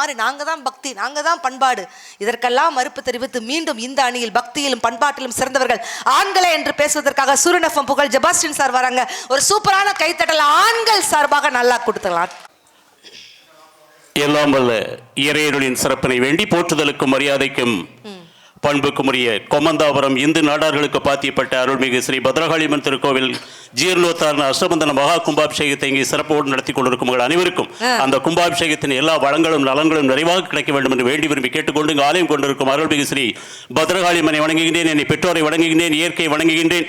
மாதிரி நாங்கள் தான் பக்தி, நாங்கள் தான் பண்பாடு, இதற்கெல்லாம் மறுப்பு தெரிவித்து மீண்டும் இந்த அணியில் பக்தியிலும் பண்பாட்டிலும் சிறந்தவர்கள் ஆண்களே என்று பேசுவதற்காக சூரியன் எஃப்எம் புகழ் ஜெபாஸ்டின் சார் வராங்க. ஒரு சூப்பரான கைத்தட்டல் ஆண்கள் சார்பாக நல்லா கொடுத்துக்கலாம். எல்லாம் வல்ல இறையருளின் சிறப்பினை வேண்டி போற்றுதலுக்கும் மரியாதைக்கும் பண்புக்கும் உரிய கொமந்தாபுரம் இந்து நாடார்களுக்கு பாத்தியப்பட்ட அருள்மிகு ஸ்ரீ பத்ரகாளியம்மன் திருக்கோவில் ஜீர்ணோத்தாரண அஷ்டபந்தன மகா கும்பாபிஷேகத்தை இங்கே சிறப்போடு நடத்தி கொண்டிருக்கும் உங்கள் அனைவருக்கும் அந்த கும்பாபிஷேகத்தின் எல்லா வளங்களும் நலன்களும் நிறைவாக கிடைக்க வேண்டும் என்று வேண்டி விரும்பி கேட்டுக்கொண்டு இங்கு ஆலயம் கொண்டிருக்கும் அருள்மிகு ஸ்ரீ பத்ரகாளியம்மனை வணங்குகின்றேன். என்னை பெற்றோரை வணங்குகின்றேன். இயற்கையை வணங்குகின்றேன்.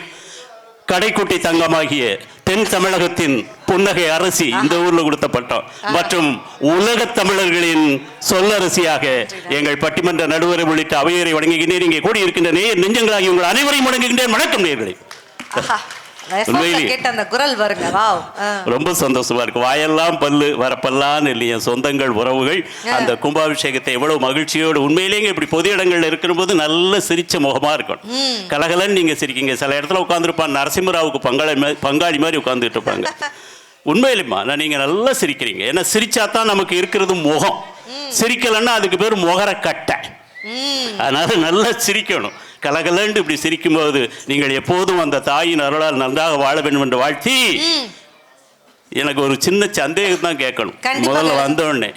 கடைக்குட்டி தங்கமாகிய தென் தமிழகத்தின் புன்னகை அரசி இந்த ஊர்ல கொடுத்த பட்டம் மற்றும் உலக தமிழர்களின் சொல்லரசியாக எங்கள் பட்டிமன்ற நடுவரை உள்ளிட்ட அவையரை வணங்குகின்றேன். இங்கே கூடி இருக்கின்ற நேயர் நெஞ்சங்களாகி உங்கள் அனைவரையும் வணங்குகின்றேன். வணக்கம் நேயர்களே. ரொம்ப சந்தோஷமா இருக்கு. வாயெல்லாம் பல்லு வரப்பெல்லாம் இல்லையா சொந்தங்கள் உறவுகள் அந்த கும்பாபிஷேகத்தை எவ்வளவு மகிழ்ச்சியோடு உண்மையிலேயே இப்படி பொது இடங்கள்ல இருக்கிற போது நல்ல சிரிச்ச முகமா இருக்கணும். கலகலன்னு நீங்க சிரிக்கீங்க. சில இடத்துல உட்காந்துருப்பான் நரசிம்மராவுக்கு பங்காளி மாதிரி உட்காந்துட்டு இருப்பாங்க. உண்மையிலுமா நீங்க நல்லா சிரிக்கிறீங்க. ஏன்னா சிரிச்சாதான் நமக்கு இருக்கிறது முகம். சிரிக்கலன்னா அதுக்கு பேர் முகர கட்டை. அதனால நல்லா சிரிக்கணும். கலகலண்டு இப்படி சிரிக்கும் போது நீங்கள் எப்போதும் அந்த தாயின் அருளால் நன்றாக வாழ வேண்டும் என்று வாழ்த்தி எனக்கு ஒரு சின்ன சந்தேகம் தான் கேட்கணும். முதல்ல வந்தோடனே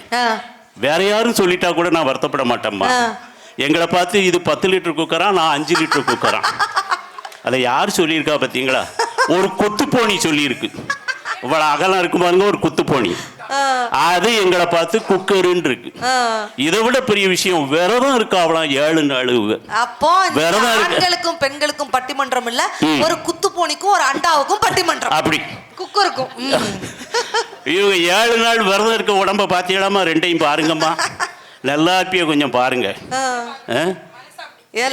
வேற யாரும் சொல்லிட்டா கூட நான் வருத்தப்பட மாட்டேம்மா. எங்களை பார்த்து இது 10 லிட்டர் குக்கரா, நான் 5 லிட்டர் குக்கரா. அதை யார் சொல்லியிருக்கா பார்த்தீங்களா? ஒரு குத்துப்போனி சொல்லியிருக்கு. இவ்வளவு அகலம் இருக்கும் பாருங்க ஒரு குத்துப்போனி. அது எங்களை பார்த்து குக்கருன்னு இருக்கு. இதை விட பெரிய விஷயம் விரதம் இருக்காவலாம் 7 நாள். அப்போ ஆண்களுக்கும் பெண்களுக்கும் பட்டிமன்றம் இல்ல, ஒரு குத்துப்போனிக்கும் ஒரு அண்டாவுக்கும் பட்டிமன்றம். அப்படி குக்கருக்கும் இவங்க 7 நாள் விரதம் இருக்க உடம்ப பாத்தீங்களாமா? ரெண்டையும் பாருங்கம்மா. நல்லா இருப்பிய கொஞ்சம் பாருங்க.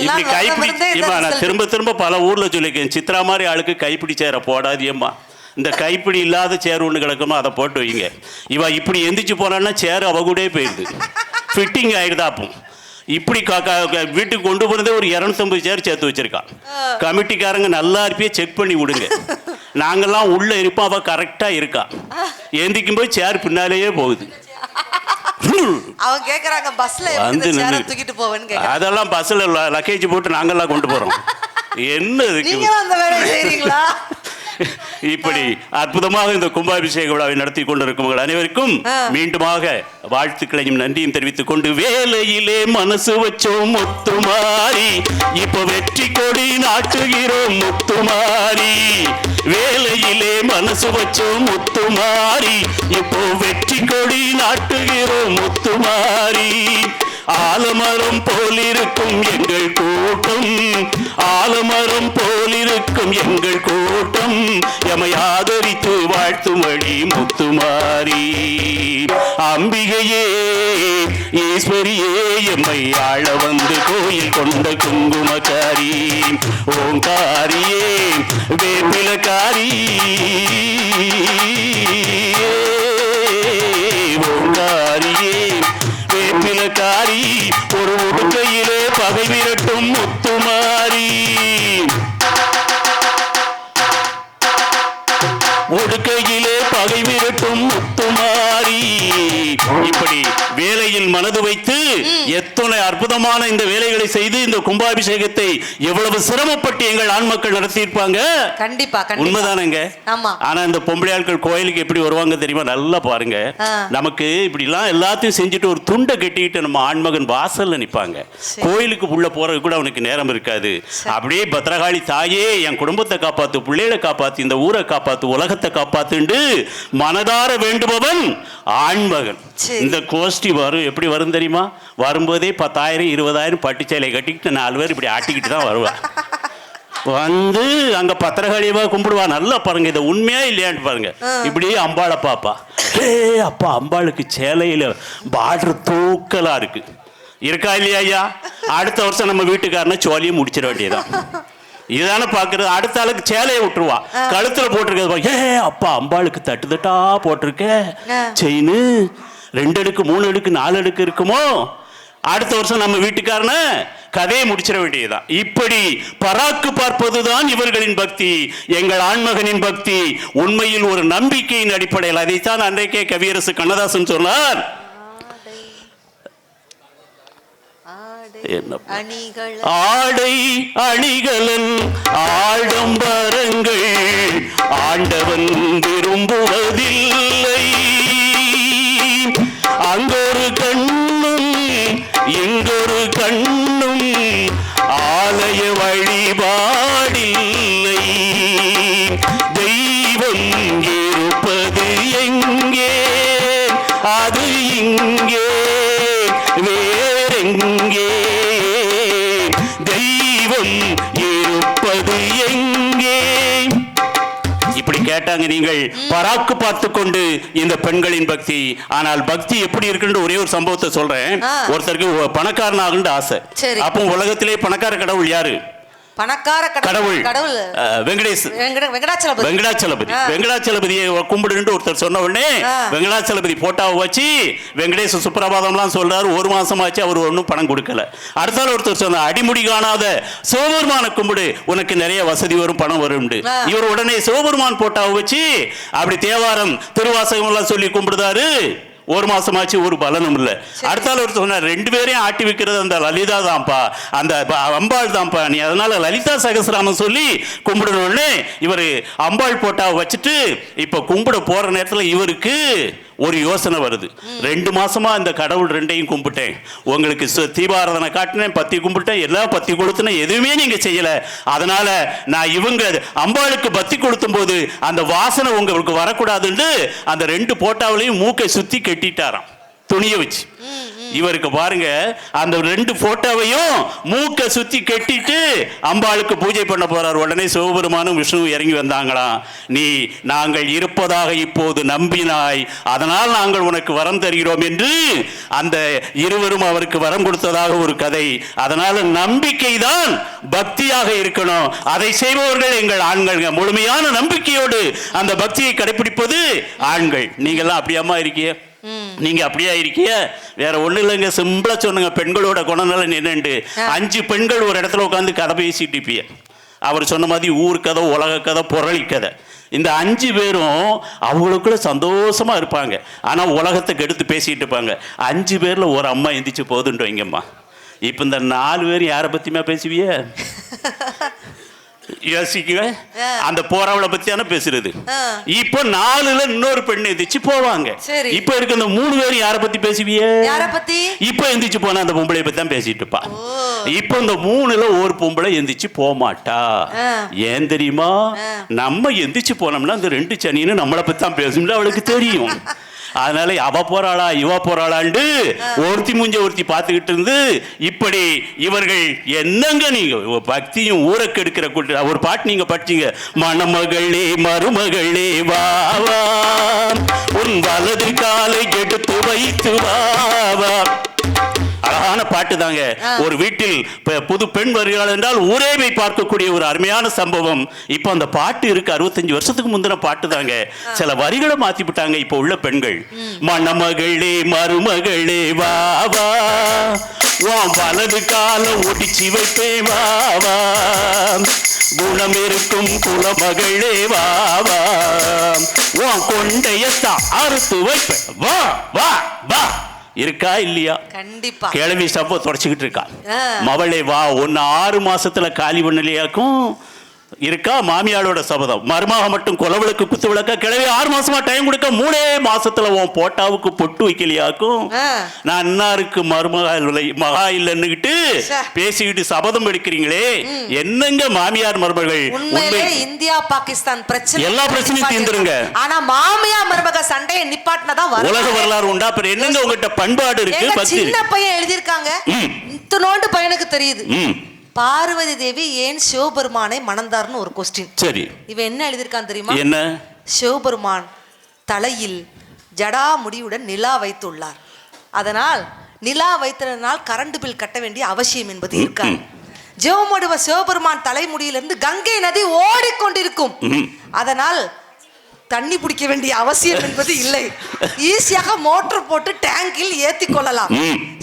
இப்படி கைப்பிடி நான் திரும்ப திரும்ப பல ஊர்ல சொல்லியிருக்கேன். சித்ரா மாதிரி ஆளுக்கு கைப்பிடி சேர போடாதியம்மா. இந்த கைப்பிடி இல்லாத சேர் ஒன்று கிடக்குமோ அதை போட்டு வைங்க. இவ இப்படி எந்திரிச்சு போனான்னா சேர் அவ கூட போயிடுது. ஃபிட்டிங் ஆயிடுதா? அப்போ இப்படி வீட்டுக்கு கொண்டு போனதே ஒரு 250 சேர் சேர்த்து வச்சிருக்கான். கமிட்டிக்காரங்க நல்லா இருப்பியே செக் பண்ணி விடுங்க. நாங்கெல்லாம் உள்ள இருப்போம், அவ கரெக்டா இருக்கா. எந்திக்கும் போது சேர் பின்னாலேயே போகுது. அதெல்லாம் பஸ்ல லக்கேஜ் போட்டு நாங்கெல்லாம் கொண்டு போறோம். என்ன இப்படி அற்புதமாக இந்த கும்பாபிஷேக விழாவை நடத்தி கொண்டிருக்கும் அனைவருக்கும் மீண்டுமாக வாழ்த்துக்களையும் நன்றியும் தெரிவித்துக் கொண்டு, வேலையிலே மனசு வச்சோம் முத்துமாரி, இப்ப வெற்றி கொடி நாட்டுகிறோம் முத்துமாரி. வேலையிலே மனசு வச்சோம் முத்துமாரி, இப்போ வெற்றி கொடி நாட்டுகிறோம் முத்துமாரி. ஆலமரம் போலிருக்கும் எங்கள் கூட்டம், ஆலமரம் போலிருக்கும் எங்கள் கூட்டம், எமை ஆதரித்து வாழ்த்துமடி முத்துமாரி. அம்பிகையே ஈஸ்வரியே எம்மை ஆள வந்து கோயில் கொண்ட குங்குமக்காரி, ஓங்காரியே வேப்பிலக்காரி, ஓங்காரியே வேப்பிலக்காரி, ஒரு உடுக்கையிலே பகை விரட்டும் முத்துமாரி. ஒடுக்கையிலே பகை விரட்டும் முத்துமாரி. இப்படி வேலையில் மனது வைத்து எத்தனை அற்புதமான இந்த வேலைகளை செய்து இந்த கும்பாபிஷேகத்தை எவ்வளவு சிரமப்பட்டு எங்கள் ஆண் மக்கள் நடத்தியிருப்பாங்க. கண்டிப்பா உண்மைதானங்க. ஆனா இந்த பொம்பளை ஆட்கள் கோயிலுக்கு எப்படி வருவாங்க தெரியுமா? நல்லா பாருங்க. நமக்கு இப்படி எல்லாம் எல்லாத்தையும் செஞ்சுட்டு ஒரு துண்டை கட்டிக்கிட்டு நம்ம ஆண்மகன் வாசல்ல நிப்பாங்க. கோயிலுக்கு உள்ள போறது கூட அவனுக்கு நேரம் இருக்காது. அப்படியே பத்ரகாளி தாயே என் குடும்பத்தை காப்பாத்து, பிள்ளைகளை காப்பாத்து, இந்த ஊரை காப்பாத்து, உலகத்தை காப்பாத்துண்டு மனதார வேண்டுபவன் ஆண்மகன். இந்த கோஷ்டி வரும் எப்படி வரும் தெரியுமா? வரும்போதே 10,000 20,000 பட்டுச்சேலை கட்டிக்கிட்டு 4 பேர் இப்படி ஆட்டிக்கிட்டு தான் வருவான். வந்து அங்க பத்திரகாளியவா கும்பிடுவா. நல்லா பாருங்க, இதை உண்மையா இல்லையான்னு பாருங்க. இப்படியே அம்பாளை பாப்பா. அப்பா அம்பாளுக்கு சேலையில பார்டர் தூக்கலா இருக்கு. இருக்கா இல்லையா ஐயா? அடுத்த வருஷம் நம்ம வீட்டுக்காரனை சோழியை முடிச்சிட வேண்டியதான். இதுதானே பாக்குறது. அடுத்த ஆளுக்கு சேலையை விட்டுருவா. கழுத்துல போட்டிருக்க அப்பா அம்பாளுக்கு தட்டு தட்டா போட்டிருக்க செயின் 2 அடுக்கு 3 அடுக்கு 4 அடுக்கு இருக்குமோ. அடுத்த வருஷம் நம்ம வீட்டுக்காரன கதையை முடிச்சிட வேண்டியதுதான். இப்படி பராக்கு பார்ப்பதுதான் இவர்களின் பக்தி, எங்கள் ஆண்மகனின் பக்தி. உண்மையில் ஒரு நம்பிக்கையின் அடிப்படையில். அதைத்தான் அன்றைக்கே கவியரசு கண்ணதாசன் சொன்னார். என்ன அணிகள் ஆடை அணிகளில் ஆடம்பரங்கள் ஆண்டவன் விரும்புவதில்லை. அங்கொரு கண்ணும் இங்கொரு கண்ணும் ஆலய வழிபாடில்லை. தெய்வம் இருப்பது எங்கே? அது இங்கே வேறெங்கே? தெய்வம் இருப்பது எங்கே? இப்படி கேட்டாங்க. நீங்கள் பராக்கு பார்த்து கொண்டு இந்த பெண்களின் பக்தி. ஆனால் பக்தி எப்படி இருக்குன்னு ஒரே ஒரு சம்பவத்தை சொல்றேன். ஒருத்தருக்கு பணக்காரன் ஆகுன்னு ஆசை. அப்போ உலகத்திலே பணக்கார கடவுள் யாரு? பணக்கார கடவுள் வெங்கடாச்சலபதியை கும்பிடுன்னு ஒருத்தர் சொன்ன உடனே வெங்கடாச்சலபதி போட்டாவை வச்சு வெங்கடேச சுப்பிரபாதம்லாம் சொல்றாரு. ஒரு மாசம் ஆச்சு, அவர் ஒன்றும் பணம் கொடுக்கல. அடுத்தால ஒருத்தர் சொன்ன அடிமுடி காணாத சிவபெருமான கும்பிடு, உனக்கு நிறைய வசதி வரும், பணம் வரும். இவர் உடனே சிவபெருமான் போட்டாவை வச்சு அப்படி தேவாரம் திருவாசகம் எல்லாம் சொல்லி கும்பிடுதாரு. ஒரு மாசமாச்சு, ஒரு பலனும் இல்லை. அடுத்தால ஒரு சொன்னார், ரெண்டு பேரையும் ஆட்டி வைக்கிறது அந்த லலிதா தான்ப்பா, அந்த அம்பாள் தான்ப்பா, நீ அதனால லலிதா சகஸ்ராமம் சொல்லி கும்பிடணும்னு இவர் அம்பாள் போட்டா வச்சுட்டு இப்ப கும்பிட போற நேரத்தில் இவருக்கு ஒரு யோசனை வருது. 2 மாசமா இந்த கடவுள் ரெண்டையும் கும்பிட்டேன், உங்களுக்கு தீபாராதனை காட்டினேன், பத்தி கும்பிட்டேன், எல்லாம் பத்தி கொடுத்தேன், எதுவுமே நீங்க செய்யல. அதனால நான் இவங்க அம்பாளுக்கு பத்தி கொடுத்தும் போது அந்த வாசனை உங்களுக்கு வரக்கூடாதுன்னு அந்த 2 போட்டாவிலையும் மூக்கை சுத்தி கட்டிட்டாராம் துணியை வச்சு. இவருக்கு பாருங்க, அந்த 2 போட்டோவையும் மூக்க சுத்தி கட்டிட்டு அம்பாளுக்கு பூஜை பண்ண போறார். உடனே சிவபெருமானும் விஷ்ணு இறங்கி வந்தாங்களாம். நீ நாங்கள் இருப்பதாக இப்போது நம்பினாய், அதனால் நாங்கள் உனக்கு வரம் தருகிறோம் என்று அந்த இருவரும் அவருக்கு வரம் கொடுத்ததாக ஒரு கதை. அதனால நம்பிக்கை தான் பக்தியாக இருக்கணும். அதை செய்பவர்கள் எங்கள் ஆண்கள். முழுமையான நம்பிக்கையோடு அந்த பக்தியை கடைபிடிப்பது ஆண்கள். நீங்கெல்லாம் அப்படியாமா இருக்கீங்க? நீங்க அப்படியே இருக்கிய? வேற ஒண்ணு இல்லைங்க, சிம்பிளா சொன்னுங்க. பெண்களோட குணநலன் என்னண்டு, 5 பெண்கள் ஒரு இடத்துல உட்காந்து கதை பேசிட்டு இருப்பிய. அவர் சொன்ன மாதிரி ஊர் கதை, உலக கதை, புரளி கதை. இந்த 5 பேரும் அவங்களுக்குள்ள சந்தோஷமா இருப்பாங்க. ஆனா உலகத்துக்கு எடுத்து பேசிட்டு இருப்பாங்க. 5 பேர்ல ஒரு அம்மா எந்திரிச்சு போதுன்ட்டு வைங்கம்மா. இப்ப இந்த 4 பேர் யாரை பத்தியுமா பேசுவிய? யோசிக்குவேன். அந்த போறவளை பத்தியான பேசுறது. இப்ப 4ல இன்னொரு பெண் எந்திரிச்சு போவாங்க. இப்ப இருக்க இந்த 3 பேரும் யாரை பத்தி பேசுவிய? இப்ப எந்திரிச்சு போனா அந்த பொம்பளை பத்தி தான் பேசிட்டு இருப்பா. இப்ப இந்த 3ல ஒரு பொம்பளை எந்திரிச்சு போக மாட்டா. ஏன் தெரியுமா? நம்ம எந்திரிச்சு போனோம்னா இந்த 2 சனின்னு நம்மளை பத்தி தான் பேசணும் அவளுக்கு தெரியும். அதனால அவ போறாளா இவ போறாளாண்டு ஒருத்தி மூஞ்ச ஒருத்தி பார்த்துக்கிட்டு இருந்து இப்படி இவர்கள் என்னங்க நீங்க பக்தியும் ஊரை கெடுக்கிற கூட்ட ஒரு பாட்டு நீங்க படிச்சீங்க. மணமகளே மருமகளே வாவா உன் வலது காலை எடுத்து வைத்து வாவா. அழகான பாட்டு தாங்க. ஒரு வீட்டில் புது பெண் வருகிறாள் என்றால் ஊரே போய் பார்க்கக்கூடிய ஒரு அருமையான சம்பவம். இப்போ அந்த பாட்டு இருக்கு, 65 வருஷத்துக்கு முந்தின பாட்டு தாங்க. சில வரிகளை மாத்தி விட்டாங்க இப்போ உள்ள பெண்கள். மணமகளே மருமகளே வாவா உன் வலது கால ஒடிச்சு வைப்பே வாவா குணம் இருக்கும் குலமகளே வாவா உன் கொண்டையத்தான் அறுத்து வைப்பேன் வா வா வா. இருக்கா இல்லையா? கண்டிப்பா. கிளவி சப்போ தொடச்சிக்கிட்டு இருக்கா. மவளே வா ஒன்னு 6 மாசத்துல காலி பண்ணலையாக்கும் இருக்கா. மாமியாளோட சபதம். மருமக மட்டும் குலவிளக்கு குத்து விளக்க கிளவி 6 மாசமா டைம் கொடுக்க 3 மாசத்துல உன் போட்டாவுக்கு பொட்டு வைக்கலையாக்கும். நான் இன்னாருக்கு மகா இல்லன்னுகிட்டு பேசிக்கிட்டு சபதம் எடுக்கிறீங்களே, என்னங்க மாமியார் மருமகள்? இந்தியா பாகிஸ்தான் பிரச்சனை எல்லா பிரச்சனையும் தீர்ந்துருங்க. ஆனா மாமியார் மருமக சண்டையை நிப்பாட்டினதா உலக வரலாறு உண்டா? அப்புறம் என்னங்க உங்ககிட்ட பண்பாடு இருக்கு? சின்ன பையன் எழுதியிருக்காங்க, இத்தனோண்டு பையனுக்கு தெரியுது. பார்வதி தேவி ஏன் சிவபெருமானை மணந்தார்னு ஒரு கொஸ்டின். சரி, இவன் என்ன எழுதியிருக்கான் தெரியுமா? என்ன? சிவபெருமான் தலையில் ஜடா முடியுடன் நிலா வைத்துள்ளார், அதனால் நிலா வைத்ததனால் கரண்ட் பில் கட்ட வேண்டிய அவசியம் என்பது இருக்காது. சிவபெருமான் தலைமுடியிலிருந்து கங்கை நதி ஓடிக்கொண்டிருக்கும், அதனால் தண்ணி பிடிக்க வேண்டிய அவசியம் என்பது இல்லை. ஈஸியாக மோட்டர் போட்டு டேங்கில் ஏத்தி கொள்ளலாம்.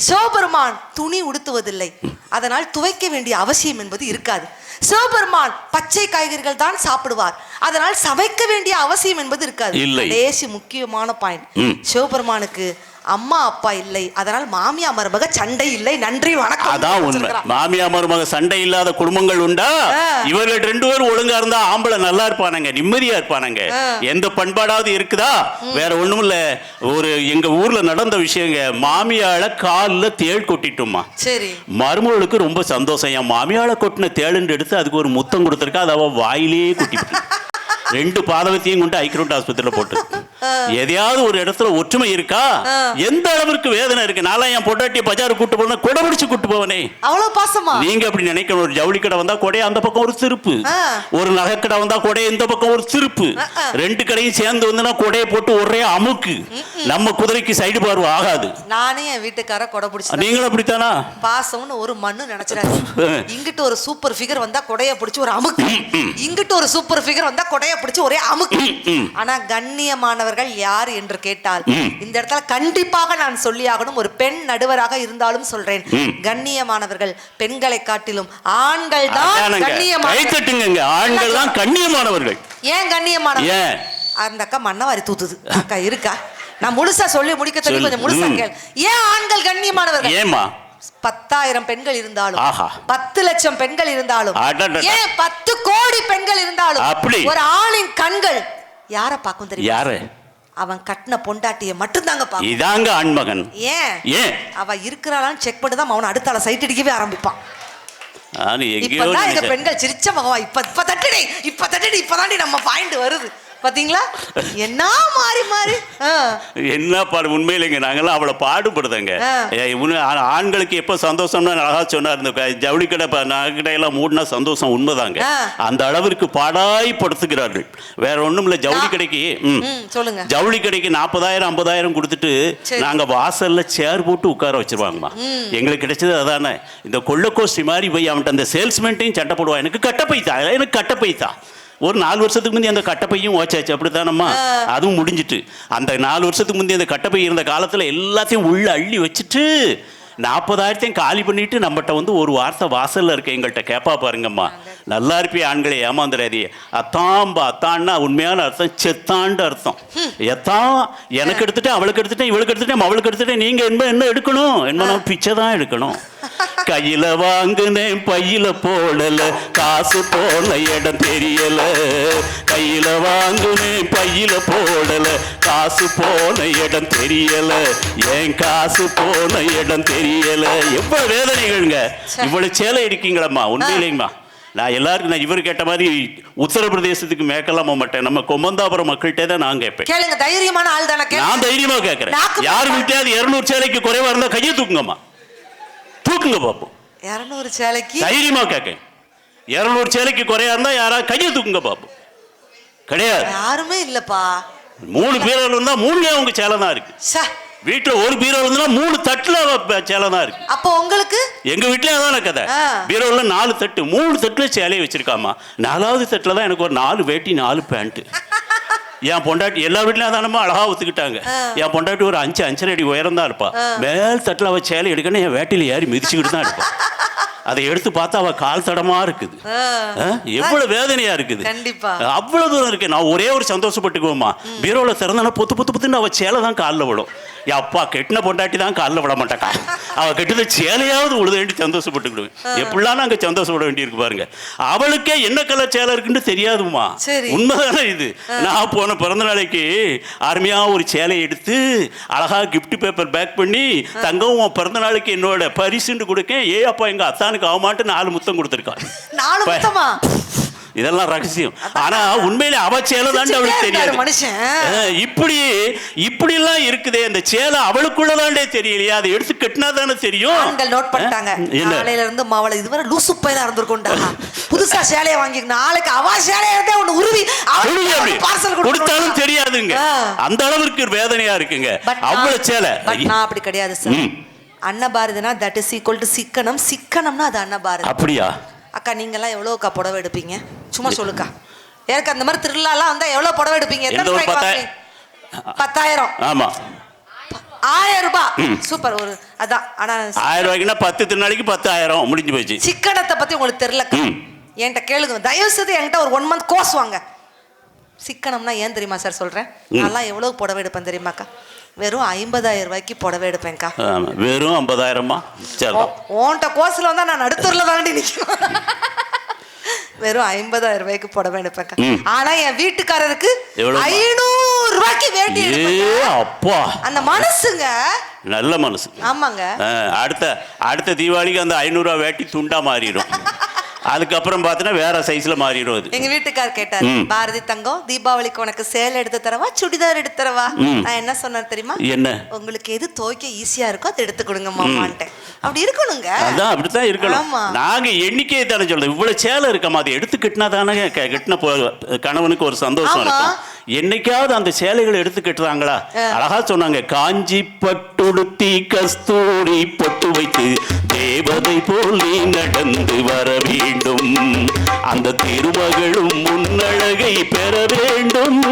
சிவபெருமான் துணி உடுத்துவதில்லை, அதனால் துவைக்க வேண்டிய அவசியம் என்பது இருக்காது. சிவபெருமான் பச்சை காய்கறிகள் தான் சாப்பிடுவார், அதனால் சமைக்க வேண்டிய அவசியம் என்பது இருக்காது. கடைசி முக்கியமான பாயிண்ட், சிவபெருமானுக்கு அம்மா அப்பா இல்லை, அதனால் மாமியா மருமக சண்டை இல்லை, நன்றி வணக்கம். அதான் உண்மை. மாமியா மருமக சண்டை இல்லாத குடும்பங்கள் உண்டா? இவர்கள் 2 பேரும் ஒழுங்கா இருந்தா ஆம்பளை நல்லா இருப்பானுங்க, நிம்மதியா இருப்பானுங்க. எந்த பண்பாடாவது இருக்குதா? வேற ஒண்ணும் இல்ல. ஒரு எங்க ஊர்ல நடந்த விஷயங்க. மாமியால கால்ல தேள் கொட்டிட்டுமா. சரி. மருமகளுக்கு ரொம்ப சந்தோஷம். என் மாமியால கொட்டின தேளுன்னு எடுத்து அதுக்கு ஒரு முத்தம் கொடுத்துருக்கா. அது அவ வாயிலேயே கொட்டிட்டு 2 பாதவத்தையும் கொண்டு ஐக்ரோட் ஆஸ்பத்திரியில போட்டு. எதையாவது ஒரு இடத்துல ஒற்றுமை இருக்கா? எந்த அளவிற்கு வேதனை இருக்கு. நான்லாம் என் பொண்டாட்டிய பஜாரு கூட்டு போனா கொடை பிடிச்சு கூட்டு போவனே. அவ்வளவு பாசமா? நீங்க அப்படி நினைக்கணும். ஒரு ஜவுளி கடை வந்தா கொடைய அந்த பக்கம் ஒரு திருப்பு, ஒரு நகை கடை வந்தா கொடைய இந்த பக்கம் ஒரு திருப்பு, 2 கடையும் சேர்ந்து வந்துன்னா கொடையை போட்டு ஒரே அமுக்கு. நம்ம குதிரைக்கு சைடு பார்வை ஆகாது. நானே என் வீட்டுக்கார கொடை பிடிச்சு. நீங்களும் அப்படித்தானா? பாசம்னு ஒரு மண்ணு நினைச்சிடாது. இங்கிட்டு ஒரு சூப்பர் ஃபிகர் வந்தா கொடைய பிடிச்சு ஒரு அமுக்கு, இங்கிட்டு ஒரு சூப்பர் ஃபிகர் வந்தா கொடைய பிடிச்சு ஒரே அமுக்கு. ஆனா கண்ணியமானவர்கள் யார் என்று கேட்டால் இந்த இடத்துல கண்டிப்பாக நான் சொல்லியாகணும். ஒரு பெண் நடுவராக இருந்தாலும் சொல்றேன், கண்ணியமானவர்கள் பெண்களை காட்டிலும் ஆண்கள் தான் கண்ணியமானவர்கள். ஆண்கள் தான் கண்ணியமானவர்கள். ஏன் கண்ணியமானவர்கள்? அந்த அக்கா மண்ணவாரி தூத்துது. அக்கா இருக்கா? நான் முழுசா சொல்லி முடிக்க தெரியும், கொஞ்சம் முழுசா கேள். ஏன் ஆண்கள் கண்ணியமானவர்கள்? ஏமா 10,000 பெண்கள் இருந்தாலும், 10 லட்சம் பெண்கள் இருந்தாலும், ஏன் 10 கோடி பெண்கள் இருந்தாலும், ஒரு ஆணின் கண்கள் யார பாக்கும் தெரியும்? யாரு? அவன் கட்டின பொண்டாட்டிய மட்டும் தாங்க பாக்கும். இதாங்க ஆண்மகன். ஏன் அவ இருக்கிறாளான்னு செக் பண்ணி தான் அவன் அடுத்தால சைட் அடிக்கவே ஆரம்பிப்பான். இப்பதான் எங்க பெண்கள் சிரிச்ச மகவா இப்ப தட்டுடி இப்பதாண்டி நம்ம பாயிண்ட் வருது. பாத்தீங்களா என்ன மாறி மாறி என்ன பாடு. உண்மையிலேங்க நாங்கெல்லாம் அவளை பாடுபடுதங்க. ஆண்களுக்கு எப்ப சந்தோஷம்னா அழகா சொன்னார். இந்த ஜவுளி கடை நகைக்கடையெல்லாம் மூடினா சந்தோஷம். உண்மைதாங்க. அந்த அளவிற்கு பாடாய்படுத்துகிறார்கள். வேற ஒண்ணும் இல்ல. ஜவுளி கடைக்கு சொல்லுங்க. ஜவுளி கடைக்கு 40,000 50,000 கொடுத்துட்டு நாங்க வாசல்ல சேர் போட்டு உட்கார வச்சிருவாங்கம்மா. எங்களுக்கு கிடைச்சது அதானே. இந்த கொள்ளக்கோஷ்டி மாதிரி போய் அவன்கிட்ட அந்த சேல்ஸ்மேன்ட்டையும் சட்டை போடுவான். எனக்கு கட்டப்பைத்தா, எனக்கு கட்டப்பைத்தா. ஒரு 4 வருஷத்துக்கு முந்தைய அந்த கட்டப்பையும் ஓச்சாச்சு. அப்படித்தானம்மா? அதுவும் முடிஞ்சிட்டு. அந்த 4 வருஷத்துக்கு முந்தைய அந்த கட்டப்பை இருந்த காலத்தில் எல்லாத்தையும் உள்ள அள்ளி வச்சுட்டு 40,000 காலி பண்ணிட்டு நம்மகிட்ட வந்து ஒரு வார்த்தை வாசல்ல இருக்க எங்கள்கிட்ட கேப்பா பாருங்கம்மா, நல்லா இருப்பிய ஆண்களை ஏமாந்துடாதே. அத்தாம்பா. அத்தான்னா உண்மையான அர்த்தம் செத்தாண்டு அர்த்தம். எத்தான் எனக்கு எடுத்துட்டேன், அவளுக்கு எடுத்துட்டேன், இவளுக்கு எடுத்துட்டேன், அவளுக்கு எடுத்துட்டேன். நீங்க என்ன எடுக்கணும்? என்ன பிச்சை தான் எடுக்கணும். கையில வாங்குனேன் பையில போடல, காசு போன இடம் தெரியல. கையில வாங்குனேன் பையில போடல, காசு போன இடம் தெரியல. ஏன் காசு போன இடம் தெரியல. எவ்வளவு வேதனைகள்ங்க. இவ்வளவு சேலை அடிக்கீங்களம்மா. உண்மையிலேங்கம்மா. நான் எல்லாருக்கும் நான் இவர் கேட்ட மாதிரி உத்தரப்பிரதேசத்துக்கு மேற்கெல்லாம் போக மாட்டேன். நம்ம கொம்மந்தாபுரம் மக்கள்கிட்ட தான் நான் கேட்பேன். கேளுங்க, தைரியமான ஆள் தானே. நான் தைரியமா கேட்கறேன். யாரு விட்டாது 200 சேலைக்கு குறைவா இருந்தா கையை தூக்குங்கம்மா. தூக்குங்க பாப்போம். 200 சேலைக்கு தைரியமா கேட்க. 200 சேலைக்கு குறையா இருந்தா யாராவது கையை தூக்குங்க பாப்போம். கிடையாது. யாருமே இல்லப்பா. 3 பீரோல இருந்தா 3 உங்க சேலை தான் இருக்கு. வீட்டுல ஒரு பீரோல இருந்தா 3 தட்டுல சேலை தான் இருக்கு. அப்போ உங்களுக்கு? எங்க வீட்டுல அதான கதை. பீரோல 4 தட்டு, 3 தட்டுல சேலையை வச்சிருக்காமா. 4வது தட்டுல தான் எனக்கு ஒரு 4 வேட்டி 4 பேண்ட். என் பொண்டாட்டி எல்லா வீட்லயும் அதானமா அழகா ஒத்துக்கிட்டாங்க. என் பொண்டாட்டி ஒரு 5-5.5 அடி உயரம் தான் இருப்பா. மேல் தட்டுல அவ சேலை எடுக்கணும், என் வேட்டில ஏறி மிதிச்சுக்கிட்டு தான் இருப்பா. அதை எடுத்து பார்த்தா அவ கால் தடமா இருக்குது. எவ்வளவு வேதனையா இருக்குது. அவ்வளவு தூரம் இருக்கு. நான் ஒரே ஒரு சந்தோஷப்பட்டுக்குவோமா, பீரோல திறந்தா பொத்து பொத்து பொத்துன்னு அவ சேலை தான் காலில் விடும். அப்பா கெட்டின பொண்டாட்டி தான் காலில் விட மாட்டாக்கா. அவ கெட்டது சேலையாவது உழுத வேண்டி சந்தோஷப்பட்டுக்கிடுவேன். எப்படிலாம் நாங்க சந்தோஷப்பட வேண்டி இருக்கு பாருங்க. அவளுக்கே என்ன கலர் சேலை இருக்குன்னு தெரியாதுமா. உண்மைதானே இது. நான் போன பிறந்த நாளைக்கு அருமையா ஒரு சேலையை எடுத்து அழகா கிஃப்ட் பேப்பர் பேக் பண்ணி, தங்கம் பிறந்த நாளைக்கு என்னோட பரிசுன்னு கொடுக்க. அப்பா எங்க அத்தானுக்கு ஆமாட்டு 4 முத்தம் கொடுத்துருக்கான். இதெல்லாம் ரகசியம். ஆனா உண்மையில அவ சேலை தான் அவளுக்கு தெரியாது. இப்படி எல்லாம் இருக்குதே. அந்த சேலை அவளுக்குள்ளதாண்டே தெரியலையா? அதை எடுத்து கட்டினா தானே தெரியும். நோட் பண்ணிட்டாங்க. நாளையில இருந்து மாவளை இதுவரை லூசு பையனா இருந்திருக்கோண்டா. புதுசா சேலையை வாங்கி நாளைக்கு அவ சேலையை எடுத்து ஒன்னு உருவி பார்சல் கொடுத்தாலும் தெரியாதுங்க. அந்த அளவுக்கு வேதனையா இருக்குங்க. அவ்வளவு சேலை. நான் அப்படி கிடையாது சார். அன்னபாரதினா தட் இஸ் ஈக்குவல் டு சிக்கனம். சிக்கனம்னா அது அன்னபாரதி. அப்படியா? அக்கா நீங்கெல்லாம் எவ்வளோக்கா புடவை எடுப்பீங்க? சும்மா சொல்லுக்கா. எனக்கு அந்த மாதிரி திருவிழாலாம் வந்தா எவ்வளோ புடவை எடுப்பீங்க? 10,000. ஆமா. 1000 ரூபாய். சூப்பர். ஒரு அதான். ஆனா 1000 ரூபாய்க்குன்னா 10 திருநாளைக்கு 10,000 முடிஞ்சு போச்சு. சிக்கனத்தை பத்தி உங்களுக்கு தெரியல. என்கிட்ட கேளுங்க தயவு செய்து. என்கிட்ட ஒரு 1 மந்த் கோர்ஸ் வாங்க. சிக்கனம்னா ஏன் தெரியுமா சார் சொல்றேன்? நான்லாம் எவ்வளவு புடவை எடுப்பேன் தெரியுமாக்கா? வெறும் 50,000 ரூபாய்க்கு புடவை எடுப்பேன்க்கா. வெறும் 50,000மா? ஓன்ட்ட கோர்ஸ்ல வந்தா நான் நடுத்தூர்ல தாண்டி நிக்கணும். வெறும் 50,000 ரூபாய்க்கு புடவை எடுப்பேன்க்கா. ஆனா என் வீட்டுக்காரருக்கு 500 ரூபாய்க்கு வேட்டி எடுப்பேன். அப்பா, அந்த மனசுங்க நல்ல மனசு. ஆமாங்க. அடுத்த தீபாவளிக்கு அந்த 500 ரூபாய் வேட்டி துண்டா மாறிடும். அதுக்கப்புறம் பார்த்தீங்கன்னா வேற சைஸ்ல மாறிடும் அது. எங்க வீட்டுக்கார் கேட்டார், பாரதி தங்கம், தீபாவளிக்கு உனக்கு சேலை எடுத்து தரவா சுடிதார் எடுத்து தரவா? நான் என்ன சொன்னேன் தெரியுமா? என்ன? உங்களுக்கு எது துவைக்க ஈஸியா இருக்கோ அதை எடுத்து கொடுங்க மாமான்ட்டு. அப்படி இருக்கணுங்க. அதான் அப்படித்தான் இருக்கணும். நாங்க எண்ணிக்கையை தானே சொல்றோம். இவ்வளவு சேலை இருக்கமா, அதை எடுத்து கட்டினா தானே கட்டின கணவனுக்கு ஒரு சந்தோஷம் இருக்கும். என்னைக்காவது அந்த சேலைகளை எடுத்து கட்டுறாங்களா? அழகா சொன்னாங்க, காஞ்சி பட்டுடுத்தி கஸ்தூரி பொட்டு வைத்து தேவதை போல் நீ நடந்து வர வேண்டும், அந்த திருமகளும் முன்னழகை பெற வேண்டும்,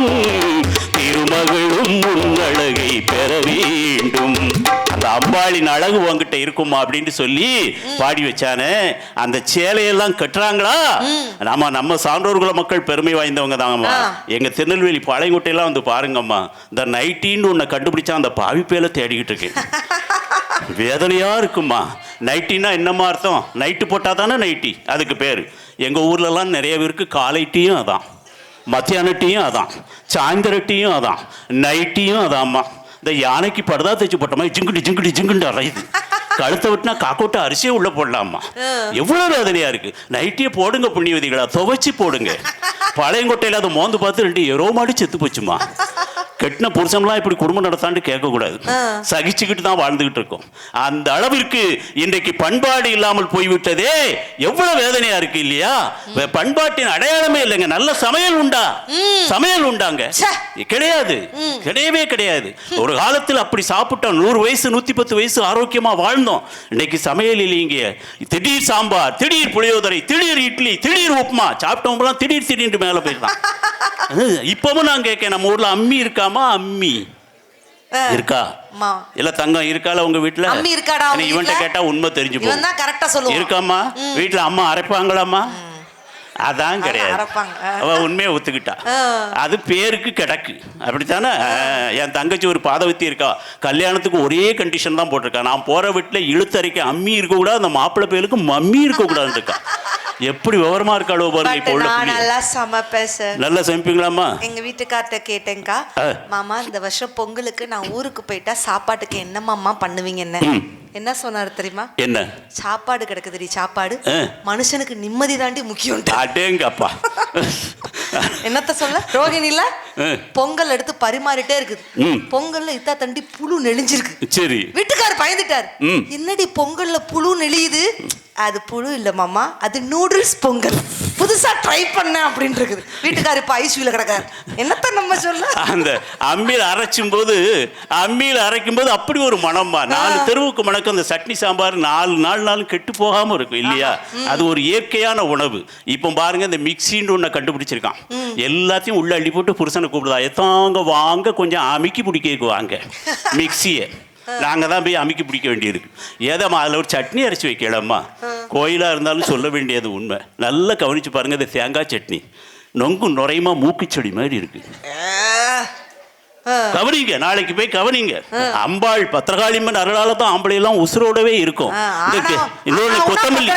திருமகளும் முன்னழகை பெற வேண்டும், அந்த அம்பாளின் அழகு உங்ககிட்ட இருக்குமா அப்படின்னு சொல்லி பாடி வச்சானே. அந்த சேலையெல்லாம் கட்டுறாங்களா? நம்ம சான்றோர்குல மக்கள் பெருமை வாய்ந்தவங்க தாங்கம்மா. எங்க திருநெல்வேலி பாளையங்கோட்டையெல்லாம் வந்து பாருங்கம்மா, இந்த நைட்டின்னு ஒன்றை கண்டுபிடிச்சா அந்த பாவி பேல தேடிக்கிட்டு இருக்கேன். வேதனையா இருக்குமா. நைட்டின்னா என்னம்மா அர்த்தம்? நைட்டு போட்டா தானே நைட்டி, அதுக்கு பேர். எங்க ஊர்லலாம் நிறைய பேருக்கு காலை டீயும் அதான், மத்தியான டீயும் அதான், சாயந்தர டீயும் அதான், நைட்டியும் அதான்மா. இந்த யானைக்கு படுதா தைச்சு போட்டோமா, ஜிங்குடி ஜிங்குடி ஜிங்குண்டு அறையுது. கழுத்தை விட்டுனா காக்கோட்டை அரிசியை உள்ள போடலாமா. எவ்வளவு வேதனையா இருக்கு. நைட்டியை போடுங்க புண்ணியவதிகளா, துவைச்சு போடுங்க. பாளையங்கோட்டையில அதை மோந்து பார்த்து 2 எரோ மாடி செத்து போச்சுமா. கெட்டின புருஷன்லாம் இப்படி குடும்பம் நடத்தாண்டு கேட்கக்கூடாது, சகிச்சுக்கிட்டு தான் வாழ்ந்துகிட்டு இருக்கோம். அந்த அளவிற்கு இன்றைக்கு பண்பாடு இல்லாமல் போய்விட்டதே. எவ்வளவு வேதனையா இருக்கு இல்லையா? பண்பாட்டின் அடையாளமே இல்லைங்க. நல்ல சமையல் உண்டா? சமையல் உண்டாங்க? கிடையாது, கிடையவே கிடையாது. ஒரு காலத்தில் அப்படி சாப்பிட்டோம், 100 வயசு 110 வயசு ஆரோக்கியமா வாழ்ந்தோம். இன்னைக்கு சமையல் இல்லைங்க. திடீர் சாம்பார், திடீர் புளியோதரை, திடீர் இட்லி, திடீர் உப்புமா. சாப்பிட்டவங்களாம் திடீர் மேல போயிடலாம். இப்பவும் நான் கேட்கேன், நம்ம ஊர்ல அம்மி இருக்காமா? அம்மி இருக்கா? இல்ல தங்கம் இருக்கால உங்க வீட்டுல? அம்மி இருக்காடா? இவன்ட்ட கேட்டா உண்மை தெரிஞ்சு போகும். இருக்காமா வீட்டுல? அம்மா அரைப்பாங்களாமா? அதான் கிடையாது. அவ உண்மையை ஒத்துக்கிட்டா. அது பேருக்கு கிடக்கு, அப்படித்தானே? என் தங்கச்சி ஒரு பாதவத்தி இருக்கா, கல்யாணத்துக்கு ஒரே கண்டிஷன் தான் போட்டிருக்கா, நான் போற வீட்டுல இழுத்தரைக்க அம்மி இருக்க கூடாது, அந்த மாப்பிள்ளை பேருக்கு மம்மி இருக்க கூடாதுன்னு இருக்கா. எப்படி விவரமா இருக்காளோ பாருங்க. இப்போ நல்லா சமைப்பேன் சார். நல்லா சமைப்பீங்களாமா? எங்க வீட்டுக்கார்ட்ட கேட்டேங்கா, மாமா இந்த வருஷம் பொங்கலுக்கு நான் ஊருக்கு போயிட்டா சாப்பாட்டுக்கு என்ன மாமா பண்ணுவீங்கன்னு. என்ன சொன்னாரு தெரியுமா? என்ன? சாப்பாடு கிடக்குதுடி, சாப்பாடு. மனுஷனுக்கு நிம்மதி தாண்டி முக்கியம். அடேங்கப்பா. என்னத்த சொல்ல, ரோகிணில பொங்கல் எடுத்து பரிமாறிட்டே இருக்குது. பொங்கல்ல இத்தா தண்டி புழு நெளிஞ்சிருக்கு. சரி. வீட்டுக்காரர் பயந்துட்டார், என்னடி பொங்கல்ல புழு நெளியுது? அது புழு இல்ல மாமா, அது நூடுல்ஸ் பொங்கல், புதுசா ட்ரை பண்ண அப்படின்னு இருக்குது. வீட்டுக்காரர் இப்ப ஐசியூல கிடக்காரு. என்னத்த நம்ம சொல்ல. அந்த அம்மியில் அரைக்கும் போது அப்படி ஒரு மனம்மா. 4 தெருவுக்கு மணக்கும் அந்த சட்னி சாம்பார் 4 நாள் கெட்டு போகாம இருக்கும் இல்லையா? அது ஒரு இயற்கையான உணவு. இப்போ பாருங்க, இந்த மிக்சின்னு ஒண்ணு கண்டுபிடிச்சிருக்கான். எல்லாத்தையும் உள்ள அள்ளி போட்டு புருஷனை கூப்பிடுதா, எத்தாங்க வாங்க கொஞ்சம் அமுக்கி பிடிக்க வாங்க மிக்சியை. நாங்க தான் போய் அமுக்கி பிடிக்க வேண்டியிருக்கு. ஏதாம்மா அதில் ஒரு சட்னி அரைச்சி வைக்கலாம்மா. கோயிலாக இருந்தாலும் சொல்ல வேண்டியது உண்மை. நல்லா கவனிச்சு பாருங்க, இந்த தேங்காய் சட்னி நொங்கு நுரையுமா மூக்குச்செடி மாதிரி இருக்கு. கவனிங்க, நாளைக்கு போய் கவனிங்க. அம்பாள் பத்திரகாளியம்மன் அருளால தான் ஆம்பளை எல்லாம் உசுரோடவே இருக்கும். கொத்தமல்லி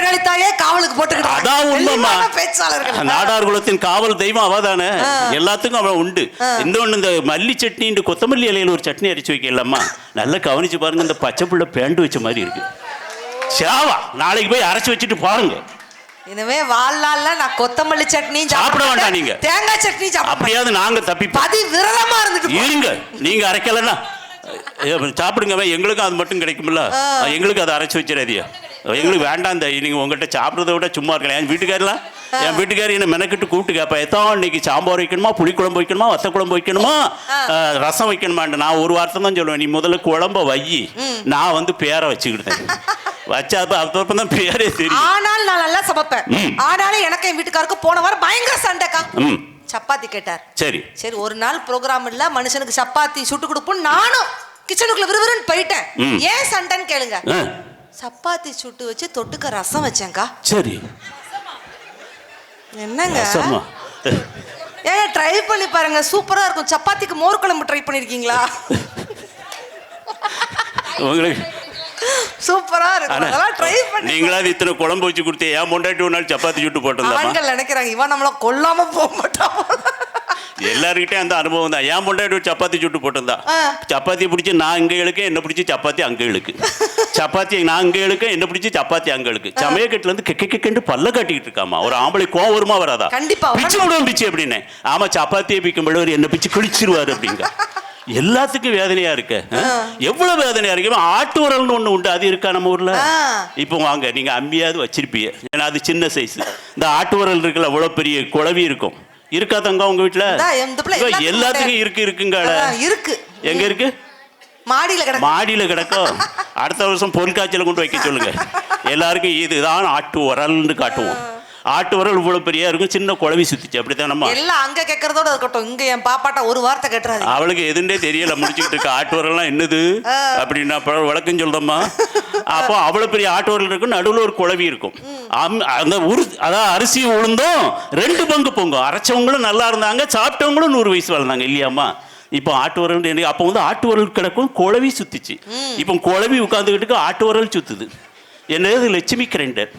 அதான் உண்மைமா. நாடார் குலத்தின் காவல் தெய்வம் அவதானே, எல்லாத்துக்கும் அவன் உண்டு. இன்னொன்னு, இந்த மல்லி சட்னி, கொத்தமல்லி இலையில ஒரு சட்னி அரைச்சு வைக்கலாமா. நல்லா கவனிச்சு பாருங்க, இந்த பச்சை புள்ள பேண்டு வச்ச மாதிரி இருக்கு. சாவா, நாளைக்கு போய் அரைச்சு வச்சுட்டு பாருங்க. இனிமே வாழ்நாள்ல நான் கொத்தமல்லி சட்னி சாப்பிட வேண்டாம், நீங்க தேங்காய் சட்னி அப்படியாவது நாங்க தப்பி விரதமா இருங்க. நீங்க அரைக்கலன்னா சாப்பிடுங்க, எங்களுக்கும் அது மட்டும் கிடைக்கும்ல. எங்களுக்கு அதை அரைச்சு வச்சிடாதியா, எங்களுக்கு வேண்டாம். இந்த நீங்க உங்ககிட்ட சாப்பிட்றத விட சும்மா இருக்கலாம். என் வீட்டுக்காரி என்ன மெனக்கிட்டு கூப்பிட்டு கேட்பா, எத்தான் இன்னைக்கு சாம்பார் வைக்கணுமா, புளிக்குழம்பு வைக்கணுமா, வத்த குழம்பு வைக்கணுமா, ரசம் வைக்கணுமான்னு. நான் ஒரு வார்த்தை தான் சொல்லுவேன், நீ முதல்ல குழம்ப வை, நான் வந்து பேரை வச்சுக்கிட்டேன். வச்சா அப்பதான் தான் பேரே தெரியும். ஆனால் நான் நல்லா சமைப்பேன். ஆனாலும் எனக்கு என் வீட்டுக்காருக்கு போன வாரம் பயங்கர சண்டைக்கா. சப்பாத்தி கேட்டார். சரி சரி, ஒரு நாள் ப்ரோக்ராம் இல்ல, மனுஷனுக்கு சப்பாத்தி சுட்டு கொடுப்போம். நானும் கிச்சனுக்குள்ள விறுவிறுன்னு போயிட்டேன். ஏன் சண்டைன்னு கேளுங்க. சப்பாத்தி சுட்டு வச்சு தொட்டுக்க ரசம் வச்சேன்க்கா. சரி. என்னங்க ஏங்க ட்ரை பண்ணி பாருங்க, சூப்பரா இருக்கும். சப்பாத்திக்கு மோர் குழம்பு ட்ரை பண்ணிருக்கீங்களா? உங்களுக்கு சூப்பரா இருக்கும், அதெல்லாம் ட்ரை பண்ணி. நீங்களாவது இத்தனை குழம்பு வச்சு கொடுத்தே, ஏன் பொண்டாட்டி ஒரு நாள் சப்பாத்தி சுட்டு போட்டோம். ஆண்கள் நினைக்கிறாங்க இவன் நம்மள கொல்லாம போக மாட்டான். எல்லாருக்கிட்டே அந்த அனுபவம் தான். ஏன் பொண்டாட்டி ஒரு சப்பாத்தி சுட்டு போட்டிருந்தா, சப்பாத்தி பிடிச்சி நான் இங்கே இழுக்க, என்ன பிடிச்சி சப்பாத்தி அங்கே இழுக்கு, சப்பாத்தி நான் இங்கே இழுக்க, என்ன பிடிச்சி சப்பாத்தி அங்கே இழுக்கு. சமயக்கட்டுல இருந்து கெண்டு பல்ல காட்டிக்கிட்டு இருக்காமா. ஒரு ஆம்பளை கோவம் வருமா வராதா? கண்டிப்பா. பிச்சு விடுவோம் பிச்சு அப்படின்னு. ஆமா, சப்பாத்தியை பிக்கும்போது என்ன பிச்சு கிழிச்சிருவாரு அப்படிங்க. எல்லாத்துக்கும் வேதனையா இருக்கு. எவ்வளவு வேதனையா இருக்கு. ஆட்டு உரல்னு ஒண்ணு உண்டு, அது இருக்கா நம்ம ஊர்ல? இப்போ வாங்க, நீங்க அம்மியாவது வச்சிருப்பீங்க, ஏன்னா அது சின்ன சைஸ். இந்த ஆட்டு உரல் இருக்குல்ல, அவ்வளவு பெரிய குழவி இருக்கும். இருக்கா தங்க உங்க வீட்டுல? எல்லாத்துக்கும் இருக்குங்க. இருக்கு. எங்க இருக்கு? மாடியில கிடக்கும். அடுத்த வருஷம் பொருட்காட்சியில கொண்டு வைக்க சொல்லுங்க. எல்லாருக்கும் இதுதான் ஆட்டு உரல்னு காட்டுவோம். ஆட்டு உரல் இவ்வளவு பெரியா இருக்கும், சின்ன குழவி சுத்திச்சு. அப்படித்தானம்மா? எல்லாம் அங்க கேட்கறதோட இருக்கட்டும், இங்க என் பாப்பாட்ட ஒரு வார்த்தை கேட்டுறாரு. அவளுக்கு எதுண்டே தெரியல, முடிச்சுக்கிட்டு இருக்க. ஆட்டு உரல்லாம் என்னது அப்படின்னா விளக்கம் சொல்றோம்மா. அப்போ அவ்வளவு பெரிய ஆட்டு உரல் இருக்கும், நடுவில் ஒரு குழவி இருக்கும். அந்த அதான் அரிசி உளுந்தும் 2 பங்கு பொங்கும். அரைச்சவங்களும் நல்லா இருந்தாங்க, சாப்பிட்டவங்களும் 100 வயசு வாழ்ந்தாங்க இல்லையாம்மா? இப்போ ஆட்டு உரல் அப்போ வந்து ஆட்டு உரல் கிடக்கும், குழவி சுத்திச்சு. இப்போ குழவி உட்காந்துக்கிட்டு ஆட்டு உரல் சுத்துது. என்னது? லட்சுமி கிரைண்டர்.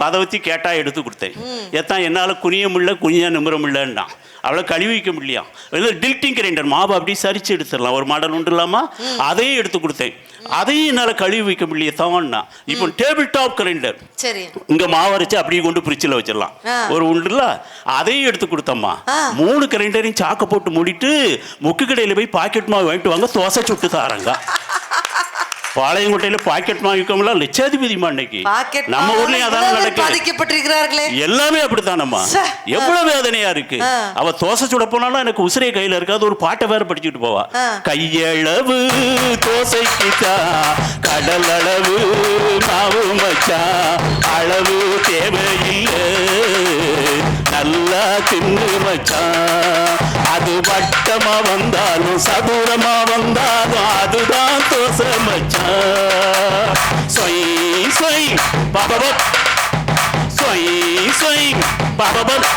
அதை வச்சு கேட்டா எடுத்து கொடுத்தேன். எத்தான் என்னால் குனிய முடியல, குனியா நிமிர முடியலன்னா அவளை கழுவி வைக்க முடியலையா. டில்ட்டிங் கிரைண்டர், மாவு அப்படி சரிச்சு எடுத்துடலாம், ஒரு மாடல் உண்டு இல்லாமா, அதையும் எடுத்து கொடுத்தேன். அதையும் என்னால் கழுவி வைக்க முடியல தான்னா. இப்போ டேபிள் டாப் கிரைண்டர், இங்க மாவு அரைச்சு அப்படியே கொண்டு பிரிட்ஜில் வச்சிடலாம், ஒரு உண்டுல, அதையும் எடுத்து கொடுத்தம்மா. 3 கிரைண்டரையும் சாக்க போட்டு மூடிட்டு முக்கு கடையில் போய் பாக்கெட் மாவு வாங்கிட்டு வாங்க, தோசை சுட்டு தாரங்க. பாளையங்கோட்டையில பாக்கெட் மாவிக்கோம்ல லட்சாதிபதிமா இன்னைக்கு. நம்ம ஊர்லயும் அதான் நடக்குது. எல்லாமே அப்படித்தானம்மா. எவ்வளவு வேதனையா இருக்கு. அவ தோசை சுட போனாலும் எனக்கு உசிரே கையில இருக்காது, ஒரு பாட்டை வேற படிச்சுட்டு போவா. கையளவு தோசைக்குச்சா, கடல் அளவு மாவு மச்சா, அளவு தேவையில்லை, நல்லா தின்னு மச்சான். அது வட்டமா வந்தாலும் சதுரமா வந்தாலும் அதுதான் தோசை மச்சான். சொய் சொய் பாபபப், சொய் சொய் பாபபப்.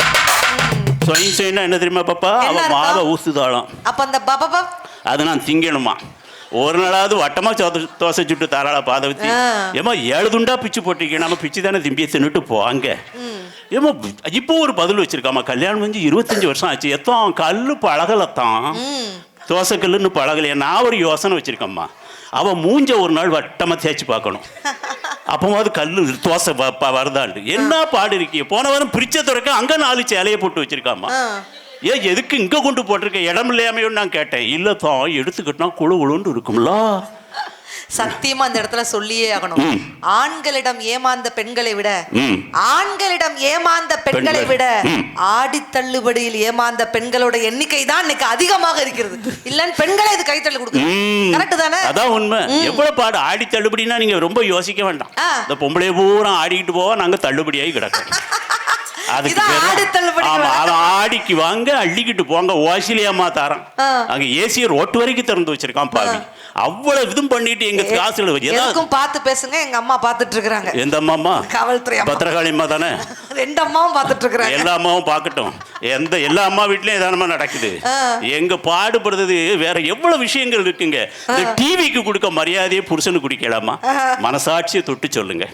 சொய் சொய்னா என்ன தெரியுமா பாப்பா? அவ மாவை ஊசுதாளாம். அப்ப அந்த பாபபப் அது நான் திங்கணுமா. ஒரு நாளாவது வட்டமா தோசை சுட்டு தாராளா பாதை வச்சு. ஏமா 7 துண்டா பிச்சு போட்டிருக்கேன், நம்ம பிச்சு தானே திம்பியை தின்னுட்டு போவாங்க. ஏமா இப்போ ஒரு பதில் வச்சிருக்காமா, கல்யாணம் வந்து 25 வருஷம் ஆச்சு, எத்தான் கல்லு பழகலத்தான், தோசை கல்லுன்னு பழகலையா. நான் ஒரு யோசனை வச்சிருக்கேம்மா, அவன் மூஞ்ச ஒரு நாள் வட்டமா தேய்ச்சி பார்க்கணும், அப்போவாது கல்லு தோசை வருதாண்டு. என்ன பாடு இருக்கிய. போன வாரம் பிரிச்ச துறக்க அங்க 4 சேலையை போட்டு வச்சிருக்காமா. ஏன் எதுக்கு இங்க கொண்டு போட்டிருக்க, இடம் இல்லையாமையோன்னு நான் கேட்டேன். இல்ல தான் எடுத்துக்கிட்டா குழு குழுன்னு இருக்கும்ல. சத்தியமா அந்த இடத்துல சொல்லியே ஆகணும். ஆண்களிடம் ஏமாந்த பெண்களை விட, ஆண்களிடம் ஏமாந்த பெண்களை விட ஆடி தள்ளுபடியில் ஏமாந்த பெண்களோட எண்ணிக்கை தான் இன்னைக்கு அதிகமாக இருக்கிறது. இல்லன்னு பெண்களை இது கைத்தள்ளு கொடுக்கும். கரெக்ட் தானே? அதான் உண்மை. எவ்வளவு பாடு. ஆடி தள்ளுபடினா நீங்க ரொம்ப யோசிக்க வேண்டாம். இந்த பொம்பளைய பூரா ஆடிக்கிட்டு போவா, நாங்க தள்ளுபடியாகி கிடக்கோம். ஆடிக்கு வாங்க, அள்ளிக்கிட்டு போங்க, ஓசிலியாமா தாரம். அங்க ஏசிய ரோட்டு வரைக்கும் திறந்து வச்சிருக்கான் பாவி. அவ்வளவு இதும் பண்ணிட்டு எங்க காசுல பார்த்து பேசுங்க. எங்க அம்மா பாத்துட்டு இருக்காங்க. எந்த அம்மா? காவல்துறை பத்திரகாளி அம்மா தானே. 2 அம்மாவும் பாத்துட்டு இருக்காங்க. எல்லா அம்மாவும் பாக்கட்டும். எல்லா அம்மா வீட்லயும் ஏதானமா நடக்குது. எங்க பாடுபடுறது வேற எவ்வளவு விஷயங்கள் இருக்குங்க. இந்த டிவிக்கு கொடுக்க மரியாதையை புருஷனுக்கு குடிக்கலாமா? மனசாட்சியை தொட்டு சொல்லுங்க.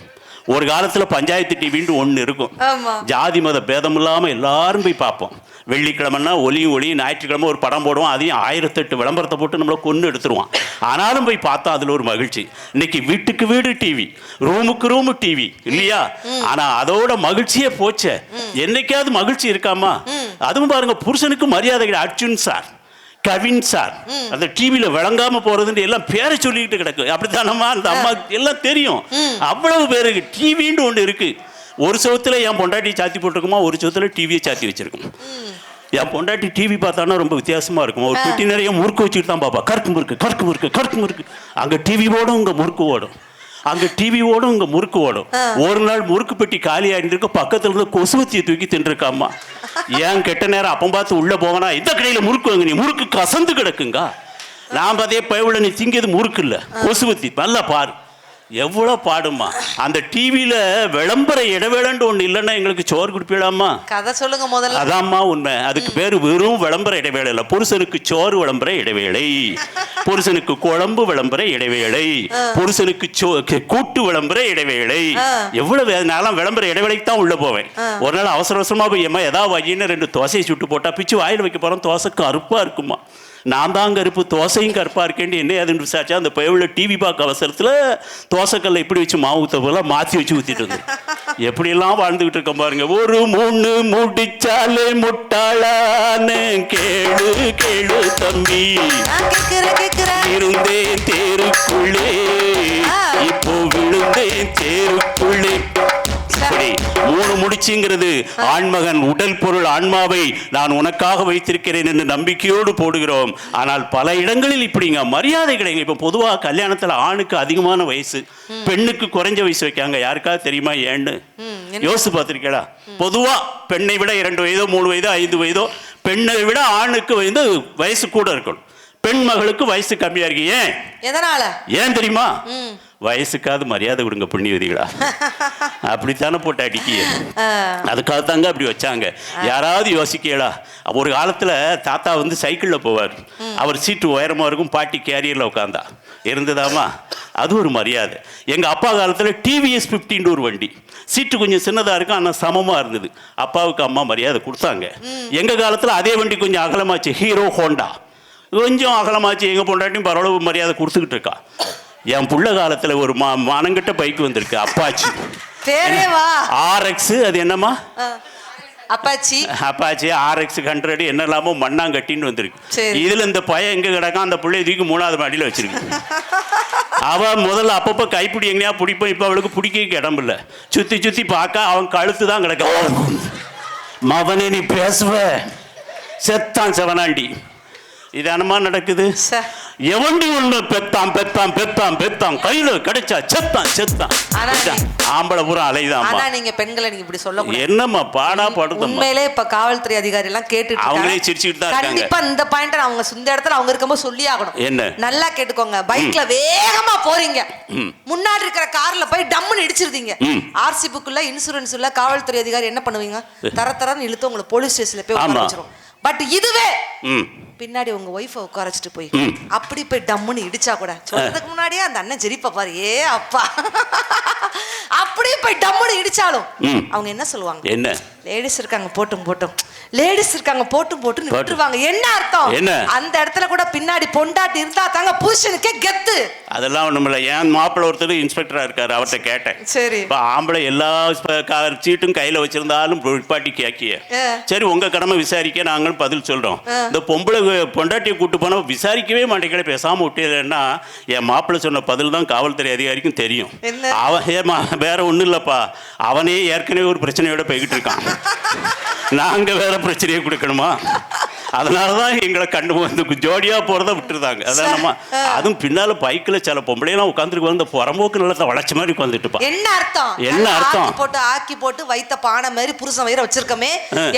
ஒரு காலத்துல பஞ்சாயத்து டிவின்னு ஒண்ணு இருக்கும். ஜாதி மத பேதம் இல்லாம எல்லாரும் போய் பார்ப்போம். வெள்ளிக்கிழமைன்னா ஒளியும் ஞாயிற்றுக்கிழமை ஒரு படம் போடுவோம். அதையும் 1008 விளம்பரத்தை போட்டு நம்மளை கொண்டு எடுத்துருவான். ஆனாலும் போய் பார்த்தா அதுல ஒரு மகிழ்ச்சி. இன்னைக்கு வீட்டுக்கு வீடு டிவி, ரூமுக்கு ரூமு டிவி இல்லையா? ஆனா அதோட மகிழ்ச்சியே போச்சே. என்னைக்காவது மகிழ்ச்சி இருக்காமா? அதுவும் பாருங்க, புருஷனுக்கு மரியாதை. அர்ஜுன் சார், கவின் சார், அந்த டிவியில விளங்காம போறதுன்னு எல்லாம் பேரை சொல்லிக்கிட்டு கிடக்கு. அப்படித்தானம்மா? அந்த அம்மா எல்லாம் தெரியும். அவ்வளவு பேருக்கு டிவின்னு ஒன்று இருக்கு. ஒரு சவுத்துல என் பொண்டாட்டி சாத்தி போட்டிருக்குமா, ஒரு சவுத்துல டிவியை சாத்தி வச்சிருக்கும். என் பொண்டாட்டி டிவி பார்த்தானா ரொம்ப வித்தியாசமா இருக்கும். ஒரு பெட்டி நிறைய முறுக்கு வச்சுட்டு தான் பாப்பா. கருக்கு முறுக்கு. அங்க டிவி ஓடும், இங்க முறுக்கு ஓடும். அங்க டிவி ஓடும், இங்க முறுக்கு ஓடும். ஒரு நாள் முறுக்கு பெட்டி காலி ஆகிட்டு பக்கத்துல இருந்து கொசுவத்தியை தூக்கி தின்றுருக்காமா. ஏன் கெட்ட நேரம் அப்பம் பார்த்து உள்ள போவனா, இந்த கடையில முறுக்கு வாங்க, நீ முறுக்கு கசந்து கிடக்குங்க. நான் பார்த்தே பயவுள்ள, நீ திங்கிறது முறுக்கு இல்ல, கொசுவத்தி. நல்லா பாரு. எவ்வளோ பாடுமா அந்த டிவியில விளம்பர இடைவேளைன்னு ஒன்று இல்லைன்னா எங்களுக்கு சோறு குடிப்பிடாமா? கதை சொல்லுங்க முதல்ல. அதாம்மா உண்மை. அதுக்கு பேர் வெறும் விளம்பர இடைவேளை இல்லை. புருஷனுக்கு சோறு விளம்பர இடைவேளை, புருஷனுக்கு குழம்பு விளம்பர இடைவேளை, புருஷனுக்கு கூட்டு விளம்பர இடைவேளை. எவ்வளவு நான்லாம் விளம்பர இடைவேளைக்கு தான் உள்ள போவேன். ஒரு நாள் அவசர அவசரமா போய் ஏமா ஏதாவது வையின்னு 2 தோசையை சுட்டு போட்டா பிச்சு வாயில் வைக்க போறோம். தோசை கருப்பா இருக்குமா. நான் தான் கருப்பு, தோசையும் கருப்பா இருக்கேன்னு என்ன அதுன்னு விசாரிச்சா அந்த பையவுல டிவி பார்க்க அவசரத்தில் தோசைக்கல்ல இப்படி வச்சு மாவு ஊற்ற போல மாற்றி வச்சு ஊற்றிட்டு இருந்தது. எப்படியெல்லாம் வாழ்ந்துகிட்டு இருக்கோம் பாருங்க. ஒரு 3 முடிச்சாலே முட்டாளான கேளு கேளு தம்பி, இருந்தேன் தேருக்குள்ளே இப்போ விழுந்தேன் தேருக்குள்ளே. 3 முடிச்சுங்கிறது ஆண்மகன் உடல் பொருள் ஆன்மாவை நான் உனக்காக வைத்திருக்கிறேன் என்று நம்பிக்கையோடு போடுகிறோம். ஆனால் பல இடங்களில் இப்படிங்க மரியாதை கிடையாது. இப்ப பொதுவா கல்யாணத்துல ஆணுக்கு அதிகமான வயசு, பெண்ணுக்கு குறைஞ்ச வயசு வைக்காங்க. யாருக்காவது தெரியுமா ஏன்னு யோசிச்சு பார்த்திருக்கீங்களா? பொதுவா பெண்ணை விட 2 வயதோ 3 வயதோ 5 வயதோ பெண்ணை விட ஆணுக்கு வயசு கூட இருக்கணும். பெண் மகளுக்கு வயசு கம்மியா இருக்கு. ஏன்? எதனால? ஏன் தெரியுமா? வயசுக்காவது மரியாதை கொடுங்க புண்ணியவதிகளா. அப்படித்தானே போட்டு அடிக்கிய. அதுக்காக தாங்க அப்படி வச்சாங்க. யாராவது யோசிக்கலா? ஒரு காலத்துல தாத்தா சைக்கிள்ல போவார். அவர் சீட்டு உயரமா இருக்கும், பாட்டி கேரியர்ல உட்காந்தா இருந்ததாமா. அது ஒரு மரியாதை. எங்க அப்பா காலத்துல டிவிஎஸ் 50 ஒரு வண்டி, சீட்டு கொஞ்சம் சின்னதா இருக்கும், ஆனால் சமமா இருந்தது. அப்பாவுக்கு அம்மா மரியாதை கொடுத்தாங்க. எங்க காலத்துல அதே வண்டி கொஞ்சம் அகலமாச்சு, ஹீரோ ஹோண்டா கொஞ்சம் அகலமாச்சு. எங்க பொண்டாட்டியும் பரவளவு மரியாதை கொடுத்துக்கிட்டு இருக்கா. என் புள்ள காலத்துல ஒரு மானங்கிட்ட பைக் வந்திருக்கு, அப்பாச்சி RX. அது என்னமா? அப்பாச்சி RX 100 என்னெல்லாமோ மண்ணாங்கட்டின்னு வந்திருக்கு. இதுல இந்த பையன் எங்க கிடக்கான், அந்த பிள்ளை தூக்கி 3வது மாடியில் வச்சிருக்கு. அவன் முதல்ல அப்பப்போ கைப்பிடி எங்கேயா பிடிப்போம். இப்போ அவளுக்கு பிடிக்க இடம் இல்லை. சுத்தி சுத்தி பார்க்க அவன் கழுத்து தான் கிடக்க. மவனே நீ பேசுவ, செத்தான் செவனாண்டி. இதானமா நடக்குது. எவண்டி ஒண்ணு பெத்தான் பெத்தான் பெத்தான் பெத்தான் கையில கிடைச்சா செத்தான் செத்தான். ஆம்பளை பூரா அலைதான். ஆனா நீங்க பெண்களை நீங்க இப்படி சொல்ல என்னம்மா பாடா படுது. உண்மையிலே இப்ப காவல்துறை அதிகாரி எல்லாம் கேட்டுட்டு அவங்களே சிரிச்சுட்டு தான் இருக்காங்க. கண்டிப்பா இந்த பாயிண்ட் அவங்க இந்த இடத்துல அவங்க இருக்கும்போது சொல்லி ஆகணும். என்ன? நல்லா கேட்டுக்கோங்க. பைக்ல வேகமா போறீங்க, முன்னாடி இருக்கிற கார்ல போய் டம்முன்னு இடிச்சிருந்தீங்க. RC புக்ல இன்சூரன்ஸ் இல்ல, காவல்துறை அதிகாரி என்ன பண்ணுவீங்க? தரன்னு இழுத்து உங்களை போலீஸ் ஸ்டேஷன்ல போய் உட்கார வச்சிரும். பட் இதுவே பின்னாடி உங்க ஒய்ஃபை உட்கார வச்சுட்டு போய் அப்படி போய் டம்முன்னு இடிச்சா கூட சொல்றதுக்கு முன்னாடியே அந்த அண்ணன் ஜெரிப்பா பாரு, ஏ அப்பா அப்படியே போய் டம்முன்னு இடிச்சாலும் அவங்க என்ன சொல்லுவாங்க? என்ன? லேடிஸ் இருக்காங்க போட்டும் போட்டும், லேடிஸ் இருக்காங்க போட்டும் போட்டு விட்டுருவாங்க. என்ன அர்த்தம்? என்ன? அந்த இடத்துல கூட பின்னாடி பொண்டாட்டி இருந்தா தாங்க புருஷனுக்கே கெத்து. அதெல்லாம் ஒண்ணுமில்ல. ஏன் மாப்பிள்ளை ஒருத்தர் இன்ஸ்பெக்டரா இருக்காரு, அவர்கிட்ட கேட்டேன். சரி, இப்போ ஆம்பளை எல்லா சீட்டும் கையில வச்சிருந்தாலும் பாட்டி கேக்கிய. சரி, உங்க கடமை விசாரிக்க நாங்களும் பதில் சொல்றோம். இந்த பொம்பளை பொண்டாட்டியை கூட்டு போனா விசாரிக்கவே மாட்டேங்கிற, பேசாம விட்டேன்னா என் மாப்பிள்ளை சொன்ன பதில் தான் காவல்துறை அதிகாரிக்கும் தெரியும். அவன் வேற ஒண்ணும் இல்லப்பா, அவனே ஏற்கனவே ஒரு பிரச்சனையோட போய்கிட்டு இருக்கான், நாங்க வேற பிரச்சனையை கொடுக்கணுமா? அதனாலதான் எங்களை கண்டு ஜோடியா போறத விட்டுருந்தாங்க. அதானம்மா. அதுவும் பின்னால பைக்கில் சில பொம்பளையெல்லாம் உட்காந்துருக்கு, வந்து புறம்போக்கு நிலத்தை வளைச்ச மாதிரி உட்காந்துட்டு. என்ன அர்த்தம்? என்ன அர்த்தம்? போட்டு ஆக்கி போட்டு வைத்த பானை மாதிரி புருஷன் வயிற வச்சிருக்கமே.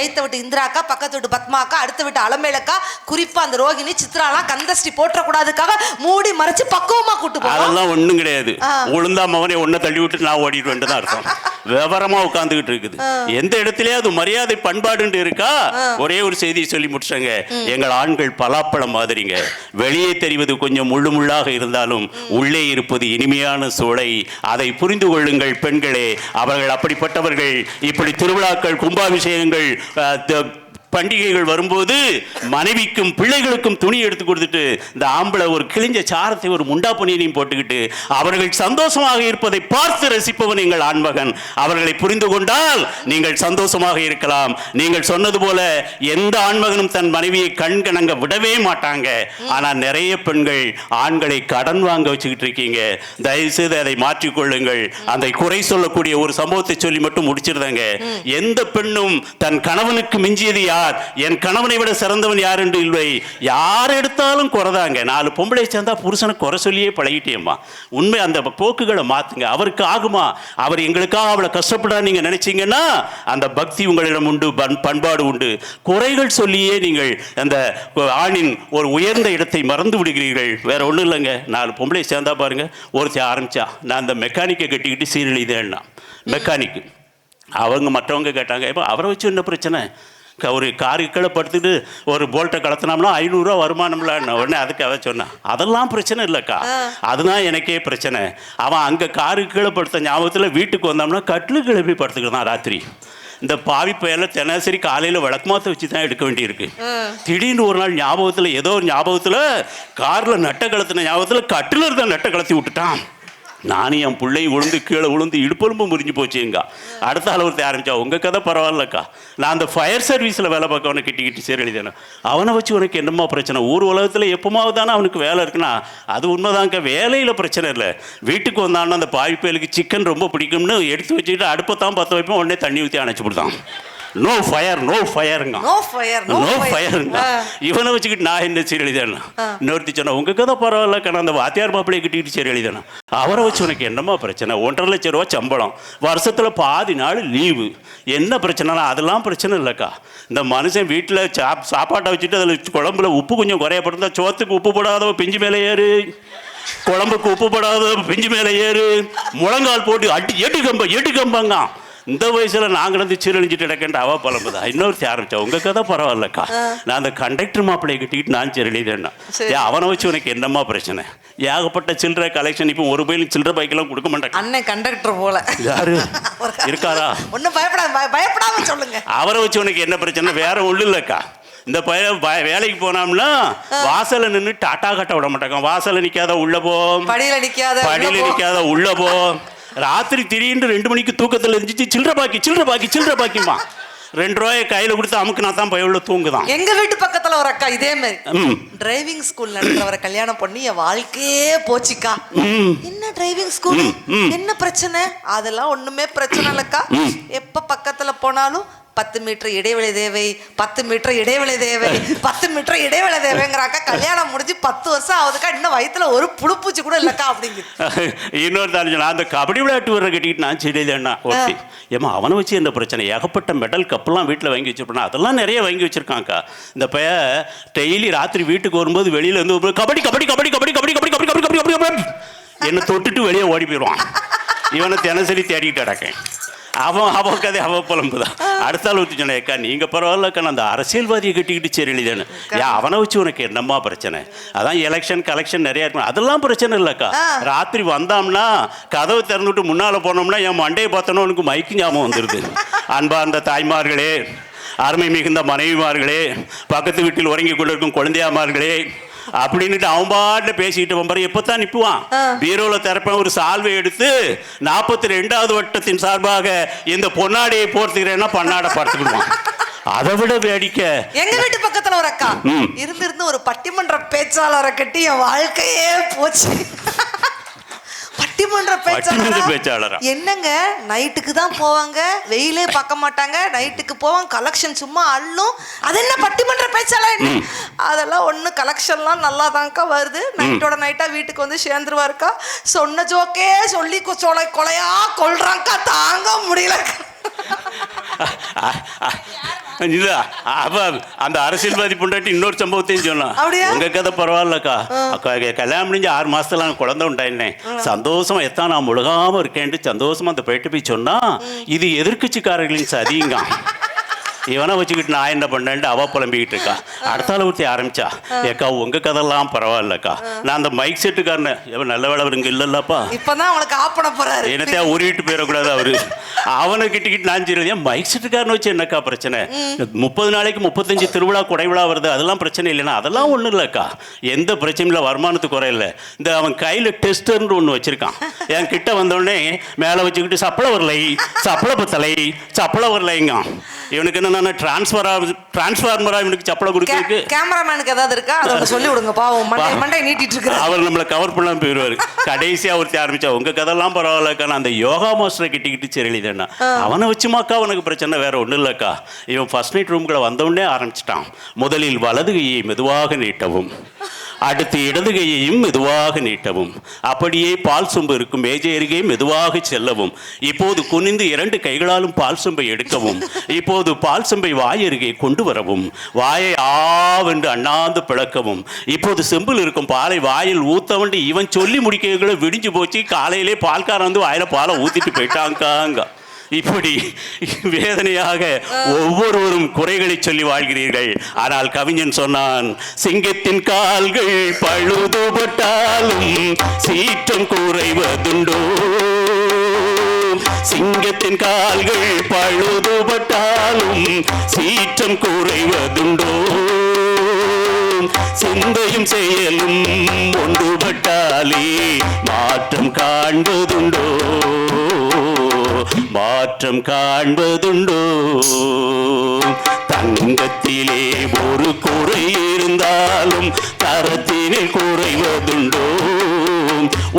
எய்த்த விட்டு இந்திராக்கா, பக்கத்து விட்டு பத்மாக்கா, அடுத்த விட்டு அலமேலக்கா, குறிப்பா அந்த ரோகிணி சித்ராலாம் கந்தஷ்டி போட்ட கூடாதுக்காக மூடி மறைச்சு பக்குவமா கூட்டு போறோம். அதெல்லாம் ஒண்ணும் கிடையாது. உளுந்தா மவனே ஒன்ன தள்ளி விட்டு நான் ஓடிட்டு வேண்டியதான் இருக்கும். விவரமா உட்கார்ந்துகிட்டு இருக்குது. எந்த இடத்துலயாவது மரியாதை பண்பாடு இருக்கா? ஒரே ஒரு செய்தியை சொல்லி முடிச்சாங்க. எங்கள் ஆண்கள் பலாப்பழம் மாதிரிங்க. வெளியே தெரிவது கொஞ்சம் முள்ளு முள்ளாக இருந்தாலும் உள்ளே இருப்பது இனிமையான சோலை. அதை புரிந்து கொள்ளுங்கள் பெண்களே. அவர்கள் அப்படிப்பட்டவர்கள். இப்படி திருவிழாக்கள், கும்பாபிஷேகங்கள், பண்டிகைகள் வரும்போது மனைவிக்கும் பிள்ளைகளுக்கும் துணி எடுத்து கொடுத்துட்டு இந்த ஆம்பளை ஒரு கிழிஞ்ச சாரத்தை ஒரு முண்டா பணியனையும் போட்டுக்கிட்டு அவர்கள் சந்தோஷமாக இருப்பதை பார்த்து ரசிப்பவன் எங்கள் ஆண்மகன். அவர்களை புரிந்து கொண்டால் நீங்கள் சந்தோஷமாக இருக்கலாம். நீங்கள் சொன்னது போல எந்த ஆண்மகனும் தன் மனைவியை கண்கணங்க விடவே மாட்டாங்க. ஆனால் நிறைய பெண்கள் ஆண்களை கடன் வாங்க வச்சுக்கிட்டு இருக்கீங்க. தயவு செய்து அதை மாற்றிக்கொள்ளுங்கள். அந்த குறை சொல்லக்கூடிய ஒரு சம்பவத்தை சொல்லி மட்டும் முடிச்சிருந்தாங்க. எந்த பெண்ணும் தன் கணவனுக்கு மிஞ்சியது யார் என் கணவனை விட சிறந்தவன் யார் என்று இல்லை. யார் எடுத்தாலும் குறைதாங்க. 4 பொம்பளை சேர்ந்தா புருஷனை குறை சொல்லியே பழகிட்டேம்மா. உண்மை அந்த போக்குகளை மாத்துங்க. அவருக்கு ஆகுமா, அவர் எங்களுக்காக அவளை கஷ்டப்படா நீங்க நினைச்சீங்கன்னா அந்த பக்தி உங்களிடம் உண்டு, பண்பாடு உண்டு. குறைகள் சொல்லியே நீங்கள் அந்த ஆணின் ஒரு உயர்ந்த இடத்தை மறந்து விடுகிறீர்கள். வேற ஒன்றும் இல்லைங்க. 4 பொம்பளை சேர்ந்தா பாருங்க. ஒருத்தர் ஆரம்பிச்சா நான் அந்த மெக்கானிக்கை கட்டிக்கிட்டு சீரழிதேன்னா மெக்கானிக்கு அவங்க மற்றவங்க கேட்டாங்க, இப்போ அவரை வச்சு என்ன பிரச்சனை, ஒரு காரு கீழே படுத்துட்டு ஒரு போல்ட்டை கலத்தினோம்னா 500 ரூபா வருமானம்லான்னு உடனே அதுக்கு அவ சொன்னான், அதெல்லாம் பிரச்சனை இல்லைக்கா, அதுதான் எனக்கே பிரச்சனை. அவன் அங்கே காரு கீழே படுத்த ஞாபகத்தில் வீட்டுக்கு வந்தோம்னா கட்டிலு கிளப்பி படுத்துக்கிட்டு தான் ராத்திரி. இந்த பாவி பயல தினசரி காலையில் விளக்குமாத்த வச்சு தான் எடுக்க வேண்டியிருக்கு. திடீர்னு ஒரு நாள் ஞாபகத்தில் ஏதோ ஒரு ஞாபகத்தில் காரில் நட்டை கலத்தின ஞாபகத்தில் கட்டில் இருந்த நட்டை கலத்தி விட்டுட்டான். நானும் என் பிள்ளை கீழே விழுந்து இடுப்பெலும்பு முறிஞ்சு போச்சுங்க. அடுத்த அளவுக்கு ஆரம்பிச்சா உங்கள் கதை பரவாயில்லக்கா, நான் அந்த ஃபயர் சர்வீஸில் வேலை பார்க்கவனை கிட்டிக்கிட்டு சீரழிதானே, அவனை வச்சு உனக்கு என்னம்மா பிரச்சனை, ஊர் உலகத்தில் எப்போமாவது தானே அவனுக்கு வேலை இருக்குன்னா அது உண்மைதாங்க, வேலையில் பிரச்சனை இல்லை. வீட்டுக்கு வந்தான்னா அந்த பாய்ப்பயலுக்கு சிக்கன் ரொம்ப பிடிக்கும்னு எடுத்து வச்சுக்கிட்டு அடுப்பை தான் பற்ற வைப்போம், உடனே தண்ணி ஊற்றி அணைச்சி கொடுத்தான். நோ ஃபயர் நோ ஃபயருங்க, நோ ஃபயருங்க. இவனை வச்சுக்கிட்டு நான் என்ன சீரழிதானா. இன்னொருத்தி சொன்னா உங்க கதை பரவாயில்லக்கா, அந்த வாத்தியார் மாப்பிள்ளையை கிட்டிக்கிட்டு சீரழிதானா, அவரை வச்சு உனக்கு என்னம்மா பிரச்சனை, 1.5 லட்சம் ரூபா சம்பளம், வருஷத்துல பாதி நாள் லீவு, என்ன பிரச்சனைனா அதெல்லாம் பிரச்சனை இல்லைக்கா. இந்த மனுஷன் வீட்டில் சாப்பாட்டை வச்சுட்டு அதில் குழம்புல உப்பு கொஞ்சம் குறையப்படுத்தா, சோத்துக்கு உப்பு போடாதவ பிஞ்சு மேலே ஏறு, குழம்புக்கு உப்பு போடாத பிஞ்சு மேலே ஏறு, முழங்கால் போட்டு எட்டு கம்பாங்க. இந்த வயசுல நான் கிடந்து சீரழிஞ்சிட்டு கிடக்கேன் அவ பழம்புதான். இன்னொருத்தி ஆரம்பிச்சா உங்க கதை பரவாயில்லக்கா, நான் அந்த கண்டக்டர் மாப்பிள்ளையை கட்டிக்கிட்டு நான் சீரழிதேன்னா, அவனை வச்சு உனக்கு என்னம்மா பிரச்சனை, ஏகப்பட்ட சில்லறை கலெக்ஷன். இப்போ ஒரு பையிலும் சில்லறை பைக்கெல்லாம் கொடுக்க மாட்டேன். அண்ணன் கண்டக்டர் போல யாரு இருக்காரா, ஒன்றும் பயப்படாம சொல்லுங்க. அவரை வச்சு உனக்கு என்ன பிரச்சனை, வேற ஒன்றும் இல்லைக்கா. இந்த வேலைக்கு போனோம்னா வாசல்ல நின்று டாட்டா கட்ட விட மாட்டாங்க. வாசல்ல நிக்காத உள்ள போ, படியில நிக்காத உள்ள போ. ராத்திரி திடீர்னு 2 மணிக்கு தூக்கத்தில் இருந்துச்சு சில்லறை பாக்கிமா 2 ரூபாயை கையில கொடுத்து அமுக்குனா தான் பையன் தூங்குதான். எங்க வீட்டு பக்கத்துல ஒரு அக்கா இதே மாதிரி டிரைவிங் ஸ்கூல் நடத்துறவரை கல்யாணம் பண்ணி என் வாழ்க்கையே போச்சுக்கா. என்ன டிரைவிங் ஸ்கூல், என்ன பிரச்சனை, அதெல்லாம் ஒண்ணுமே பிரச்சனை இல்லக்கா. எப்ப பக்கத்துல போனாலும் 10 மீட்டர் இடைவெளி தேவை, 10 மீட்டர் இடைவெளி தேவை, 10 மீட்டர் இடைவெளி தேவைங்கிறாக்கா. கல்யாணம் முடிஞ்சு 10 வருஷம் ஆகுதுக்கா, இன்னும் வயிற்றுல ஒரு புழுப்பூச்சி கூட இல்லைக்கா அப்படிங்குது. இன்னொரு தானே அந்த கபடி விளையாட்டு வீரரை கட்டிக்கிட்டு நான் சரியில்லைண்ணா ஓகே. ஏமா அவனை வச்சு என்ன பிரச்சனை, ஏகப்பட்ட மெடல் கப்பெல்லாம் வீட்டில் வாங்கி வச்சிருப்பேன், அதெல்லாம் நிறைய வாங்கி வச்சிருக்காங்க்கா. இந்த பைய டெய்லி ராத்திரி வீட்டுக்கு வரும்போது வெளியில இருந்து கபடி கபடி கபடி கபடி கபடி கபடி கபடி கபடி கபடி கபடி என்னை தொட்டுட்டு வெளியே ஓடி போயிடுவான். இவனை தினசரி தேடிக்கிட்டு அடக்கேன். அவன் கதை அவன் புலம்புதான். அடுத்த அளவுக்கு சொன்னேக்கா நீங்க பரவாயில்லக்கா, அந்த அரசியல்வாதியை கட்டிக்கிட்டு சரிதானே, ஏன் அவனை வச்சு உனக்கு என்னம்மா பிரச்சனை, அதான் எலெக்ஷன் கலெக்ஷன் நிறைய இருக்கும், அதெல்லாம் பிரச்சனை இல்லைக்கா. ராத்திரி வந்தோம்னா கதவை திறந்துட்டு முன்னால போனோம்னா என் மண்டையை பார்த்தோன்னா உனக்கு மைக்கு ஞாபகம் வந்துடுது. அன்பார்ந்த தாய்மார்களே, அருமை மிகுந்த மனைவிமார்களே, பக்கத்து வீட்டில் உறங்கி கொண்டிருக்கும் குழந்தையாமார்களே அப்படின்னுட்டு அவன் பாட்டு பேசிக்கிட்டு வம்பற எப்பத்தான் நிப்புவான். பீரோல திறப்பேன் ஒரு சால்வை எடுத்து 42வது வட்டத்தின் சார்பாக இந்த பொன்னாடியை போர்த்துக்கிறேன்னா பன்னாடை பார்த்துக்கிடுவான். அதை விட வேடிக்கை எங்க வீட்டு பக்கத்துல ஒரு அக்கா இருந்து ஒரு பட்டிமன்ற பேச்சாளரை கட்டி என் வாழ்க்கையே போச்சு. பட்டிமன்ற பேச்சாளர் என்னங்க, நைட்டுக்கு தான் போவாங்க, வெயிலே பார்க்க மாட்டாங்க, நைட்டுக்கு போவாங்க, கலெக்ஷன் சும்மா அள்ளும். அது என்ன பட்டிமன்ற பேச்சாளர், அதெல்லாம் ஒண்ணு கலெக்ஷன்லாம் நல்லா தான்க்கா வருது. நைட்டோட நைட்டா வீட்டுக்கு வந்து சேர்ந்துருவாருக்கா. சொன்ன ஜோக்கே சொல்லி கொலையா கொள்றாங்கக்கா, தாங்க முடியல. அந்த அரசியல்வாதி பொண்டாட்டி இன்னொரு சம்பவத்தையும் சொன்னான். உங்க கதை பரவாயில்லக்கா, கல்யாணம் முடிஞ்சு 6 மாசத்துல குழந்தை உண்டாயினேன், சந்தோஷமா எத்தான் நான் முழுகாம இருக்கேன்ட்டு சந்தோஷமா அந்த போயிட்டு போய் சொன்னா இது எதிர்கட்சிக்காரர்களின் சதிங்க. இவனை வச்சுக்கிட்டு நான் என்ன பண்ணேன்ட்டு அவ புலம்பிக்கிட்டு இருக்கா. அடுத்த அளவுக்கு ஆரம்பிச்சா ஏக்கா உங்க கதெல்லாம் பரவாயில்லக்கா, நான் அந்த மைக் செட்டுக்காரன எவன் நல்ல வேலை இங்க இல்லல்லப்பா, இப்பதான் அவனுக்கு ஆப் பண்ண போறாரு, என்னத்தையா உருவிட்டு போயிடக்கூடாது அவரு. அவனை கிட்டிக்கிட்டு நான் சரி மைக் செட்டுக்காரனை வச்சு என்னக்கா பிரச்சனை, 30 நாளைக்கு 35 திருவிழா கொடைவிழா வருது, அதெல்லாம் பிரச்சனை இல்லைன்னா அதெல்லாம் ஒன்றும் இல்லைக்கா, எந்த பிரச்சனையும் இல்லை, வருமானத்துக்கு குறையில்ல. இந்த அவன் கையில் டெஸ்டர்னு ஒன்று வச்சிருக்கான். என் கிட்ட வந்தோடனே மேலே வச்சுக்கிட்டு சப்பளை பத்தலை வரலைங்க. இவனுக்கு என்ன டிரான்ஸ்ஃபார்மரா இவனுக்கு சப்பளை கொடுக்கு. கேமராமேனுக்கு ஏதாவது இருக்கா அதை சொல்லி விடுங்க, பாவம் மண்டை நீட்டிட்டு இருக்கு. அவர் நம்மளை கவர் பண்ணாம போயிடுவாரு. கடைசியா ஒருத்தி ஆரம்பிச்சா உங்க கதெல்லாம் பரவாயில்லக்கா, அந்த யோகா மாஸ்டரை கிட்டிக்கிட்டு சரி செய்தேன்னா, அவனை வச்சுமாக்கா உனக்கு பிரச்சனை, வேற ஒன்றும் இல்லைக்கா. இவன் ஃபர்ஸ்ட் நைட் ரூம்குள்ள வந்தவுடனே ஆரம்பிச்சிட்டான். முதலில் வலது கையை மெதுவாக நீட்டவும், அடுத்து இடது கையையும் மெதுவாக நீட்டவும், அப்படியே பால் சொம்பு இருக்கும் மேஜை அருகே மெதுவாக செல்லவும், இப்போது குனிந்து 2 கைகளாலும் பால் சொம்பை எடுக்கவும், இப்போது பால் சொம்பை வாய் அருகே கொண்டு வரவும், வாயை ஆவென்று அண்ணாந்து பிளக்கவும், இப்போது செம்பில் இருக்கும் பாலை வாயில் ஊத்தவண்டு இவன் சொல்லி முடிக்கிறதுக்குள்ள விடிஞ்சு போச்சு. காலையிலே பால்காரன் வந்து வாயில பாலை ஊத்திட்டு போயிட்டாங்க. இப்படி வேதனையாக ஒவ்வொருவரும் குறைகளை சொல்லி வாழ்கிறீர்கள். ஆனால் கவிஞன் சொன்னான், சிங்கத்தின் கால்கள் பழுதுபட்டாலும் சீற்றம் குறைவதுண்டோ, சிங்கத்தின் கால்கள் பழுதுபட்டாலும் சீற்றம் குறைவதுண்டோ, சிந்தையும் செயலும் ஒன்றுபட்டாலே மாற்றம் காண்பதுண்டோ, மாற்றம் காண்பதுண்டோ. தங்கத்திலே ஒரு குறை இருந்தாலும் தரத்தினில் குறைவதுண்டோ,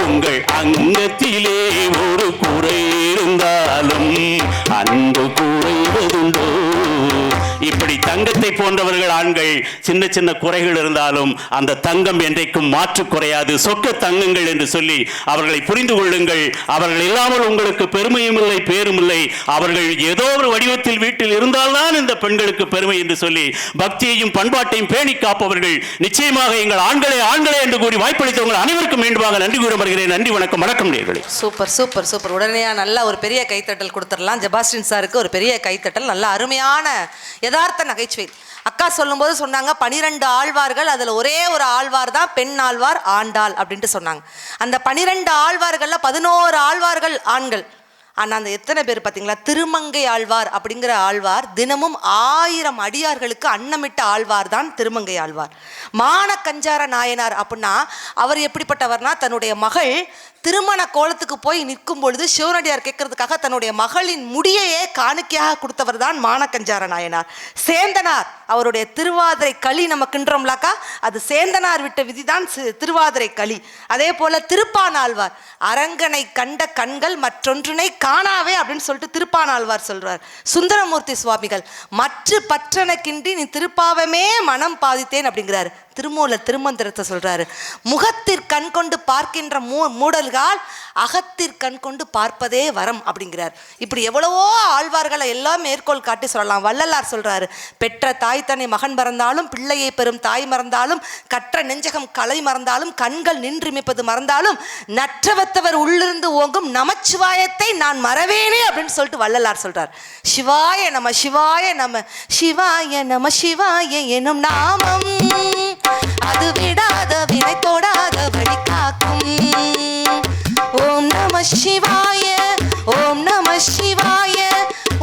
உங்கள் அங்கத்திலே ஒரு குறை இருந்தாலும் அன்பு குறைவதுண்டோ. இப்படி தங்கத்தை போன்றவர்கள் ஆண்கள் சின்ன சின்ன குறைகள் இருந்தாலும் அந்த தங்கம் என்றைக்கும் மாற்று குறையாது, சொக்க தங்கங்கள் என்று சொல்லி அவர்களை புரிந்து கொள்ளுங்கள். அவர்கள் இல்லாமல் உங்களுக்கு பெருமையும் இல்லை, பேரும் இல்லை. அவர்கள் ஏதோ ஒரு வடிவத்தில் வீட்டில் இருந்தால்தான் இந்த பெண்களுக்கு பெருமை என்று சொல்லி பக்தியையும் பண்பாட்டையும் பேணி காப்பவர்கள் நிச்சயமாக எங்கள் ஆண்களே என்று கூறி வாய்ப்பளித்தவர்கள் அனைவருக்கும் மீண்டுமாக நன்றி கூற வருகிறேன். நன்றி, வணக்கம். வணக்கம் நேயர்களே. Super super super. உடனே நல்ல ஒரு பெரிய கைத்தட்டல் கொடுத்துடலாம். ஜெபாஸ்டின் சாருக்கு ஒரு பெரிய கைத்தட்டல். நல்ல அருமையான யதார்த்த நகைச்சுவை. அக்கா சொல்லும்போது சொன்னாங்க 12 ஆழ்வார்கள், அதில் ஒரே ஒரு ஆழ்வார் தான் பெண் ஆழ்வார், ஆண்டாள் அப்படின்ட்டு சொன்னாங்க. அந்த 12 ஆழ்வார்களில் 11 ஆழ்வார்கள் ஆண்கள். ஆனால் அந்த எத்தனை பேர் பார்த்தீங்களா, திருமங்கை ஆழ்வார் அப்படிங்கிற ஆழ்வார் தினமும் 1000 அடியார்களுக்கு அன்னமிட்ட ஆழ்வார் தான் திருமங்கை ஆழ்வார். மானக்கஞ்சார நாயனார் அப்படின்னா அவர் எப்படிப்பட்டவர்னா, தன்னுடைய மகள் திருமண கோலத்துக்கு போய் நிற்கும் பொழுது சிவனடியார் கேட்கறதுக்காக தன்னுடைய மகளின் முடியையே காணிக்கையாக கொடுத்தவர் தான் மானக்கஞ்சார நாயனார். சேந்தனார் அவருடைய திருவாதிரை களி நம்ம கின்றோம்லாக்கா, அது சேந்தனார் விட்ட விதிதான் திருவாதிரை களி. அதே போல திருப்பானாழ்வார், அரங்கனை கண்ட கண்கள் மற்றொன்றினை காணாவே அப்படின்னு சொல்லிட்டு திருப்பானாழ்வார் சொல்றார். சுந்தரமூர்த்தி சுவாமிகள் மற்ற பற்றனக்கின்றி நீ திருப்பாவமே மனம் பாதித்தேன் அப்படிங்கிறாரு. திருமூல திருமந்திரத்தை சொல்றாரு. முகத்திற்கண் கொண்டு பார்க்கின்ற மூடல்கால் அகத்திற்கண் கொண்டு பார்ப்பதே வரம் அப்படிங்கிறார். இப்படி எவ்வளவோ ஆழ்வார்களை எல்லாம் மேற்கோள் காட்டி சொல்லலாம். வள்ளலார் சொல்றாரு, பெற்ற தாய் தன்னை மகன் மறந்தாலும், பிள்ளையை பெறும் தாய் மறந்தாலும், கற்ற நெஞ்சகம் கலை மறந்தாலும், கண்கள் நின்றுமிப்பது மறந்தாலும், நற்றவத்தவர் உள்ளிருந்து ஓங்கும் நமச்சிவாயத்தை நான் மறவேனே அப்படின்னு சொல்லிட்டு வள்ளலார் சொல்றார். சிவாய நம சிவாய நம சிவாய நம சிவாய எனும் நாமம் அது விடாத வினை தொடாத வழி காக்கும். ஓம் நம சிவாய ஓம் நம சிவாய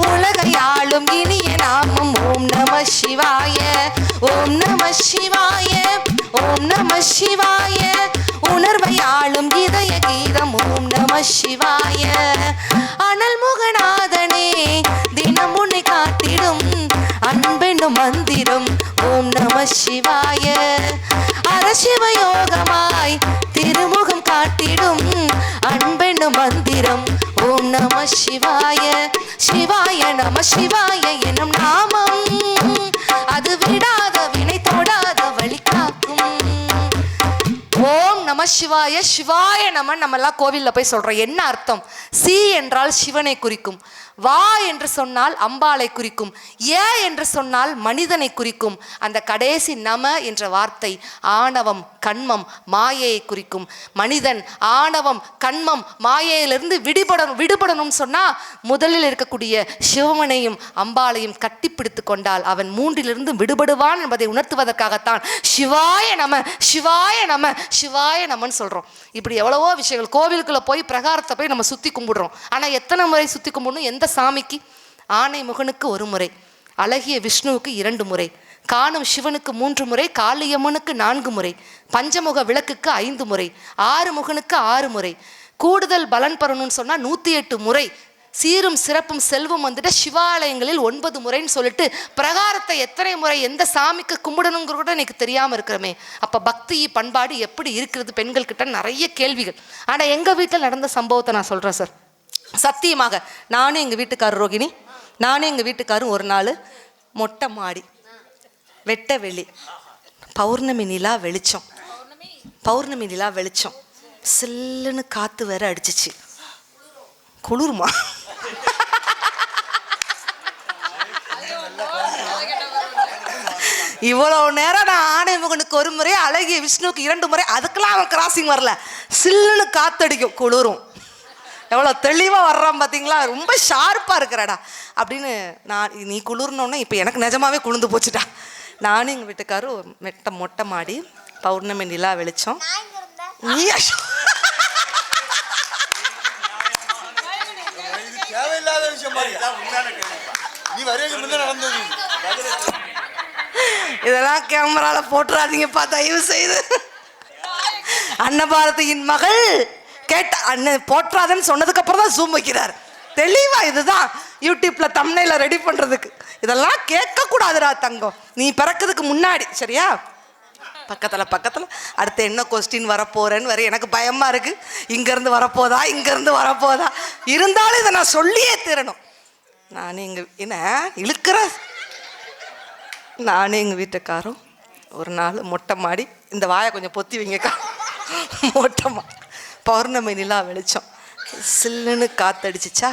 உலகை ஆளும் இனிய நாமம். ஓம் நம சிவாய ஓம் நம சிவாய ஓம் நம சிவாய உணர்வை ஆளும் இதய கீதம். ஓம் நம சிவாய அனல் முகநாதனே தினம் உன்னை காத்திடும் அன்பென்னும் மந்திரம். ஓம் நம சிவாய அரசிவயோகமாய் திருமுகம் காட்டிடும் அன்பென்னும் மந்திரம். ஓம் நம சிவாய சிவாய நம சிவாய எனும் நாமம் அது விடாத வினை தொடாத வழி காக்கும். ஓம் நம சிவாய சிவாய நம நம்ம எல்லாம் கோவில்ல போய் சொல்றோம். என்ன அர்த்தம்? சி என்றால் சிவனை குறிக்கும், வா என்று சொன்னால் அம்பாளை குறிக்கும், ஏ என்று சொன்னால் மனிதனை குறிக்கும். அந்த கடைசி நம என்ற வார்த்தை ஆணவம் கண்மம் மாயையை குறிக்கும். மனிதன் ஆணவம் கண்மம் மாயையிலிருந்து விடுபடணும் சொன்னா முதலில் இருக்கக்கூடிய சிவமனையும் அம்பாளையும் கட்டிப்பிடித்து கொண்டால் அவன் மூன்றிலிருந்து விடுபடுவான் என்பதை உணர்த்துவதற்காகத்தான் சிவாய நம சிவாய நம சிவாய நமன்னு சொல்றோம். இப்படி எவ்வளவோ விஷயங்கள். கோவிலுக்குள்ள போய் பிரகாரத்தை போய் நம்ம சுத்தி கும்பிடுறோம். ஆனா எத்தனை முறை சுத்தி கும்பிடணும்? எந்த சாமிக்கு? ஆனை முகனுக்கு 1 முறை, அழகிய விஷ்ணுவுக்கு 2 முறை, காணும் சிவனுக்கு 3 முறை, காளியம்மனுக்கு 4 முறை, பஞ்சமுக விளக்குக்கு 5 முறை, 6 முகனுக்கு 6 முறை, கூடுதல் பலன் பெறணும்னு சொன்னா 108 முறை, சீரும் சிறப்பும் செல்வம் வந்துட்டு சிவாலயங்களில் 9 முறைன்னு சொல்லிட்டு பிரகாரத்தை எத்தனை முறை எந்த சாமிக்கு கும்பிடணுங்கிற கூட எனக்கு தெரியாம இருக்கிறோமே. அப்ப பக்தி பண்பாடு எப்படி இருக்கிறது பெண்கள் கிட்ட? நிறைய கேள்விகள். ஆனா எங்க வீட்டில் நடந்த சம்பவத்தை நான் சொல்றேன் சார். சத்தியமாக நானும் எங்கள் வீட்டுக்காரர் ரோகிணி, நானும் எங்கள் வீட்டுக்காரும் ஒரு நாள் மொட்டை மாடி, வெட்ட வெளி, பௌர்ணமி நிலா வெளிச்சம், பௌர்ணமி நிலா வெளிச்சம், சில்லுன்னு காற்று வேற அடிச்சிச்சு. குளிருமா? இவ்வளவு நேரம் நான் ஆணைமுகனுக்கு ஒரு முறை, அழகிய விஷ்ணுவுக்கு 2 முறை, அதுக்கெல்லாம் அவன் கிராசிங் வரல. சில்லுன்னு காத்தடிக்கும், குளிரும். எவ்வளோ தெளிவாக வர்றான் பார்த்தீங்களா, ரொம்ப ஷார்ப்பாக இருக்கிறடா அப்படின்னு. நான் நீ குளிர்னோன்னே இப்போ எனக்கு நிஜமாவே குளிர்ந்து போச்சுட்டா. நானும் எங்கள் வீட்டுக்காரும் மொட்டை மாடி, பௌர்ணமி நிலா வெளிச்சம். நீ இதெல்லாம் கேமரால போட்டுறாதீங்கப்பா தயவு செய்து. அன்னபாரதியின் மகள் கேட்ட அண்ணன் போட்டுறாதன்னு சொன்னதுக்கு அப்புறம் தான் ஜூம் வைக்கிறார். தெளிவா இதுதான் யூடியூப்ல தம்ப்நெயில ரெடி பண்றதுக்கு. இதெல்லாம் கேட்க கூடாதுடா தங்கம், நீ பிறக்கிறதுக்கு முன்னாடி. சரியா? பக்கத்துல பக்கத்துல அடுத்து என்ன கொஸ்டின் வரப்போறேன்னு வர எனக்கு பயமா இருக்கு. இங்கேருந்து வரப்போதா, இங்கேருந்து வரப்போதா, இருந்தாலும் இதை நான் சொல்லியே தீரணும். நானே என்ன இழுக்கிற, நானே எங்கள் வீட்டுக்காரும் ஒரு நாள் மொட்டை மாடி, இந்த வாயை கொஞ்சம் பொத்தி வைங்கக்கா, மொட்டை மாடி, பௌர்ணமி நிலா வெளிச்சம், சில்லுன்னு காத்தடிச்சிச்சா.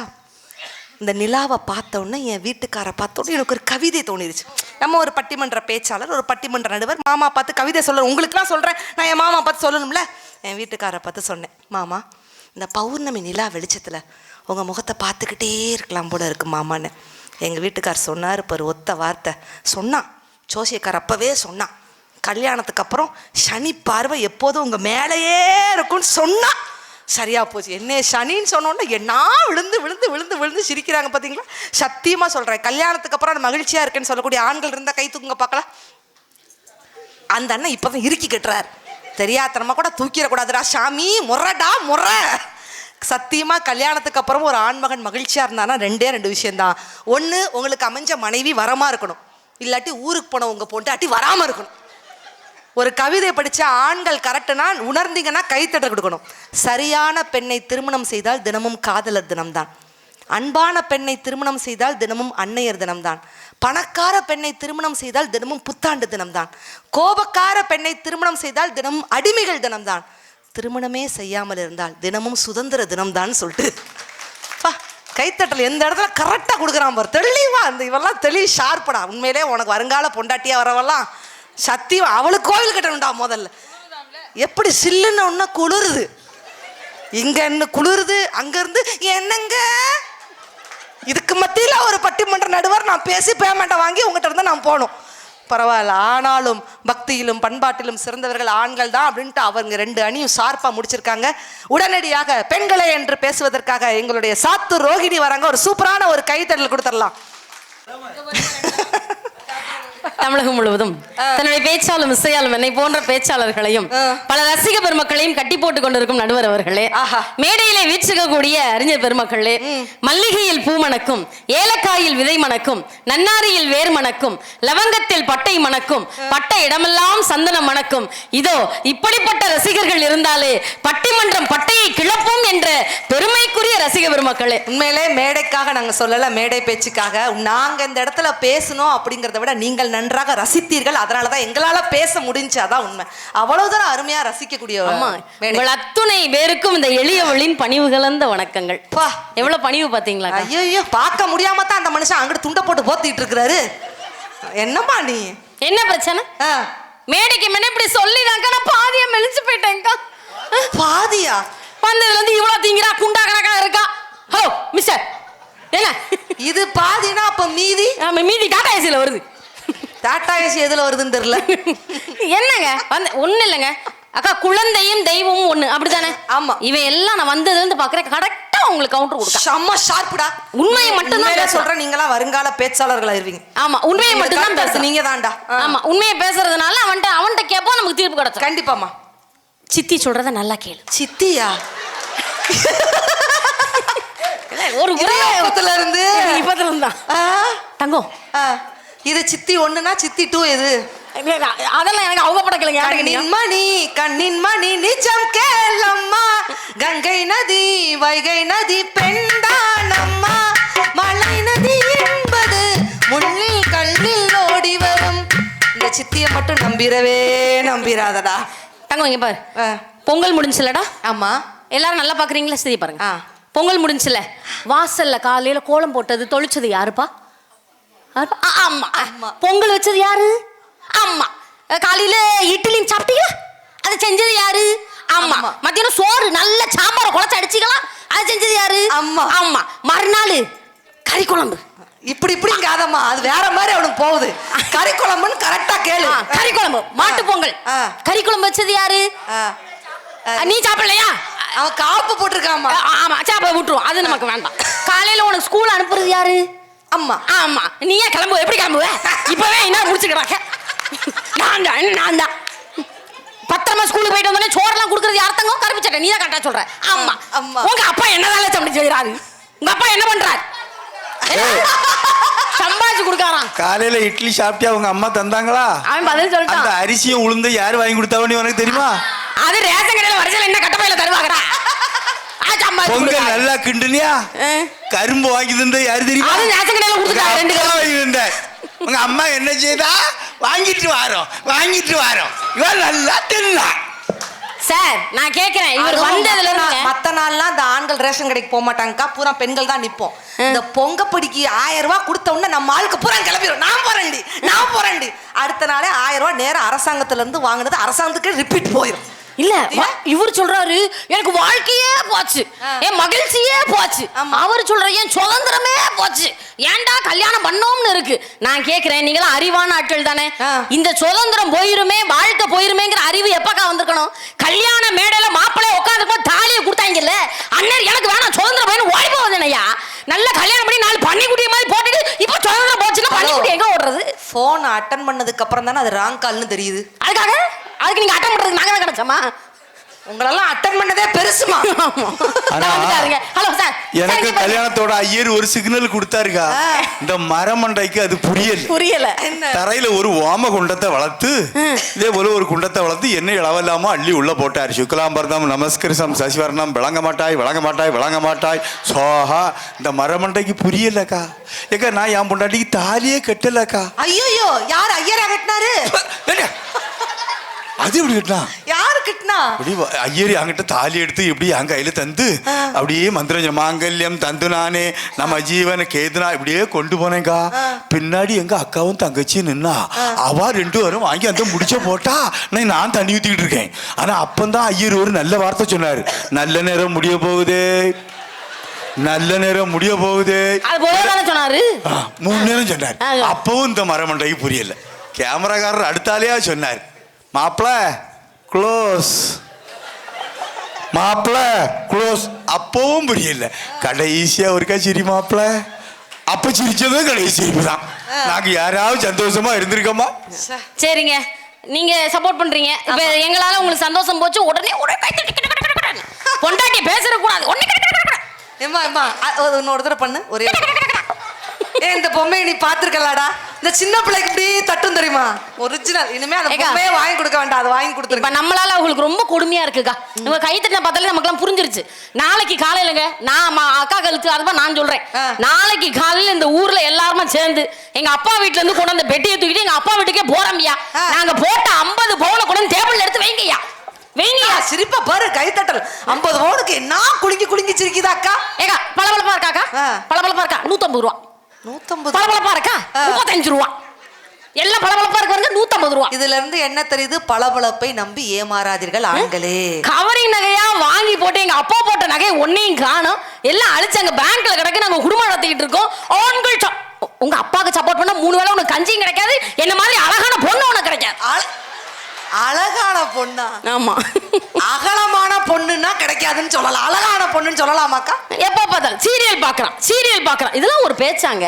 இந்த நிலாவை பார்த்தோன்னே, என் வீட்டுக்காரை பார்த்தோன்னே எனக்கு ஒரு கவிதை தோணிருச்சு. நம்ம ஒரு பட்டிமன்ற பேச்சாளர், ஒரு பட்டிமன்ற நடுவர், மாமா பார்த்து கவிதை சொல்கிறேன். உங்களுக்குலாம் சொல்கிறேன், நான் என் மாமா பார்த்து சொல்லணும்ல. என் வீட்டுக்காரை பார்த்து சொன்னேன், மாமா இந்த பௌர்ணமி நிலா வெளிச்சத்தில் உங்கள் முகத்தை பார்த்துக்கிட்டே இருக்கலாம் போல இருக்கு மாமான்னு. எங்கள் வீட்டுக்கார் சொன்னார் பாரு, ஒத்த வார்த்தை சொன்னான். ஜோசியக்கார் அப்போவே சொன்னான், கல்யாணத்துக்கு அப்புறம் சனி பார்வை எப்போதும் உங்கள் மேலேயே இருக்கும்னு சொன்னான். சரியா போச்சு. என்ன சனின்னு சொன்னோன்னா என்ன விழுந்து விழுந்து விழுந்து விழுந்து சிரிக்கிறாங்க பார்த்தீங்களா. சத்தியமாக சொல்கிறேன், கல்யாணத்துக்கு அப்புறம் நான் மகிழ்ச்சியாக இருக்கேன்னு சொல்லக்கூடிய ஆண்கள் இருந்தால் கை தூக்குங்க பார்க்கலாம். அந்த அண்ணன் இப்போ தான் இறுக்கி கட்டுறார். தெரியாதனமாக கூட தூக்கிடக்கூடாதுடா சாமி, முறடா முறை. சத்தியமாக கல்யாணத்துக்கு அப்புறம் ஒரு ஆண்மகன் மகிழ்ச்சியாக இருந்தானா 2 விஷயந்தான். ஒன்று, உங்களுக்கு அமைஞ்ச மனைவி வரமாக இருக்கணும், இல்லாட்டி ஊருக்கு போன உங்கள் பொண்டாட்டி வராமல் இருக்கணும். ஒரு கவிதை படித்த ஆண்கள் கரெக்டுனா உணர்ந்தீங்கன்னா கைத்தட்ட கொடுக்கணும். சரியான பெண்ணை திருமணம் செய்தால் தினமும் காதலர் தினம்தான். அன்பான பெண்ணை திருமணம் செய்தால் தினமும் அன்னையர் தினம்தான். பணக்கார பெண்ணை திருமணம் செய்தால் தினமும் புத்தாண்டு தினம்தான். கோபக்கார பெண்ணை திருமணம் செய்தால் தினமும் அடிமைகள் தினம்தான். திருமணமே செய்யாமல் இருந்தால் தினமும் சுதந்திர தினம்தான் சொல்லிட்டு கைத்தட்டல் எந்த இடத்துல கரெக்டாக கொடுக்குறான் பாரு, தெளிவா. அந்த இவெல்லாம் தெளிவு ஷார்ப்படா. உண்மையிலே உனக்கு வருங்கால பொண்டாட்டியாக வரவெல்லாம் சத்தியம் அவளுக்கு கோவில் கட்டணும்டா முதல்ல. எப்படி சில்லுன்னு ஒன்னா குளிருது, இங்க என்ன குளிருது, அங்கிருந்து என்னங்க. இதுக்கு மத்தியில் ஒரு பட்டிமன்ற நடுவர் நான் பேசி பேமெண்ட்டை வாங்கி உங்ககிட்ட இருந்தால் நான் போகணும். பரவாயில்ல, ஆனாலும் பக்தியிலும் பண்பாட்டிலும் சிறந்தவர்கள் ஆண்கள் தான் அப்படின்ட்டு அவங்க 2 அணியும் ஷார்ப்பாக முடிச்சிருக்காங்க. உடனடியாக பெண்களை என்று பேசுவதற்காக எங்களுடைய சாத்தூர் ரோகிணி வராங்க. ஒரு சூப்பரான ஒரு கைத்தட்டல் கொடுத்துடலாம். தமிழகம் முழுவதும் தன்னுடைய பேச்சாலும் இசையாலும் என்னை போன்ற பேச்சாளர்களையும் பல ரசிக பெருமக்களையும் கட்டி போட்டுக் கொண்டிருக்கும் நடுவர் அவர்களே, மேடையிலே வீச்சுக்கக்கூடிய அறிஞர் பெருமக்களே, மல்லிகையில் பூ மணக்கும், ஏலக்காயில் விதை மணக்கும், நன்னாரியில் வேர் மணக்கும், லவங்கத்தில் பட்டை மணக்கும், பட்டை இடமெல்லாம் சந்தனம் மணக்கும். இதோ இப்படிப்பட்ட ரசிகர்கள் இருந்தாலே பட்டிமன்றம் பட்டையை கிளப்பும் என்ற பெருமைக்குரிய ரசிக பெருமக்களே. உண்மையிலே மேடைக்காக நாங்க சொல்லல, மேடை பேச்சுக்காக. நாங்க இந்த இடத்துல பேசணும் அப்படிங்கறத விட நீங்கள் நன்றாக ரசித்தீர்கள், அதனாலதான் எங்களால பேச முடிஞ்சு. அதான் உண்மை. அவ்வளவுதான் அருமையா ரசிக்கக்கூடிய உங்கள் அத்துணை பேருக்கும் இந்த எளியவளின் பணிவு கலந்த வணக்கங்கள். எவ்வளவு பணிவு பாத்தீங்களா? ஐயோ, பார்க்க முடியாம தான் அந்த மனுஷன் அங்கிட்டு துண்டை போட்டு போத்திட்டு இருக்கிறாரு. என்னம்மா நீ, என்ன பிரச்சனை? மேடைக்கு முன்ன இப்படி சொல்லிதாங்க நான் பாதியா மெலிஞ்சு போயிட்டேன்க்கா. பாதியா? வந்ததுல இருந்து இவ்வளவு திங்கிறா, குண்டா கணக்கா இருக்கா. ஹலோ மிஸ்டர், என்ன இது பாதினா அப்ப மீதி? மீதி டாடா ஏசில வருது. டாடா ஏசி எதுல வருதுன்னு தெரியல. என்னங்க வந்து ஒண்ணு இல்லைங்க அக்கா, குழந்தையும் தெய்வமும் ஒண்ணு, அப்படித்தானே? ஆமா. இவன் எல்லாம் நான் வந்ததுல இருந்து பாக்குறேன், கரெக்டா உங்களுக்கு கவுண்டர் கொடுக்க. செம்ம ஷார்ப்புடா. உண்மையை மட்டும் தான் சொல்றேன், நீங்களாம் வருங்கால பேச்சாளர்கள் ஆயிருவீங்க. ஆமா, உண்மையை மட்டும் தான் பேச. நீங்க தான்டா. ஆமா, உண்மையை பேசுறதுனால அவன்கிட்ட கேட்போம், நமக்கு தீர்ப்பு கிடைக்கும். கண்டிப்பாமா. சித்தி சொல்றத நல்லா கேளு. சித்தியா? ஒரு இப்பத்துல இருந்து தான் தங்கம். இது சித்தி 1னா சித்தி 2 எது? அதெல்லாம் எனக்கு அவங்க படக்கலைங்க. கண்ணின் மணி கண்ணின் மணி நிஜம் கேளம்மா, கங்கை நதி வைகை நதி பெண்தானம்மா, மலை நதி என்பது முள்ளில் கல்லில் ஓடி வரும். இந்த சித்தியை மட்டும் நம்பிராதடா. தங்கம் இங்க பாரு, பொங்கல் முடிஞ்சுலடா. ஆமா, எல்லாரும் நல்லா பாக்குறீங்களா? சரி பாருங்க. பொங்கல் முடிஞ்சுல, வாசல்ல காலையில கோலம் போட்டது தொளிச்சது யாருப்பா? அம்மா. பொங்கல் வச்சது யாரு? அம்மா. காலையில இட்லியும் சாப்பிட்டீங்களா? அதை செஞ்சது யாரு? அம்மா. மத்தியானம் சோறு நல்ல சாம்பார் குழச்சு அடிச்சிக்கலாம், அதை செஞ்சது யாரு? அம்மா. அம்மா. மறுநாள் கறி குழம்பு. இப்படிங்காதம்மா, அது வேற மாதிரி அவனுக்கு போகுது. கறி குழம்புன்னு கரெக்டா கேளு. கறி குழம்பு, மாட்டு பொங்கல். கறி குழம்பு வச்சது யாரு? நீ சாப்பிடலையா? அவன் காப்பு போட்டிருக்காமா. ஆமா, சாப்பிட விட்டுருவோம், அது நமக்கு வேண்டாம். காலையில உனக்கு ஸ்கூல் அனுப்புறது யாரு? அம்மா. ஆமா. நீ ஏன் கிளம்புவ? எப்படி கிளம்புவ? இப்பவே என்ன முடிச்சுக்கிறாங்க? நான் தான் பத்திரமா ஸ்கூலுக்கு போயிட்டு வந்தோடனே சோறெல்லாம் கொடுக்கறது யார் தங்கம்? கருப்பு சட்டை. நீ தான் கரெக்டா சொல்ற. ஆமா. உங்க அப்பா என்னதால சமைச்சு செய்யறாரு? உங்க அப்பா என்ன பண்றாரு? சம்பாதிச்சு கொடுக்காராம். காலையில இட்லி சாப்பிட்டியா உங்க அம்மா தந்தாங்களா? அவன் பதில் சொல்லிட்டான். அந்த அரிசியை உளுந்து யாரு வாங்கி கொடுத்தாவன்னு உனக்கு தெரியுமா? அது ரேஷன் கடையில வரிசையில என்ன கட்டப்பையில தருவாங்கடா. பொங்கல் நல்லா கிண்டுனியா? கரும்பு வாங்கி தந்த யாரு தெரியுமா? அது ரேஷன் கடையில கொடுத்துட்டாங்க. 2 கிலோ வாங்கி தந்த. உங்க அம்மா என்ன செய்தா? வாங்கிட்டு வாரோம் இவன் நல்லா தின்னா. சார் நான் கேக்குறேன், இவர் வந்ததுல இருந்து மத்த நாள்லாம் இந்த ஆண்கள் ரேஷன் கடைக்கு போக மாட்டாங்கக்கா, பூரா பெண்கள் தான் நிப்போம். இந்த பொங்கப்படிக்கு 1000 ரூபாய் கொடுத்த உடனே நம்ம ஆளுக்கு பூரா கிளம்பிடும். நான் போறேன்டி. அடுத்த நாளே 1000 ரூபாய் நேரம் அரசாங்கத்துல இருந்து வாங்கினது அரசாங்கத்துக்கு ரிப்பீட் போயிடும். இல்ல இவர் சொல்றாரு எனக்கு வாழ்க்கையே போச்சு, என் மகிழ்ச்சியே போச்சு. அவர் சொல்ற என் சுதந்திரமே போச்சு, ஏன்டா கல்யாணம் பண்ணோம்னு இருக்கு. நான் கேக்குறேன், நீங்களும் அறிவான ஆட்கள் தானே, இந்த சுதந்திரம் போயிருமே வாழ்க்கை போயிருமேங்கிற அறிவு எப்பக்கா வந்திருக்கணும்? கல்யாண மேடையில மாப்பிள்ளை உட்காந்து தாலியை கொடுத்தாங்கல்ல, அண்ணன் எனக்கு வேணாம் சுதந்திரம் போயின்னு ஓடி போவதுனையா? நல்ல கல்யாணம் பண்ணி 4 பன்னிக்குட்டிய மாதிரி போட்டுட்டு இப்ப சுதந்திரம் போச்சுன்னா பன்னிக்குட்டி எங்க ஓடுறது? போன் அட்டன் பண்ணதுக்கு அப்புறம் தானே அது ராங் கால்னு தெரியுது. அதுக்கு நீங்க அட்டன் பண்றதுக்கு நாங்க தான் கிடைச்சோமா? உங்களெல்லாம் அட்டன் பண்ணதே பெருசுமா. ஹலோ சார், எனக்கு கல்யாணத்தோட ஐயர் ஒரு சிக்னல் கொடுத்தாருக்கா. இந்த மரமண்டைக்கு அது புரியல. தரையில ஒரு ஓம குண்டத்தை வளர்த்து இதே போல ஒரு குண்டத்தை வளர்த்து எண்ணெய் அளவில்லாம அள்ளி உள்ள போட்டார். சுக்லாம்பர்தம் நமஸ்கரிசம் சசிவர்ணம் விளங்க மாட்டாய் சோஹா. இந்த மரமண்டைக்கு புரியலக்கா. ஏக்கா நான் என் பொண்டாட்டிக்கு தாலியே கட்டலக்கா. ஐயோ, யார் ஐயரா கட்டினாரு? அது எப்படி கட்டினா? யாரு கட்டினா? ஐயர் என்கிட்ட தாலி எடுத்து இப்படி என் கையில தந்து அப்படியே மந்திரம் மாங்கல்யம் தந்து நானே நம்ம ஜீவன கேதுனா இப்படியே கொண்டு போனேங்கா. பின்னாடி எங்க அக்காவும் தங்கச்சியும் நின்னா அவ 2 பேரும் வாங்கி அந்த முடிச்ச போட்டா நான் தண்ணி ஊத்திக்கிட்டு இருக்கேன். ஆனா அப்பந்தான் ஐயர் ஒரு நல்ல வார்த்தை சொன்னாரு, நல்ல நேரம் முடிய போகுது. அது சொன்னாரு. 3 நேரம் சொன்னாரு. அப்பவும் இந்த மரமண்டைக்கு புரியல. கேமராக்காரர் அடுத்தாலேயா சொன்னார், மாப்பிள க்ளோஸ். அப்பவும் புரியல. கடைசியா ஒருக்கா சிரி மாப்பிள. அப்ப சிரிச்சதும் கடைசி சிரிப்பு தான். நாங்க யாராவது சந்தோஷமா இருந்திருக்கோமா? சரிங்க, நீங்க சப்போர்ட் பண்றீங்க. இப்ப எங்களால உங்களுக்கு சந்தோஷம் போச்சு, உடனே பொண்டாட்டி பேசற கூடாது. ஒரு தடவை பண்ணு. ஒரே இந்த பொம்மையை நீ பாத்துருக்கலாடா. இந்த சின்ன பிள்ளைக்கு இப்படி தட்டும் தெரியுமா? ஒரிஜினல். இனிமே அந்த பொம்மையை வாங்கி கொடுக்க வேண்டாம், அதை வாங்கி கொடுத்துருங்க. நம்மளால அவங்களுக்கு ரொம்ப கொடுமையா இருக்குக்கா. நம்ம கை தட்டின பார்த்தாலே நமக்கு புரிஞ்சிருச்சு. நாளைக்கு காலையிலங்க நான் அக்காக்களுக்கு அதுதான் நான் சொல்றேன், நாளைக்கு காலையில இந்த ஊர்ல எல்லாருமே சேர்ந்து எங்க அப்பா வீட்டுல இருந்து கொண்டு அந்த பெட்டியை தூக்கிட்டு எங்க அப்பா வீட்டுக்கே போறோம்யா. நாங்க போட்ட 50 பவுனை கொண்டு டேபிள்ல எடுத்து வைங்கய்யா. சிரிப்பா பாரு, கைத்தட்டல் 50 பவுனுக்கு என்ன குலுங்கி சிரிக்குதா அக்கா? ஏக்கா பளபளப்பா இருக்காக்கா? பளபளப்பா இருக்கா? 150 ரூபா. 150 பளபளப்பா இருக்கா? 35 ரூபா. எல்லாம் பளபளப்பா இருக்கு. 150 ரூபா. இதுல இருந்து என்ன தெரியுது? பளபளப்பை நம்பி ஏமாறாதீர்கள் ஆண்களே. கவரிங் நகையா வாங்கி போட்டு எங்க அப்பா போட்ட நகை ஒன்னையும் காணும், எல்லாம் அழிச்சு அங்க பேங்க்ல கிடக்கு. நாங்க குடும்பம் நடத்திக்கிட்டு இருக்கோம். ஆண்கள் உங்க அப்பாவுக்கு சப்போர்ட் பண்ணா 3 வேளை உனக்கு கஞ்சியும் கிடைக்காது, என்ன மாதிரி அழகான பொண்ணு உனக்கு கிடைக்காது. அழகான பொண்ணா? ஆமா, அகலமான பொண்ணுன்னா கிடைக்காதுன்னு சொல்லலாம், அழகான பொண்ணுன்னு சொல்லலாமாக்கா? எப்ப பார்த்தாலும் சீரியல் பாக்குறான். இதெல்லாம் ஒரு பேச்சாங்க?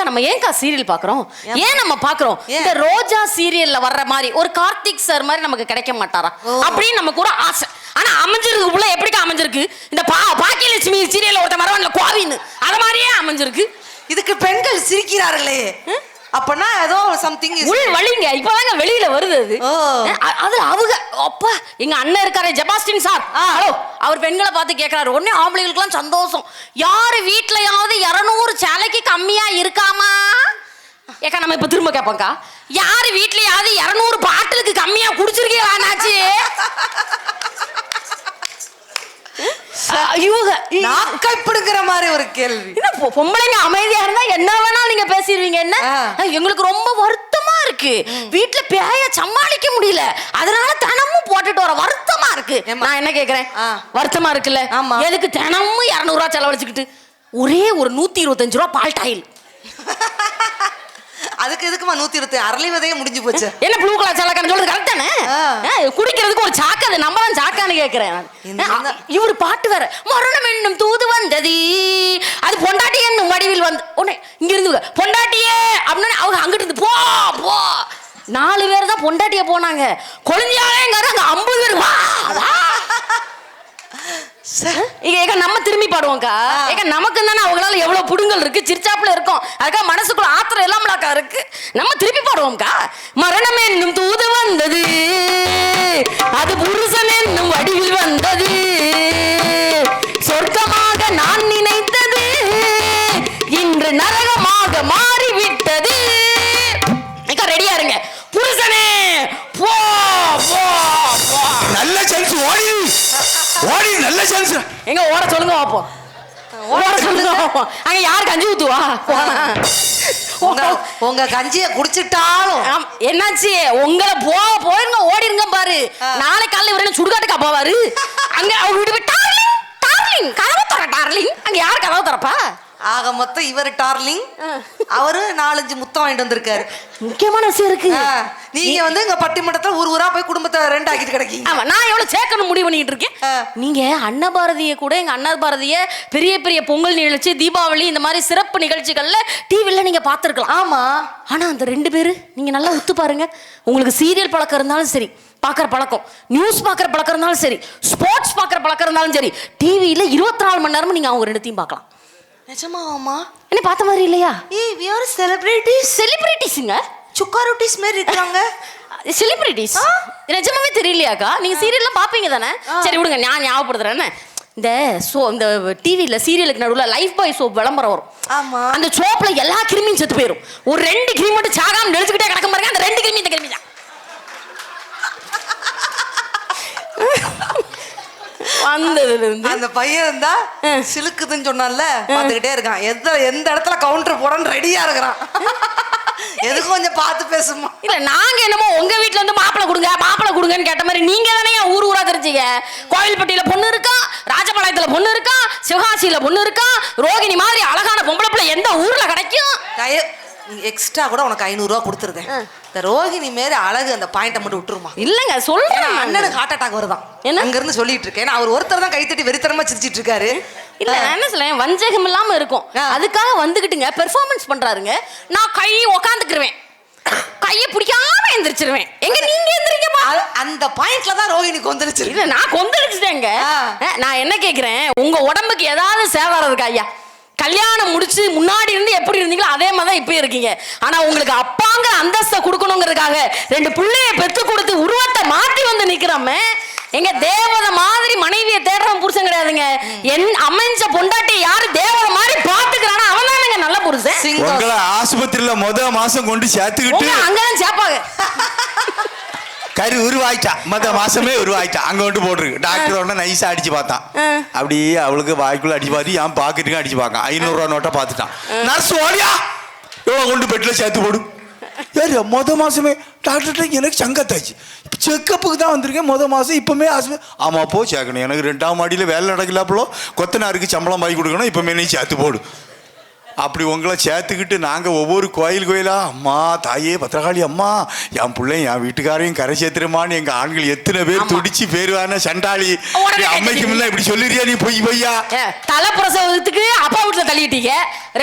நம்ம ஏன்க்கா சீரியல் பாக்குறோம்? ஏன் நம்ம பாக்குறோம்? இந்த ரோஜா சீரியல்ல வர்ற மாதிரி ஒரு கார்த்திக் சார் மாதிரி நமக்கு கிடைக்க மாட்டாரா அப்படின்னு நமக்கு ஒரு ஆசை. ஆனா அமைஞ்சிருக்கு புள்ள எப்படிக்கா அமைஞ்சிருக்கு? இந்த பாக்கியலட்சுமி சீரியல்ல ஒருத்த மரவன்ல கோவின்னு அத மாதிரியே அமைஞ்சிருக்கு. இதுக்கு பெண்கள் சிரிக்கிறார்களே, அப்பனா ஏதோ சம்திங் உள் வலிங்க இப்பதாங்க வெளியில வருது அது. அது அவங்க அப்பா எங்க அண்ணன் இருக்காரு ஜெபாஸ்டின் சார். ஹலோ அவர் பெண்களை பார்த்து கேட்கறாரு. உடனே ஆம்பளைகளுக்குலாம் சந்தோஷம். யாரு வீட்லயாவது 200 சேலைக்கு கம்மியா இருக்காமா? ஏக்கா நம்ம இப்ப திரும்ப கேட்போம்க்கா. யாரு வீட்லயாவது 200 பாட்டிலுக்கு கம்மியா குடிச்சிருக்கீங்களாச்சு? நாக்கப்படுங்கிற மாதிரி ஒரு கேள்வி. பொம்பளைங்க அமைதியா இருந்தா என்ன வேணாலும் நீங்க பேசிடுவீங்க. என்ன எங்களுக்கு ரொம்ப வருத்தமா இருக்கு, வீட்டுல பேய சமாளிக்க முடியல, அதனால தினமும் போட்டுட்டு வர வருத்தமா இருக்கு. நான் என்ன கேக்குறேன், வருத்தமா இருக்குல்ல, எதுக்கு தினமும் 200 ரூபா செலவழிச்சுக்கிட்டு ஒரே ஒரு 125 ரூபா பால் டாயில்? அதுக்கு எதுக்குமா 120 அரளிவதையே முடிஞ்சு போச்சு. என்ன ப்ளூ கலர் சாக்கான்னு சொல்றது கரெக்ட் தானே? குடிக்கிறதுக்கு ஒரு சாக்கு, அது நம்ம தான் சாக்கான்னு கேட்கிறேன். இவரு பாட்டு வேற, மரணம் என்னும் தூது வந்தது, அது பொண்டாட்டி என்னும் வடிவில் வந்து உடனே இங்க இருந்து பொண்டாட்டியே அப்படின்னு அவங்க அங்கிட்டு இருந்து போ போ 4 பேர் தான் பொண்டாட்டிய போனாங்க. கொழுந்தியாலேங்காரு அங்க 50 பேர் வா வா. நம்ம திரும்பி பாடுவோம்க்கா. நமக்கு தானே அவங்களால எவ்வளவு புடுங்கல் இருக்கு, சிரிச்சாப்புல இருக்கும், அதுக்காக மனசுக்குள்ள ஆத்திரம் எல்லாமலாக்கா இருக்கு. நம்ம திருப்பி பாடுவோம்க்கா. மரணம் என்னும் தூது வந்தது, அது புருஷன் என்னும் வடிவில் வந்தது, சொர்க்கமாக நான் நினைத்தது இன்று நரகமாக மாறிவிட்டது. ரெடியா இருங்க. புருஷனே போ போ போ. நல்ல சான்ஸ் ஓடி ஓடி, நல்ல சான்ஸ். எங்க ஓட சொல்லுங்க பாப்போம். ஓட சொல்லுங்க பாப்போம். அங்க யார் கஞ்சி ஊத்துவா? உங்க கஞ்சியை குடிச்சிட்டாலும் என்னாச்சு? உங்களை போயிருங்க, ஓடிருங்க பாரு. நாளை காலையில இவரெல்லாம் சுடுகாட்டுக்கா போவாரு. அங்க அவங்க வீட்டு போய் டார்லிங் டார்லிங் கதவை தர டார்லிங். அங்க யார் கதவை தரப்பா? ஆக மொத்தம் இவர் டார்லிங், அவரு 4-5 முத்தம் வாங்கிட்டு வந்திருக்காரு. முக்கியமான விஷயம் இருக்கு. நீங்க வந்து இங்க பட்டிமன்றத்துல ஊரா போய் குடும்பத்தை 2 ஆக்கிட்டு கிடைக்கீங்க. ஆமா, நான் எவ்வளவு சேர்க்கணும் முடிவு பண்ணிட்டு இருக்கேன். நீங்க அன்னபாரதிய கூட, எங்க அன்னபாரதிய பெரிய பெரிய பொங்கல் நிகழ்ச்சி, தீபாவளி, இந்த மாதிரி சிறப்பு நிகழ்ச்சிகள்ல டிவில நீங்க பாத்துருக்கலாம். ஆமா, ஆனா அந்த 2 பேரு நீங்க நல்லா ஒத்து பாருங்க. உங்களுக்கு சீரியல் பழக்கம் இருந்தாலும் சரி, பாக்குற பழக்கம், நியூஸ் பாக்குற பழக்கம் இருந்தாலும் சரி, ஸ்போர்ட்ஸ் பாக்குற பழக்கம் இருந்தாலும் சரி, டிவியில 24 மணி நேரமும் நீங்க அவங்க 2த்தையும் பார்க்கலாம். நிஜமாவாமா? என்ன பார்த்த மாதிரி இல்லையா? we are celebrities. செலிபிரிட்டிஸ்ங்க, சுக்கா ரொட்டிஸ் மாதிரி இருக்காங்க. செலிபிரிட்டிஸ் நிஜமாவே தெரியலையாக்கா? நீங்க சீரியல்லாம் பாப்பீங்க தானே? சரி விடுங்க, நான் ஞாபகப்படுத்துறேன். இந்த டிவில சீரியலுக்கு நடுவில் லைஃப் பாய் சோப் விளம்பரம் வரும். ஆமா, அந்த சோப்ல எல்லா கிருமியும் செத்து போயிடும். ஒரு 2 கிருமி மட்டும் சாகாம நெளிச்சுக்கிட்டே கிடக்க பாருங்க. அந்த 2 கிருமி இந்த கிருமி தான். அந்த பையன் தான் சிலுக்குதுன்னு சொன்னால பாத்துக்கிட்டே இருக்கான். எந்த இடத்துல கவுண்டர் போடன்னு ரெடியா இருக்கிறான். எதுக்கு கொஞ்சம் பார்த்து பேசுமா? இல்ல, நாங்க என்னமோ உங்க வீட்டுல வந்து மாப்பிளை கொடுங்கன்னு கேட்ட மாதிரி நீங்க தானே ஊரா தெரிஞ்சீங்க. கோயில்பட்டியில பொண்ணு இருக்கா, ராஜபாளையத்துல பொண்ணு இருக்கா, சிவகாசியில பொண்ணு இருக்கா, ரோகிணி மாதிரி அழகான பொம்பளை பிள்ளை எந்த ஊர்ல கிடைக்கும்? எக்ஸ்ட்ரா கூட உனக்கு 500 ரூபா கொடுத்துருதேன். இந்த ரோகிணி மாரி அழகு அந்த பாயிண்ட மட்டும் விட்டுருமா? இல்லங்க சொல்றேன், அண்ணனுக்கு ஹார்ட் அட்டாக் வருதான். அங்க இருந்து சொல்லிட்டு இருக்கேன். அவர் ஒருத்தர் தான் கைத்தட்டி வெறித்தனமா சிரிச்சிட்டு இருக்காரு. இல்ல, நான் என்ன சொல்றேன், வஞ்சகம் இல்லாம இருக்கும். அதுக்காக வந்துகிட்டுங்க பெர்ஃபார்மன்ஸ் பண்றாருங்க. நான் கை உக்காந்துக்குருவேன், கையை பிடிக்காம எந்திரிச்சிருவேன். எங்க நீங்க எந்திரிக்கமா? அந்த பாயிண்ட்ல தான் ரோகிணி கொந்தளிச்சு. இல்ல, நான் கொந்தளிச்சுட்டேங்க. நான் என்ன கேக்குறேன், உங்க உடம்புக்கு ஏதாவது சேதாரம் இருக்கா ஐயா? கல்யாணம் முடிச்சு முன்னாடி இருந்து எப்படி இருந்தீங்களோ அதே மாதிரி தான் இப்ப இருக்கீங்க. ஆனா உங்களுக்கு அப்பாங்க அந்தஸ்தை கொடுக்கணுங்கிறதுக்காக 2 பிள்ளைய பெத்து கொடுத்து உருவத்தை மாற்றி வந்து நிக்கிறோமே. எங்க தேவதை மாதிரி மனைவியை தேடுறவன் புருஷன் கிடையாதுங்க. என் அமைஞ்ச பொண்டாட்டி யாரு தேவதை மாதிரி பாத்துக்கிறானோ அவன் தானங்க நல்ல புருஷன். உங்களை ஆஸ்பத்திரியில முத மாசம் கொண்டு சேர்த்துக்கிட்டு அங்கதான் சேப்பாங்க. கரு உருவாயிட்டா, மாசமே உருவாயிட்டா, அங்க கொண்டு போட்டுருக்கு. டாக்டர் ஒண்ணு நைஸா அடிச்சு பார்த்தான். அப்படியே அவளுக்கு வாய்க்குள்ள அடிச்சு பார்த்து என் பாக்கெட்டுக்கு அடிச்சு பார்க்கான். 500 ரூபா நோட்டை பார்த்துட்டான். நர்ஸ் ஓடியா எவ்வளவு கொண்டு பெட்ல சேர்த்து போடு. ஏறு முத மாசமே டாக்டர்கிட்ட எனக்கு சங்கத்தாச்சு, செக்கப்புக்கு தான் வந்திருக்கேன். முத மாசம் இப்பவுமே ஆமா போ சேர்க்கணும், எனக்கு 2ஆம் மாடியில வேலை நடக்கலாப்போ கொத்தனாருக்கு சம்பளம் வாங்கி கொடுக்கணும், இப்பவுமே நீ சேர்த்து போடு. அப்படி உங்களை சேர்த்துக்கிட்டு நாங்கள் ஒவ்வொரு கோயிலா அம்மா தாயே பத்திரகாளி அம்மா என் பிள்ளை என் வீட்டுக்காரையும் கரை சேர்த்துருமான்னு எங்கள் ஆண்கள் எத்தனை பேர் துடிச்சு பேருவான சண்டாளி அம்மைக்கு முன்ன இப்படி சொல்லிடுறியா நீ? பொய்யா? தலை பிரசவத்துக்கு அப்பா வீட்டில் தள்ளிட்டீங்க,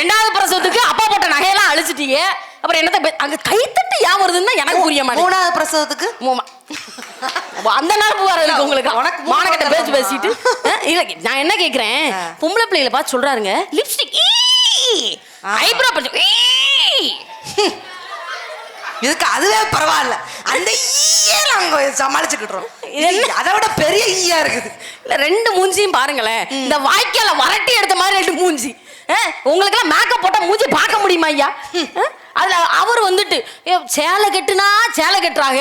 2வது பிரசவத்துக்கு அப்பா போட்ட நகையெல்லாம் அழிச்சிட்டீங்க. அப்புறம் என்னத்த அங்க கைத்தட்டு ஏன் வருதுன்னு எனக்கு புரிய மாட்டேன். 3வது பிரசவத்துக்கு அந்த நேரம் வர இருக்கு உங்களுக்கு. மானக்கிட்ட பேச்சு பேசிட்டு இல்ல, நான் என்ன கேட்கிறேன், பொம்பளை பிள்ளைகளை பார்த்து சொல்றாருங்க லிப்ஸ்டிக் ஐப்ரோ இதுக்கு அதுவே பரவாயில்ல. அந்த ஈயே நாங்க சமாளிச்சுக்கிட்டோம். அதை விட பெரிய ஈயா இருக்குது. இல்ல 2 மூஞ்சியும் பாருங்களேன். இந்த வாய்க்கால வரட்டி எடுத்த மாதிரி 2 மூஞ்சி. உங்களுக்கு எல்லாம் மேக்கப் போட்டா மூஞ்சி பார்க்க முடியுமா ஐயா? அதுல அவர் வந்துட்டு சேலை கட்டுனா சேலை கட்டுறாங்க,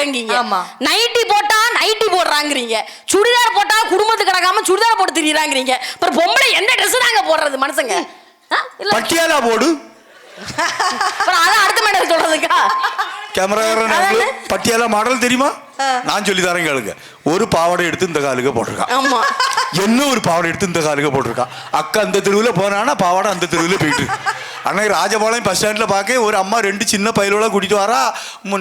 நைட்டி போட்டா நைட்டி போடுறாங்கிறீங்க, சுடிதார் போட்டா குடும்பத்துக்கு கிடக்காம சுடிதார் போட்டு திரியறாங்கிறீங்க. அப்புறம் பொம்பளை எந்த ட்ரெஸ் தாங்க போடுறது மனுஷங்க? பட்டியாலா போடு. அப்புறம் அதான் அடுத்த மேடம் சொல்றதுக்கா? கேமரா பட்டியாலா மாடல் தெரியுமா? நான் சொல்லி தரேன் கேளுங்க. ஒரு பாவாடை எடுத்து இந்த காலுக்கு போட்டிருக்கான். ஆமா. என்ன ஒரு பாவாடை எடுத்து இந்த காலுக்கு போட்டிருக்கான். அக்கா அந்த தெருவில் போனானா பாவாடை அந்த தெருவில் போயிட்டு. அன்னைக்கு ராஜபாளையம் பஸ் ஸ்டாண்டில் பார்க்க ஒரு அம்மா 2 சின்ன பயிரோட கூட்டிட்டு வரா.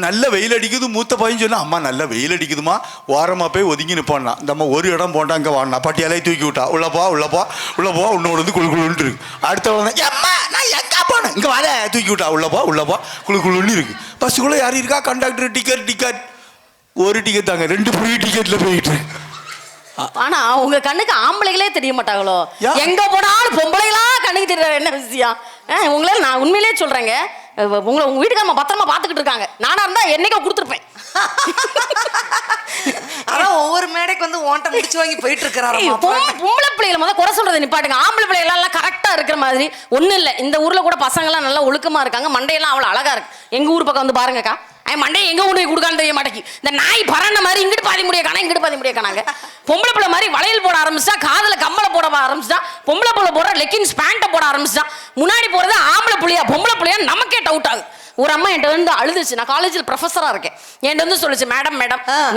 நல்ல வெயில் அடிக்குது. மூத்த பையன் சொன்னா அம்மா நல்ல வெயில் அடிக்குதுமா, ஓரமாக போய் ஒதுங்கி நிற்பான்னா. இந்த அம்மா ஒரு இடம் போட்டா அங்கே வாடினா பட்டியாலையை தூக்கி விட்டா. உள்ளப்பா உள்ளப்பா உள்ளப்பா உன்னோட வந்து குழு குழுன்னு இருக்கு. அடுத்த அம்மா நான் எங்கே போனேன் இங்கே வாழ தூக்கி விட்டா. உள்ளப்பா உள்ளப்பா குழு குழுன்னு இருக்கு. பஸ்ஸுக்குள்ளே யார் இருக்கா? கண்டக்டர் டிக்கெட் ஒரு டிக்கெட் தாங்க 2 ஃப்ரீ டிக்கெட்ல போயிட்டு. ஆனா உங்க கண்ணுக்கு ஆம்பளைகளே தெரிய மாட்டாங்களோ? எங்க போனாலும் பொம்பளைகளா கண்ணுக்கு தெரியற என்ன விஷயம்? உங்களே நான் உண்மையிலேயே சொல்றேங்க, உங்களை உங்க வீட்டுக்காரமா பத்திரமா பாத்துக்கிட்டு இருக்காங்க. நானா இருந்தா என்னைக்கோ கொடுத்துருப்பேன். அதான் ஒவ்வொரு மேடைக்கு வந்து ஓட்ட முடிச்சு வாங்கி போயிட்டு இருக்கிறாரு. பொம்பளை பிள்ளைகளை முதல்ல குறை சொல்றதை நிப்பாட்டுங்க. ஆம்பளை பிள்ளைகள் எல்லாம் கரெக்டா இருக்கிற மாதிரி ஒண்ணும் இல்ல. இந்த ஊர்ல கூட பசங்க எல்லாம் நல்லா ஒழுக்கமா இருக்காங்க, மண்டையெல்லாம் அவ்வளவு அழகா இருக்கு. எங்க ஊர் பக்கம் வந்து பாருங்கக்கா, மண்டையை எங்க கொண்டு போய் கொடுக்கான்னு தெரிய மாட்டேங்கி. இந்த நாய் பறந்த மாதிரி இங்கிட்டு பாதி முடிய காணா இங்கிட்டு பாதி முடிய காணாங்க. பொம்பளை பிள்ளை மாதிரி வளையல் போட ஆரம்பிச்சா, காதுல கம்மலை போட ஆரம்பிச்சா, பொம்பளை பிள்ளை போடுற லெக்கின்ஸ் பேண்ட்டை போட ஆரம்பிச்சா, முன்னாடி போறது ஆம்பளை பிள்ளையா பொம்பளை பிள்ளையா நமக்கே டவுட் ஆகுது. ஒரு அம்மா என்கிட்ட வந்து அழுதுச்சு. நான் காலேஜில் ப்ரொஃபஸரா இருக்கேன். என்கிட்ட வந்து சொல்லுச்சு, மேடம்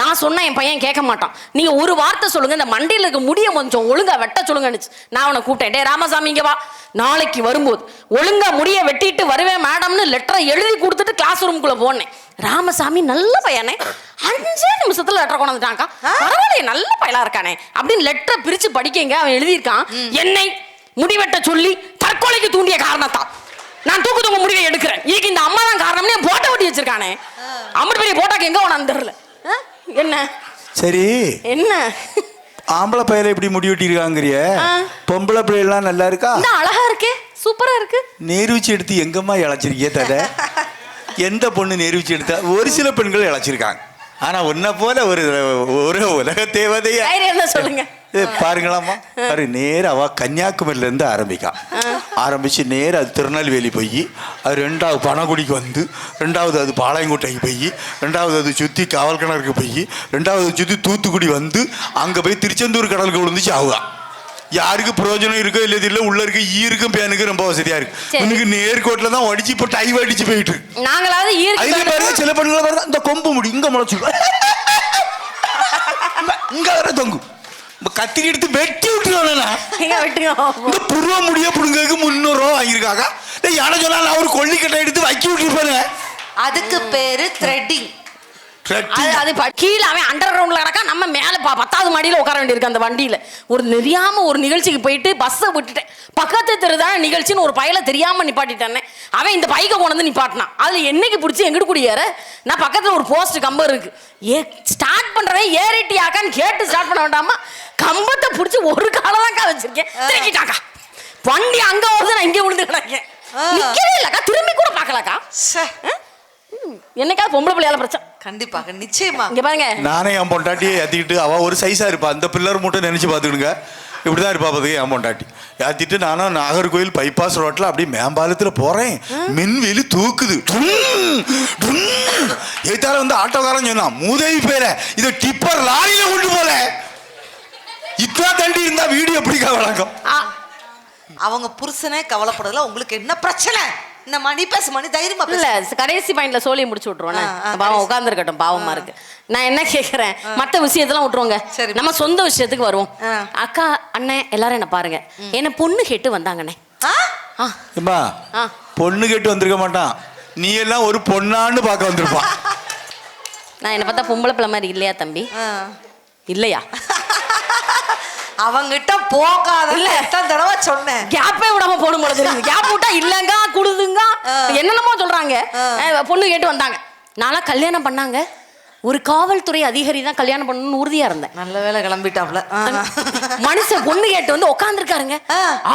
நான் சொன்னா என் பையன் கேட்க மாட்டான், நீங்க ஒரு வார்த்தை சொல்லுங்க, இந்த மண்டையில இருக்க முடிய கொஞ்சம் ஒழுங்கா வெட்ட சொல்லுங்கன்னுச்சு. நான் அவனை கூப்பிட்டேன், டே ராமசாமி இங்க வா, நாளைக்கு வரும்போது ஒழுங்கா முடிய வெட்டிட்டு வருவேன் மேடம்னு லெட்டரை எழுதி கொடுத்துட்டு கிளாஸ் ரூம்குள்ள போனேன். ராமசாமி நல்ல பையனே, 5 நிமிஷத்துல லெட்டர் கொண்டு வந்துட்டான்க்கா, பரவாயில்லையே நல்ல பையலா இருக்கானே அப்படின்னு லெட்டரை பிரிச்சு படிக்கங்க. அவன் எழுதியிருக்கான், என்னை முடிவெட்ட சொல்லி தற்கொலைக்கு தூண்டிய காரணத்தான் நான் தூக்கு முடிவை எடுக்கிறேன். இதுக்கு இந்த அம்மா தான் காரணம்னு போட்டோ ஒட்டி வச்சிருக்கானே. அம்மன் பெரிய போட்டாக்கு எங்க போனான்னு தெரியல. என்ன சரி என்ன ஆம்பளை பையல இப்படி முடி வெட்டிருக்காங்கறிய, பொம்பளை பிள்ளைலாம் நல்லா இருக்கா? அழகா இருக்கே, சூப்பரா இருக்கு. நேர்வச்சு எடுத்து எங்கம்மா இழைச்சிருக்கிய தட? எந்த பொண்ணு நேர்வச்சு எடுத்தா? ஒரு சில பெண்கள் இழைச்சிருக்காங்க. ஆனா உன்ன போல ஒரு உலக தேவதையா என்ன சொல்லுங்க பாருங்களாமா. பாரு நேர அவ கன்னியாகுமரியில இருந்து ஆரம்பிச்சு நேர அது திருநெல்வேலி போய், அது 2வது பனகுடிக்கு வந்து, 2வது அது பாளையங்கோட்டைக்கு போய், 2வது அது சுற்றி காவல் கிணறுக்கு போய், 2வது சுற்றி தூத்துக்குடி வந்து, அங்கே போய் திருச்செந்தூர் கடலுக்கு விழுந்துச்சு. ஆகுதான் யாருக்கு பிரயோஜனம் இருக்கோ இல்லை தெரியல. உள்ள இருக்க ஈருக்கும் பேனுக்கு ரொம்ப வசதியா இருக்கு. உனக்கு நேர்கோட்டில தான் அடிச்சு இப்போ டைவ் அடிச்சு போயிட்டு பாருங்க. சில பெண்களை பாருங்க, இந்த கொம்பு முடி இங்க முளைச்சு இங்க வர தொங்கு கத்திரி எடுத்து வெட்டி விட்டுருவானா. இந்த புருவ முடிய புடுங்கிறதுக்கு 300 ரூபா வாங்கியிருக்காங்க. யானை சொன்னா நான் ஒரு கொல்லிக்கட்டை எடுத்து வைக்கி விட்டுருப்பாரு. அதுக்கு பேரு த்ரெட்டிங். அது கீழே அவன் அண்டர் கிரவுண்ட்ல கிடக்கா, நம்ம மேல 10வது மாடியில உட்கார வேண்டியிருக்கு. அந்த வண்டியில ஒரு தெரியாம ஒரு நிகழ்ச்சிக்கு போயிட்டு பஸ்ஸை விட்டுட்டேன். பக்கத்து தெருதான் நிகழ்ச்சின்னு ஒரு பையில தெரியாம நிப்பாட்டிட்டேன். அவன் இந்த பைக்கை கொண்டு வந்து நிப்பாட்டினான். அதுல என்னைக்கு பிடிச்சி எங்கிட்டு குடியேற, நான் பக்கத்துல ஒரு போஸ்ட் கம்பம் இருக்கு, ஸ்டார்ட் பண்றவன் ஏறிட்டியாக்கான்னு கேட்டு ஸ்டார்ட் பண்ண வேண்டாமா? கம்பத்தை பிடிச்சி ஒரு காலதாக்கா வச்சிருக்கேன், திருக்கிட்டாக்கா. வண்டி அங்க வருது, நான் இங்க விழுந்து கிடக்கேன். நிக்கவே இல்லக்கா, திரும்பி கூட பாக்கலக்கா. என்னைக்காவது பொம்பளை பிள்ளையால பிரச்சனை கண்டிப்பாக நிச்சயமா. இங்க பாருங்க, நானே என் பொண்டாட்டியை ஏத்திக்கிட்டு, அவ ஒரு சைஸா இருப்பா, அந்த பில்லர் மட்டும் நினைச்சு பாத்துக்கிடுங்க. இப்படிதான் இருப்பா பாத்துக்க என் பொண்டாட்டி. ஏத்திட்டு நானும் நாகர்கோவில் பைபாஸ் ரோட்ல அப்படியே மேம்பாலத்துல போறேன். மின்வெளி தூக்குது. ஏத்தால வந்து ஆட்டோக்காரன் சொன்னான், மூதேவி பேர இதை டிப்பர் லாரியில கொண்டு போல. இத்தா தண்டி இருந்தா வீடு எப்படிக்கா வழங்கும்? அவங்க புருஷனே கவலைப்படுறதுல உங்களுக்கு என்ன பிரச்சனை? இந்த மணி பேச மணி தைரியமா இல்ல, கடைசி பாயிண்ட்ல சோழியை முடிச்சு விட்டுருவோம். பாவம் உட்கார்ந்து இருக்கட்டும், பாவமா இருக்கு. நான் என்ன கேக்குறேன், மத்த விஷயத்தெல்லாம் விட்டுருவோங்க, நம்ம சொந்த விஷயத்துக்கு வருவோம். அக்கா அண்ணன் எல்லாரும் என்ன பாருங்க, என்ன பொண்ணு கேட்டு வந்தாங்கண்ணே. பொண்ணு கேட்டு வந்திருக்க மாட்டான், நீ எல்லாம் ஒரு பொண்ணான்னு பார்க்க வந்திருப்பான். நான் என்ன பார்த்தா பொம்பளை பிள்ளை மாதிரி இல்லையா தம்பி? இல்லையா? அவங்கிட்ட போகாத தடவை சொன்னேன், கேப்பே விடாம போடும் போல தெரியுது. கேப் விட்டா இல்லங்க குடுதுங்க என்னென்னமோ சொல்றாங்க. பொண்ணு கேட்டு வந்தாங்க. நான்லாம் கல்யாணம் பண்ணாங்க, ஒரு காவல்துறை அதிகாரி தான் கல்யாணம் பண்ணணும்னு உறுதியா இருந்தேன். நல்ல வேலை கிளம்பிட்டாப்ல. மனுஷன் பொண்ணு கேட்டு வந்து உட்காந்துருக்காருங்க,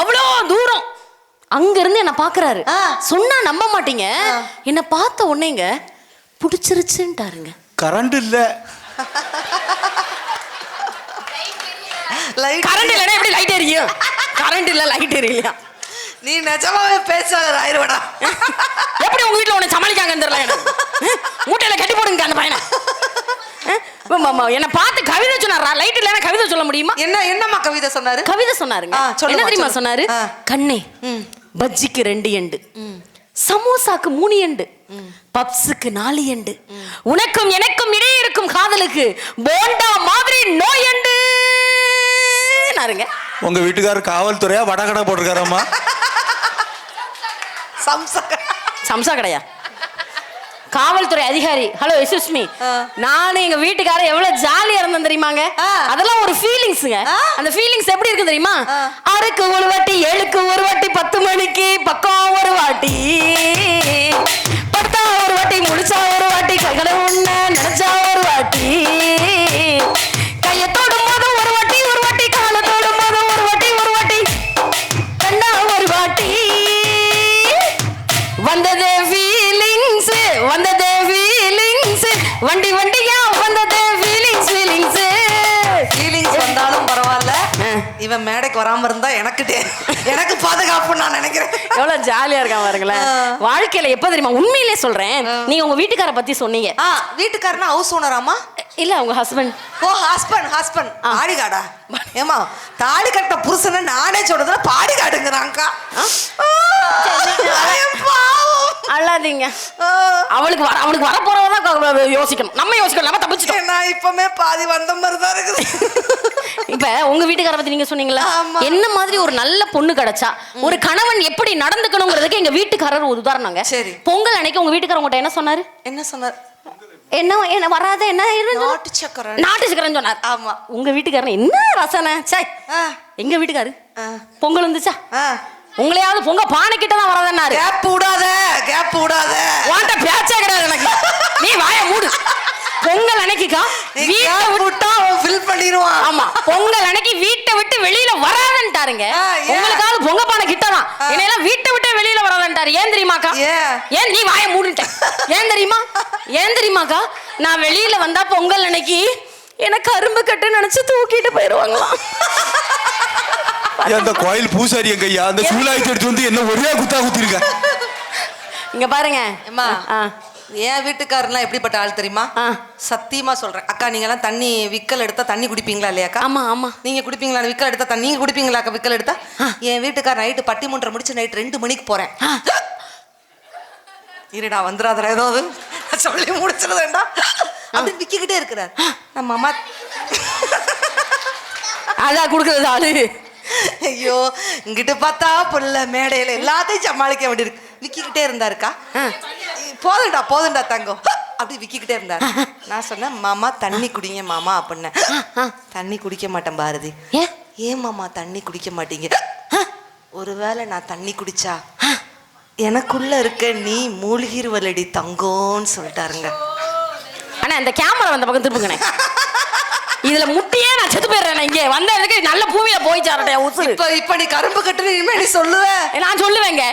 அவ்வளோ தூரம் அங்க இருந்து என்ன பாக்குறாரு. சொன்னா நம்ப மாட்டீங்க, என்ன பார்த்த உடனேங்க பிடிச்சிருச்சுன்ட்டாருங்க. கரண்ட் இல்ல, கரண்ட் இல்லைன்னா எப்படி லைட் எரியும்? கரண்ட் இல்ல, லைட் எரியலையா? நீ நிஜமாவே பேச்சாளர் ஆயிடுவடா. எப்படி உங்க வீட்டுல உன்னை சமாளிக்காங்கன்னு தெரியல எனக்கு. மூட்டையில கட்டி போடுங்க அந்த பையனை. என்ன பார்த்து கவிதை சொன்னாரா? லைட் இல்லைன்னா கவிதை சொல்ல முடியுமா? என்னம்மா கவிதை சொன்னாரு? கவிதை சொன்னாருங்க. என்ன தெரியுமா சொன்னாரு? கண்ணே, பஜ்ஜிக்கு 2 எண்டு, சமோசாக்கு 3 எண்டு, பப்ஸுக்கு 4 எண்டு, உனக்கும் எனக்கும் இடையே இருக்கும் காதலுக்கு போண்டா மாதிரி நோய் எண்டு. உங்க வீட்டுக்காரர் காவல்துறையா வடகடை போட்டிருக்காரம்மா? சம்சா கடையா? காவல்துறை அதிகாரி. Hello, excuse me. நானும் எங்க வீட்டுக்காரர் எவ்வளவு ஜாலியா இருந்தேன் தெரியுமாங்க? அதெல்லாம் ஒரு ஃபீலிங்ஸ்ங்க. அந்த ஃபீலிங்ஸ் எப்படி இருக்கு தெரியுமா? 6க்கு ஒரு வாட்டி, 7க்கு ஒரு வாட்டி, 10 மணிக்கு பக்கம் ஒரு வாட்டி, 10 ஒரு வாட்டி, முடிச்சா ஒரு வாட்டி, கைகளை உன்ன நினைச்சா ஒரு வாட்டி, கையை தொடும் போது ஒரு வாட்டி, ஒரு வாட்டி காலை தொடும் போது ஒரு வாட்டி, ஒரு வாட்டி கண்ணா ஒரு வாட்டி, வந்ததே ஃபீலிங்ஸ், வந்ததே ஃபீலிங்ஸ், வண்டி வண்டியா வந்ததே ஃபீலிங்ஸ், ஃபீலிங்ஸ். ஃபீலிங்ஸ் வந்தாலும் பரவாயில்ல, இவன் மேடைக்கு வராம இருந்தா எனக்கு பாதுகாப்பு நான் நினைக்கிறேன். எவ்வளவு ஜாலியா இருக்கா பாருங்களேன். வாழ்க்கையில எப்ப தெரியுமா, உண்மையிலே சொல்றேன், நீங்க உங்க வீட்டுக்கார பத்தி சொன்னீங்க. வீட்டுக்காரனா ஹவுஸ் ஓனராமா? இல்ல, உங்க ஹஸ்பண்ட். ஓ, ஹஸ்பண்ட் பாடிகாடா? ஏமா, தாடி கட்ட புருஷனை நானே சொல்றதுல பாடிகாடுங்கிறாங்கக்கா. அல்லாதீங்க. அவனுக்கு வர போறவதான் யோசிக்கணும், நம்ம யோசிக்கணும். நம்ம தப்பிச்சிட்டோம். நான் இப்பமே பாதி வந்த மாதிரி தான் இருக்குது. இப்ப உங்க வீட்டுக்கார பத்தி நீங்க சொன்னீங்களா? என்ன மாதிரி ஒரு நல்ல பொண்ணு கிடைச்சா ஒரு கணவன் எப்படி நடந்துக்கணுங்கிறதுக்கு எங்க வீட்டுக்காரர் ஒரு உதாரணங்க. சரி, பொங்கல் அன்னைக்கு உங்க வீட்டுக்காரர் உங்கள்கிட்ட என்ன சொன்னாரு? என்ன வராத என்ன நாட்டு சக்கரை சொன்னார். ஆமா, உங்க வீட்டுக்காரன் என்ன ரசனை? எங்க வீட்டுக்காரு பொங்கல் வந்துச்சா உங்களையாவது பொங்க பானை கிட்ட தான் வராதன்னாரு. கேப் விடாத வாண்ட பேச்சே கிடையாது எனக்கு. நீ வாயை மூடு. பொங்கல் அன்னைக்குக்கா வீட்டை விட்டா ஃபில் பண்ணிடுவான். ஆமா, பொங்கல் அன்னைக்கு வீட்டை விட்டு வெளியில வராதன்ட்டாருங்க. உங்களுக்காவது பொங்க பானை கிட்டதான், என்னையெல்லாம் வீட்டை விட்டு வெளியில வராதன்ட்டாரு. ஏன் தெரியுமாக்கா? ஏன் நீ வாயை மூடுட்ட? ஏன் தெரியுமாக்கா? நான் வெளியில வந்தா பொங்கல் அன்னைக்கு எனக்கு கரும்பு கட்டு நினைச்சு தூக்கிட்டு போயிருவாங்களாம். அந்த கோயில் பூசாரி எங்கய்யா அந்த சூலாயத்தை எடுத்து வந்து என்ன ஒரே குத்தா குத்திருக்க. இங்க பாருங்க, என் வீட்டுக்காரர்லாம் எப்படிப்பட்ட ஆள் தெரியுமா? சத்தியமா சொல்றேன் அக்கா, நீங்க எல்லாம் தண்ணி விக்கல் எடுத்தா தண்ணி குடிப்பீங்களா இல்லையாக்கா? ஆமா ஆமா. நீங்க குடிப்பீங்களா? விக்கல் எடுத்தா நீங்க குடிப்பீங்களா அக்கா? விக்கல் எடுத்தா என் வீட்டுக்காரர் நைட்டு பட்டிமன்றம் முடிச்சு நைட் 2 மணிக்கு போறேன். இருடா வந்துடாதடா, ஏதாவது சொல்லி முடிச்சிருந்தேன்டா அப்படி விக்கிக்கிட்டே இருக்கிறார். நம்ம அம்மா அதான் கொடுக்கறது ஆளு. ஐயோ, இங்கிட்டு பார்த்தா புள்ள மேடையில எல்லாத்தையும் சமாளிக்க வேண்டியிருக்கு. விக்கிக்கிட்டே இருந்தாருக்கா. போதுண்டா தங்கம் அப்படி விக்கிக்கிட்டே இருந்தாரு. நான் சொன்னேன், மாமா தண்ணி குடிங்க மாமா அப்படின்னேன். தண்ணி குடிக்க மாட்டேன் பாரதி. ஏன் மாமா தண்ணி குடிக்க மாட்டீங்க? ஒருவேளை நான் தண்ணி குடிச்சா எனக்குள்ள இருக்க நீ மூழ்கிருவலடி தங்கோன்னு சொல்லிட்டாருங்க. ஆனா இந்த கேமரா வந்த பக்கம் திருப்புங்கண்ணே. இதுல முட்டியே நான் செத்து போயிடுறேன். இங்கே வந்த இதுக்கு நல்ல பூமியில போயிச்சாரட்டே உசுரு. இப்ப நீ கரும்பு கட்டுன்னு இனிமே நீ சொல்லுவேன். நான் சொல்லுவேங்க.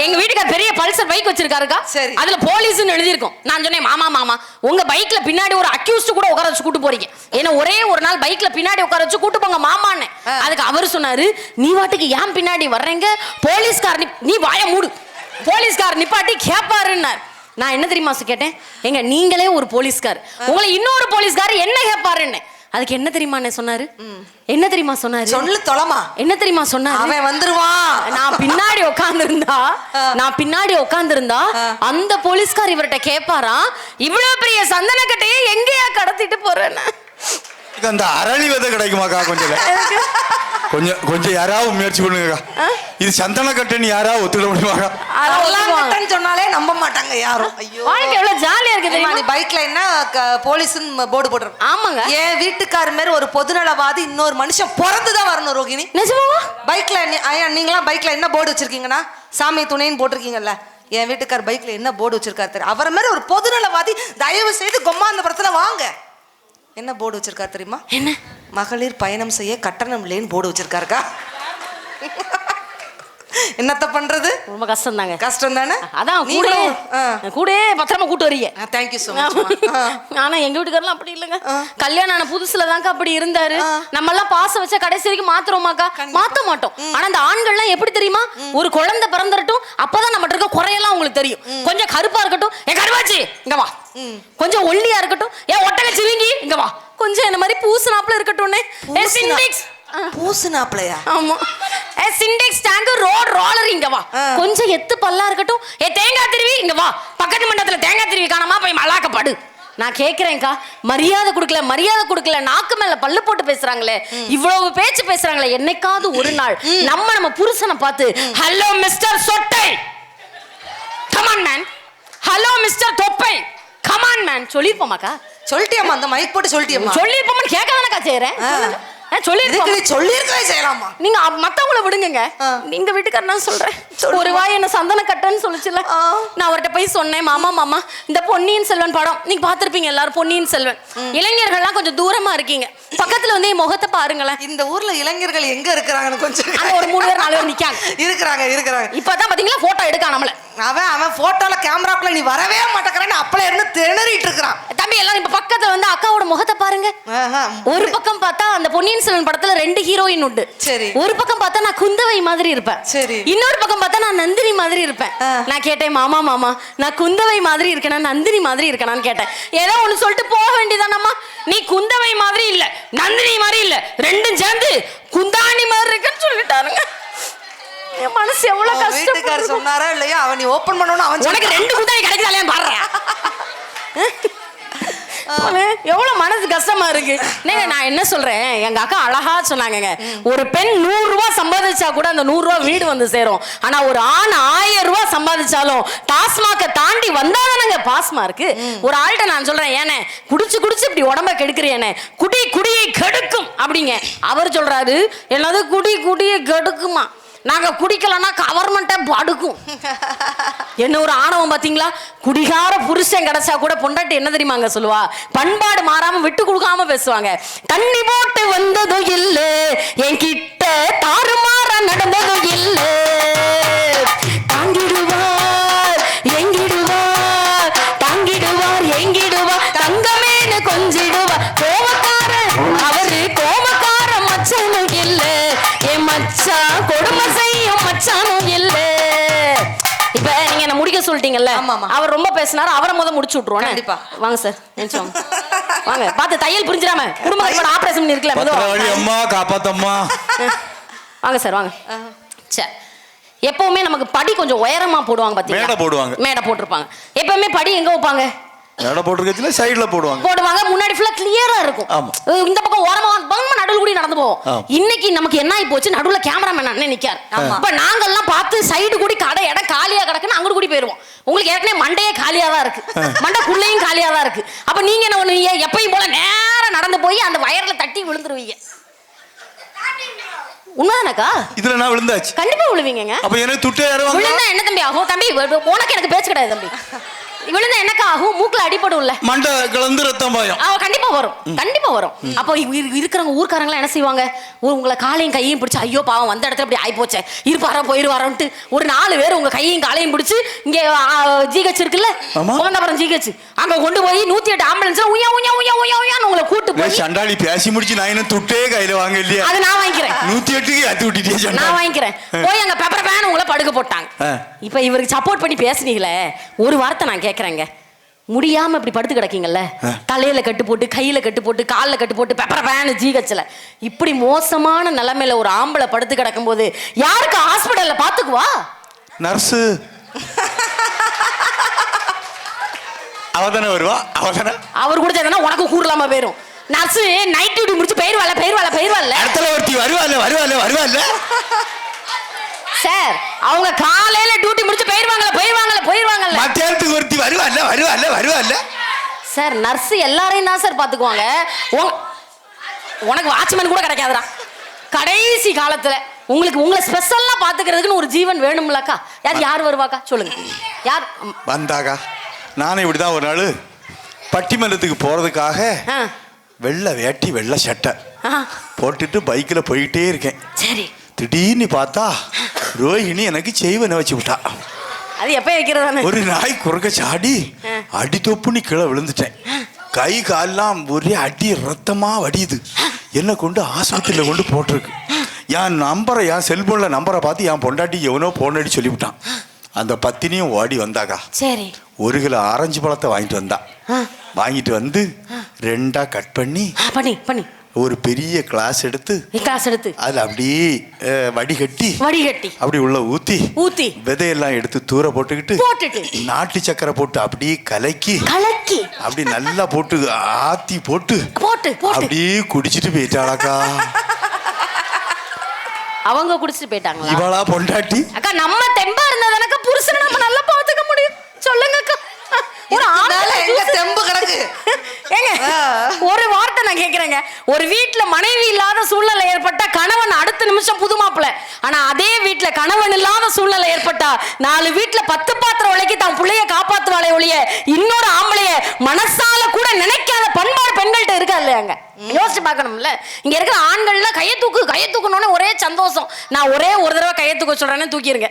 எங்க வீட்டுக்கார பெரிய பல்சர் பைக் வச்சிருக்காருக்கா. சரி, அதுல போலீஸ்னு எழுதியிருக்கும். நான் சொன்னேன், மாமா உங்க பைக்ல பின்னாடி ஒரு அக்யூஸ்ட் கூட உட்கார வச்சு கூட்டு போறீங்க, ஏன்னா ஒரே ஒரு நாள் பைக்ல பின்னாடி உட்கார வச்சு கூட்டு போங்க மாமான்னு. அதுக்கு அவர் சொன்னாரு, நீ வாட்டுக்கு ஏன் பின்னாடி வர்றீங்க? போலீஸ்கார் நீ வாய மூடு, போலீஸ்கார் நிப்பாட்டி கேப்பாருன்னார். நான் என்ன தெரியுமா கேட்டேன், எங்க நீங்களே ஒரு போலீஸ்கார், உங்களை இன்னொரு போலீஸ்கார் என்ன கேட்பாருன்னு. அதுக்கு என்ன தெரியுமா சொன்னாரு? என்ன தெரியுமா சொன்னாரு? சொல்லு தொலைமா. என்ன தெரியுமா சொன்னாரு? அவன் வந்துருவான். நான் பின்னாடி உட்கார்ந்திருந்தா அந்த போலீஸ்கார் இவர்கிட்ட கேட்பாரா, இவ்வளவு பெரிய சந்தன கட்டையை எங்கேயா கடத்திட்டு போறேன்னு. அந்த அரளி விதை கிடைக்குமாக்கா? கொஞ்சம் யாராவது முயற்சி பண்ணுங்க. இது சந்தன கட்டன்னு யாராவது ஒத்துட முடியுமாக்கா? அதெல்லாம் சொன்னாலே நம்ப மாட்டாங்க யாரும். ஐயோ, வாழ்க்கை எவ்வளவு ஜாலியா இருக்கு தெரியுமா? நீ பைக்ல என்ன போலீஸ்னு போர்டு போடுறோம். ஆமாங்க. என் வீட்டுக்கார மாதிரி ஒரு பொதுநலவாதி இன்னொரு மனுஷன் பிறந்துதான் வரணும் ரோகிணி. நிஜமாவா? பைக்ல நீங்களாம் பைக்ல என்ன போர்டு வச்சிருக்கீங்கன்னா சாமி துணைன்னு போட்டிருக்கீங்கல்ல. என் வீட்டுக்கார் பைக்ல என்ன போர்டு வச்சிருக்காரு தெரியும்? அவரை மாதிரி ஒரு பொதுநலவாதி தயவு செய்து கொம்மாந்தபுரத்துல வாங்க. என்ன போர்டு வச்சிருக்காரு தெரியுமா? என்ன? மகளிர் பயணம் செய்ய கட்டணம் இல்லைன்னு போர்டு வச்சிருக்காருக்கா. என்னத்த பண்றது, ரொம்ப கஷ்டம் தாங்க. கஷ்டம் தானே. அதான் கூட பத்திரமா கூட்டு வரீங்க. Thank you so much. ஆனா எங்க வீட்டுக்காரெல்லாம் அப்படி இல்லைங்க. கல்யாணம் ஆன புதுசுல தாங்க அப்படி இருந்தாரு. நம்ம எல்லாம் பாசம் வச்சா கடைசி வரைக்கும் மாத்துறோமாக்கா? மாத்த மாட்டோம். ஆனா இந்த ஆண்கள்லாம் எப்படி தெரியுமா, ஒரு குழந்தை பிறந்துறட்டும் அப்பதான் நம்ம இருக்க குறையெல்லாம் உங்களுக்கு தெரியும். கொஞ்சம் கருப்பா இருக்கட்டும், என் கருவாச்சி இங்க வா. கொஞ்சம் ஒல்லியா இருக்கட்டும், என் ஒட்டக சிவிங்கி இங்க வா. கொஞ்சம் என்ன மாதிரி பூசுனாப்புல இருக்கட்டும்னே. பூசுனாப்லையா? ஆமா. சிண்டெக்ஸ் டேங்க் ரோட் ரோலர் இங்க வா. கொஞ்சம் எத்து பல்லா இருக்கட்டும், தேங்காய் திருவி இங்க வா. பக்கத்து மண்டபத்துல தேங்காய் திருவி காணாம போய் மல்லாக்கப்பாடு. நான் கேக்குறேன்க்கா, மரியாதை கொடுக்கல, நாக்கு மேல பல்லு போட்டு பேசுறாங்களே, இவ்வளவு பேச்சு பேசுறாங்களே, என்னைக்காவது ஒரு நாள் நம்ம புருஷனை பார்த்து ஹலோ மிஸ்டர் சொட்டை, கமான் மேன், ஹலோ மிஸ்டர் தொப்பை, கமான் மேன் சொல்லிருப்போமாக்கா? சொல்லிட்டியம்மா, அந்த மைக் போட்டு சொல்லிருப்போம்னு கேட்க தானக்கா செய்யறேன். செய்யலாமா? நீங்க மத்தவங்கள விடுங்க. நீங்க வீட்டுக்கார நான் சொல்றேன், ஒரு வாய் என்ன சந்தன கட்டன்னு சொல்லுச்சுல, நான் அவர்கிட்ட போய் சொன்னேன், மாமா இந்த பொன்னியின் செல்வன் படம் நீங்க பாத்திருப்பீங்க எல்லாரும். பொன்னியின் செல்வன் இளைஞர்கள்லாம் கொஞ்சம் தூரமா இருக்கீங்க, பக்கத்துல வந்து என் முகத்தை பாருங்களேன். இந்த ஊர்ல இளைஞர்கள் எங்க இருக்கிறாங்கன்னு கொஞ்சம் ஒரு 3 பேர் 4 பேர் நிக்காங்க. இருக்கிறாங்க. இப்பதான் பாத்தீங்களா போட்டோ எடுக்க நம்மள. அவன் போட்டோல கேமராக்குள்ள நீ வரவே மாட்டேங்கறன்னு அப்பள இருந்து திணறிட்டு இருக்கான். தம்பி எல்லாரும் இப்ப பக்கத்துல வந்து அக்காவோட முகத்தை பாருங்க. ஒரு பக்கம் பார்த்தா அந்த பொன்னியின் செல்வன் படத்துல 2 ஹீரோயின் உண்டு. சரி. ஒரு பக்கம் பார்த்தா நான் குந்தவை மாதிரி இருப்பேன். சரி. இன்னொரு பக்கம் பார்த்தா நான் நந்தினி மாதிரி இருப்பேன். நான் கேட்டேன், மாமா நான் குந்தவை மாதிரி இருக்கேனா நந்தினி மாதிரி இருக்கேனான்னு கேட்டேன். ஏதோ ஒண்ணு சொல்லிட்டு போக வேண்டியதானம்மா. நீ குந்தவை மாதிரி இல்ல, நந்தினி மாதிரி இல்ல, ரெண்டும் சேர்ந்து குந்தாணி மாதிரி இருக்குன்னு சொல்லிட்டாருங்க. என் மனசு எவ்வளவு கஷ்டப்பட்டு சொன்னாரா இல்லையா? அவன் நீ ஓபன் பண்ணனும், அவன் உனக்கு 2 குந்தாணி கிடைக்குதாலையா பாடுறேன். எவ்வளவு மனசு கஷ்டமா இருக்கு. நான் என்ன சொல்றேன், எங்க அக்கா அழகா சொன்னாங்க, ஒரு பெண் 100 ரூபாய் சம்பாதிச்சா கூட அந்த 100 ரூபாய் வீடு வந்து சேரும். ஆனா ஒரு ஆண் 1000 ரூபாய் சம்பாதிச்சாலும் டாஸ்மாக தாண்டி வந்தாதானங்க பாஸ்மா இருக்கு. ஒரு ஆள்கிட்ட நான் சொல்றேன், ஏனே குடிச்சு இப்படி உடம்ப கெடுக்கிறேனே, குடியை கெடுக்கும் அப்படிங்க. அவர் சொல்றாரு, என்னது குடியை கெடுக்குமா? நாங்க குடிக்கலன்னா கவர்மெண்ட்டே படுக்கும். என்ன ஒரு ஆணவம் பாத்தீங்களா? குடிகார புருஷன் கிடைச்சா கூட பொண்டாட்டி என்ன தெரியுமாங்க சொல்லுவா, பண்பாடு மாறாம விட்டு கொடுக்காம பேசுவாங்க. தண்ணி போட்டு வந்ததும் இல்ல, என்கிட்ட தாறுமாற நடந்ததும் இல்ல, தாங்கிடுவார் எங்கிடுவார், தாங்கிடுவார் எங்கிடுவார், தங்கமேனு கொஞ்சிடுவார், கோமக்கார அவரு கோமக்கார மச்சனும் இல்ல, என் மச்சான் கொடுமை செய்யும் மச்சானும் இல்ல. இப்ப நீங்க என்ன முடிக்க சொல்லிட்டீங்கல்ல, அவர் ரொம்ப பேசினாரு, அவரை முடிச்சு விட்டுருவோம். கண்டிப்பா வாங்க சார், வாங்க. பார்த்து தையல் புரிஞ்சிடாம குடும்பத்தோட ஆபரேஷன் பண்ணிருக்கல, அம்மா காப்பாத்தம்மா. வாங்க சார் வாங்க. சரி, எப்பவுமே நமக்கு படி கொஞ்சம் உயரமா போடுவாங்க பாத்தீங்களா? மேடை போட்டிருப்பாங்க. எப்பவுமே படி எங்க வைப்பாங்க? மேடை போட்டிருக்கதுல சைடுல போடுவாங்க. முன்னாடி ஃபுல்லா கிளியரா இருக்கும். இந்த பக்கம் ஓரமா நடுவுல கூடி நடந்து போவோம். இன்னைக்கு நமக்கு என்ன ஆகி போச்சு, நடுவுல கேமராமேன் அண்ணன் நிக்காரு. இப்ப நாங்கெல்லாம் பார்த்து சைடு கூடி இடம் காலியா கிடக்குன்னு அங்க கூடி போயிருவோம். உங்களுக்கு ஏற்கனவே மண்டையே காலியா தான் இருக்கு, மண்டைக்குள்ளையும் காலியா தான் இருக்கு. அப்ப நீங்க என்ன பண்ணுவீங்க, எப்பயும் போல நேரா நடந்து போய் அந்த வயர்ல தட்டி விழுந்துருவீங்க. உண்மைதானக்கா? இதுல நான் விழுந்தாச்சு. கண்டிப்பா விழுவீங்க. அப்ப எனக்கு துட்டே ஏறுவாங்க. விழுந்தா என்ன தம்பி ஆகும்? தம்பி உனக்கு எனக்கு பேச்சு கிடையாது தம்பி. விழுந்தா என்னக்கா ஆகும்? மூக்குல அடிபடும்ல, மண்டை கலந்து ரத்தம் பாயும். கண்டிப்பா வரும். அப்போ இருக்கிறவங்க ஊர்க்காரங்க என்ன செய்வாங்க, உங்களை காலையும் கையையும் பிடிச்சு, ஐயோ பாவம் வந்த இடத்துல இப்படி ஆயி போச்சே, இருப்பாரா போயிருவாரோன்ட்டு ஒரு 4 பேர் உங்க கையையும் காலையும் பிடிச்சு இங்க ஜிஹெச் இருக்குல்ல, கோந்தபுரம் ஜிஹெச், அங்க கொண்டு போய் 108 ஆம்புலன்ஸ்ல உயா உங்களை கூட்டு போய் சண்டாளி பேசி முடிச்சு நான் இன்னும் துட்டே கையில வாங்க இல்லையா? அது நான் வாங்கிக்கிறேன். 108க்கு அத்து விட்டுட்டே நான் வாங்கிக்கிறேன். போய் அங்க பெப்பர் பேன் உங்களை படுக்க போட்டாங்க. இப்ப இவருக்கு சப்போர்ட் பண்ணி பேசுனீங்களே, ஒரு வார்த்தை நான் கேக்குறேங்க, முடியாம இப்படி படுத்து கிடக்கீங்கல்ல, தலையில கட்டு போட்டு கையில கட்டு போட்டு காலில் கட்டு போட்டு பெப்பர் பேன் ஜிஹெச்ல, இப்படி மோசமான நிலைமையில ஒரு ஆம்பளை படுத்து கிடக்கும் போது யாருக்கு ஹாஸ்பிடல்ல பாத்துக்குவா? நர்ஸ் அவதானே வருவா. அவர் கூட சேர்ந்தா உனக்கு கூறலாம போயிரும். நர்ஸ் நைட் டியூட்டி முடிச்சு பெயர்வால இடத்துல ஒருத்தி வருவாள்ல. சார் அவங்க காலையில டியூட்டி முடிச்சு போயிருவாங்கல்ல. மத்தியானத்துக்கு ஒருத்தி வருவாள்ல. சார் நர்ஸ் எல்லாரையும் தான் சார் பாத்துக்குவாங்க. உனக்கு வாட்ச்மேன் கூட கிடைக்காதுடா. கடைசி காலத்துல உங்களை ஸ்பெஷலா பாத்துக்கிறதுக்குன்னு ஒரு ஜீவன் வேணும்லக்கா. யார் வருவாக்கா சொல்லுங்க? யார் வந்தாக்கா? நானும் இப்படிதான் ஒரு நாள் பட்டிமன்றத்துக்கு போறதுக்காக வெள்ளை வேட்டி வெள்ளை சட்டை போட்டுட்டு பைக்கில் போயிட்டே இருக்கேன். சரி. திடீர்னு பார்த்தா ரோஹிணி எனக்கு செய்வனை வச்சு விட்டா. அது எப்ப வைக்கிறதானே? ஒரு நாய் குறுக்க சாடி அடி தொப்புன்னு கீழே விழுந்துட்டேன். கை காலெல்லாம் ஒரே அடி ரத்தமா வடியுது. என்னை கொண்டு ஆஸ்பத்திரியில் கொண்டு போட்டிருக்கு. என் செல்போன்ல நம்பரை பார்த்து என் பொண்டாட்டி எவனோ போன் அடி சொல்லிவிட்டான். அந்த பத்தினியும் ஓடி வந்தாக்கா. சரி. 1 கிலோ ஆரஞ்சு பழத்தை வாங்கிட்டு வந்தா. வாங்கிட்டு வந்து 2ஆ கட் பண்ணி பண்ணி ஒரு பெரிய கிளாஸ் எடுத்து அதுல அப்படியே வடிகட்டி அப்படி உள்ள ஊத்தி விதையெல்லாம் எடுத்து தூர போட்டுக்கிட்டு நாட்டு சக்கரை போட்டு அப்படியே கலக்கி அப்படி நல்லா போட்டு ஆத்தி போட்டு அப்படியே குடிச்சிட்டு போயிட்டாளாக்கா. அவங்க குடிச்சிட்டு போயிட்டாங்க. இவளா பொண்டாட்டி? அக்கா நம்ம தெம்பா இருந்ததுனாக்க புருஷனை நம்ம நல்லா பாத்துக்க முடியும். சொல்லுங்க அக்கா. ஒரு ஆளு எங்க தெம்பு கிடக்கு. ஏங்க ஒரு வார்த்தை நான் கேக்குறேங்க. ஒரு வீட்டுல மனைவி இல்லாத சூழ்நிலை ஏற்பட்டா கணவன் அடுத்த நிமிஷம் புது மாப்பிள்ளை. ஆனா அதே வீட்டுல கணவன் இல்லாத சூழ்நிலை ஏற்பட்டா 4 வீட்டுல 10 பாத்திரம் உழைக்கி தான் பிள்ளைய காப்பாத்துவாளே ஒழிய இன்னொரு ஆம்பளைய மனசால கூட நினைக்காத பண்பாடு பெண்கள்கிட்ட இருக்கா இல்லையாங்க? யோசிச்சு பார்க்கணும்ல. இங்க இருக்கிற ஆண்கள்லாம் கையை தூக்கணும்னு ஒரே சந்தோஷம். நான் ஒரே ஒரு தடவை கையை தூக்க சொல்றேன்னு தூக்கிருங்க.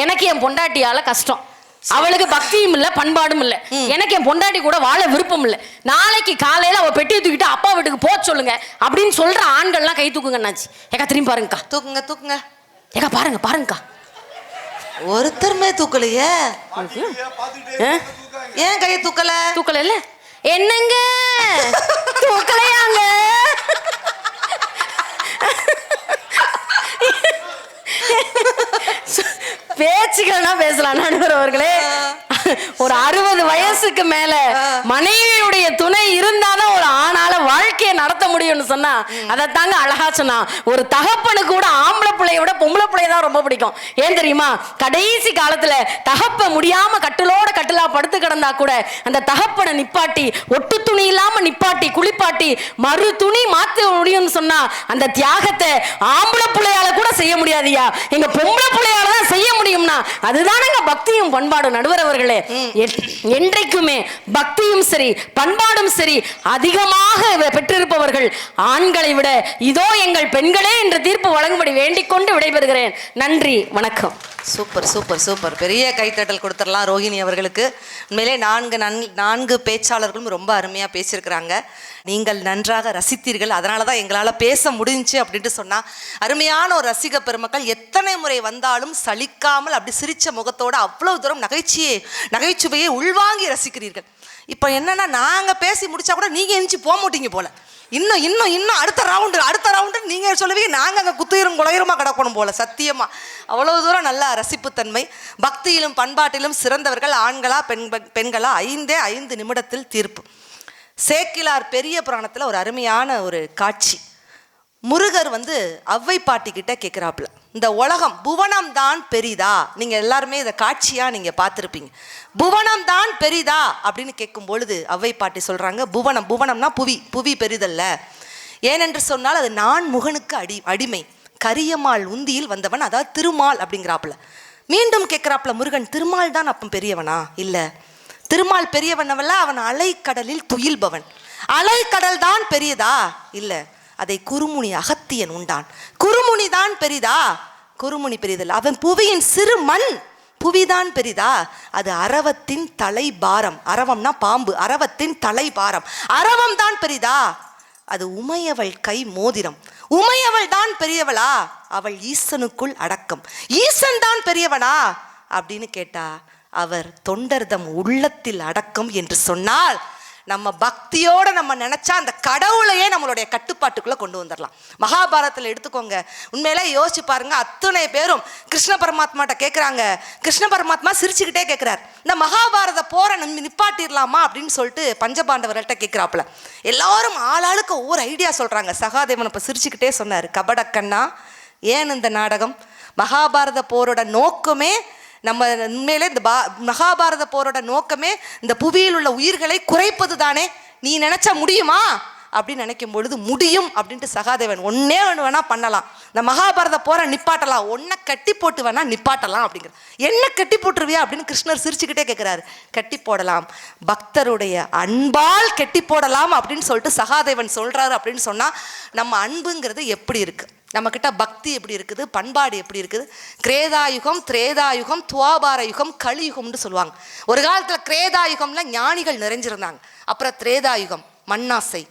எனக்கு என் பொண்டாட்டியால கஷ்டம். அவளுக்கு பக்தியும் இல்ல பண்பாடும் இல்ல. எனக்கு என் பொண்டாட்டி கூட வாழ விருப்பம் இல்ல. நாளைக்கு காலையில அவ பெட்டியை தூக்கிட்டு அப்பா வீட்டுக்கு போக சொல்லுங்க அப்படின்னு சொல்ற ஆண்கள்லாம் கை தூக்குங்கன்னாச்சு. ஏக்கா திரும்பி பாருங்கக்கா. தூக்குங்க ஏக்கா பாருங்கக்கா. ஒருத்தருமே தூக்கலையே. ஏன் கையை தூக்கல இல்ல என்னங்க தூக்கலையாங்க? பேச்சுக்கள்னா பேசலாம் நடுவர் அவர்களே. ஒரு 60 வயசுக்கு மேல மனைவியுடைய துணை இருந்தாதான் ஒரு ஆணால வாழ்க்கையை நடத்த முடியும்னு சொன்னா அதை தாங்க அழகா சொன்னா. ஒரு தகப்பனு கூட ஆம்பளை பிள்ளைய விட பொம்பளை பிள்ளைய தான் ரொம்ப பிடிக்கும். ஏன் தெரியுமா? கடைசி காலத்துல தகப்ப முடியாம கட்டுலா படுத்து கிடந்தா கூட அந்த தகப்பனை நிப்பாட்டி ஒட்டு துணி இல்லாம நிப்பாட்டி குளிப்பாட்டி மறு துணி மாத்த முடியும்னு சொன்னா அந்த தியாகத்தை ஆம்பளை பிள்ளையால கூட செய்ய முடியாதியா. எங்க பொம்பளை பிள்ளையால தான் செய்ய முடியும்னா அதுதானங்க பக்தியும் பண்பாடும். நடுவர் அவர்களே, என்றைக்குமே பக்தியும் சரி பண்பாடும் சரி அதிகமாக பெற்றிருப்பவர்கள் ஆண்களை விட இதோ எங்கள் பெண்களே என்று தீர்ப்பு வழங்கும்படி வேண்டிக் கொண்டு விடைபெறுகிறேன். நன்றி, வணக்கம். சூப்பர். பெரிய கைத்தட்டல் கொடுத்துடலாம் ரோஹிணி அவர்களுக்கு. உண்மையிலே 4 பேச்சாளர்களும் ரொம்ப அருமையா பேசியிருக்கிறாங்க. நீங்கள் நன்றாக ரசித்தீர்கள். அதனால தான் எங்களால் பேச முடிஞ்சு அப்படின்ட்டு சொன்னா அருமையான ஒரு ரசிக பெருமக்கள் எத்தனை முறை வந்தாலும் சலிக்காமல் அப்படி சிரிச்ச முகத்தோடு அவ்வளவு தூரம் நகைச்சுவையை உள்வாங்கி ரசிக்கிறீர்கள். இப்போ என்னன்னா நாங்கள் பேசி முடிச்சா கூட நீங்கள் எந்திச்சு போக மாட்டீங்க போல. இன்னும் அடுத்த ரவுண்டு நீங்க சொல்லுவீங்க. நாங்கள் அங்கே குத்துயிரும் குலையுமா கிடக்கணும் போல. சத்தியமா அவ்வளவு தூரம் நல்ல ரசிப்புத்தன்மை. பக்தியிலும் பண்பாட்டிலும் சிறந்தவர்கள் ஆண்களா பெண்களா 5 நிமிடத்தில் தீர்ப்பு. சேக்கிலார் பெரிய புராணத்துல ஒரு அருமையான ஒரு காட்சி. முருகர் அவ்வை பாட்டி கிட்ட கேட்கிறாப்புல, இந்த உலகம் புவனம் தான் பெரிதா? நீங்க எல்லாருமே இதை காட்சியா நீங்க பார்த்திருப்பீங்க. புவனம் தான் பெரிதா அப்படின்னு கேட்கும் பொழுது அவ்வை பாட்டி சொல்றாங்க, புவனம்னா புவி பெரிதல்ல. ஏனென்று சொன்னால் அது நான் முகனுக்கு அடிமை. கரியம்மாள் உந்தியில் வந்தவன், அதாவது திருமால் அப்படிங்கிறாப்புல. மீண்டும் கேட்கிறாப்புல முருகன், திருமால் தான் அப்பம் பெரியவனா? இல்ல, திருமால் பெரியவனவல்ல, அவன் அலைக்கடலில் துயில்பவன். அலைக்கடல் தான் பெரியதா? இல்ல, அதை குறுமுனி அகத்தியன் உண்டான். குறுமுனி தான் பெரிதா? குறுமுனி பெரிதல்ல, அவன் புவியின் சிறு மண். புவிதான் பெரிதா? அது அரவத்தின் தலை பாரம். அரவம்னா பாம்பு. அரவத்தின் தலை பாரம். அரவம் தான் பெரிதா? அது உமையவள் கை மோதிரம். உமையவள் தான் பெரியவளா? அவள் ஈசனுக்குள் அடக்கம். ஈசன் தான் பெரியவனா அப்படின்னு கேட்டா அவர் தொண்டர்தம் உள்ளத்தில் அடக்கம் என்று சொன்னால் நம்ம பக்தியோட நம்ம நினைச்சா அந்த கடவுளையே நம்மளுடைய கட்டுப்பாட்டுக்குள்ள கொண்டு வந்துடலாம். மகாபாரதத்தில் எடுத்துக்கோங்க, உண்மையிலே யோசிச்சு பாருங்க. அத்தனை பேரும் கிருஷ்ண பரமாத்மாட்ட கேட்குறாங்க. கிருஷ்ண பரமாத்மா சிரிச்சுக்கிட்டே கேட்குறாரு, இந்த மகாபாரத போரை நிப்பாட்டிடலாமா அப்படின்னு சொல்லிட்டு பஞ்சபாண்டவர்கள்ட்ட கேட்குறாப்புல. எல்லாரும் ஆளாளுக்கு ஒவ்வொரு ஐடியா சொல்றாங்க. சகாதேவன் இப்போ சிரிச்சுக்கிட்டே சொன்னார், கபடக்கண்ணா, ஏன் இந்த நாடகம்? மகாபாரத போரோட நோக்கமே நம்ம உண்மையிலே இந்த மகாபாரத போரோட நோக்கமே இந்த புவியில் உள்ள உயிர்களை குறைப்பது தானே. நீ நினைச்சா முடியுமா அப்படின்னு நினைக்கும் பொழுது முடியும் அப்படின்ட்டு சகாதேவன் ஒன்னே ஒன்று வேணா பண்ணலாம், இந்த மகாபாரத போரை நிப்பாட்டலாம், ஒன்றை கட்டி போட்டு வேணா நிப்பாட்டலாம் அப்படிங்கிற. என்ன கட்டி போட்டுருவியா அப்படின்னு கிருஷ்ணர் சிரிச்சுக்கிட்டே கேட்குறாரு. கட்டி போடலாம், பக்தருடைய அன்பால் கட்டி போடலாம் அப்படின்னு சொல்லிட்டு சகாதேவன் சொல்றாரு. அப்படின்னு சொன்னா நம்ம அன்புங்கிறது எப்படி இருக்கு? நம்மக்கிட்ட பக்தி எப்படி இருக்குது, பண்பாடு எப்படி இருக்குது. கிரேதாயுகம், திரேதாயுகம், துவாபார யுகம், கலியுகம்னு சொல்லுவாங்க. ஒரு காலத்தில் கிரேதாயுகம்ல ஞானிகள் நிறைஞ்சிருந்தாங்க. அப்புறம் திரேதாயுகம் மண்ணாசை,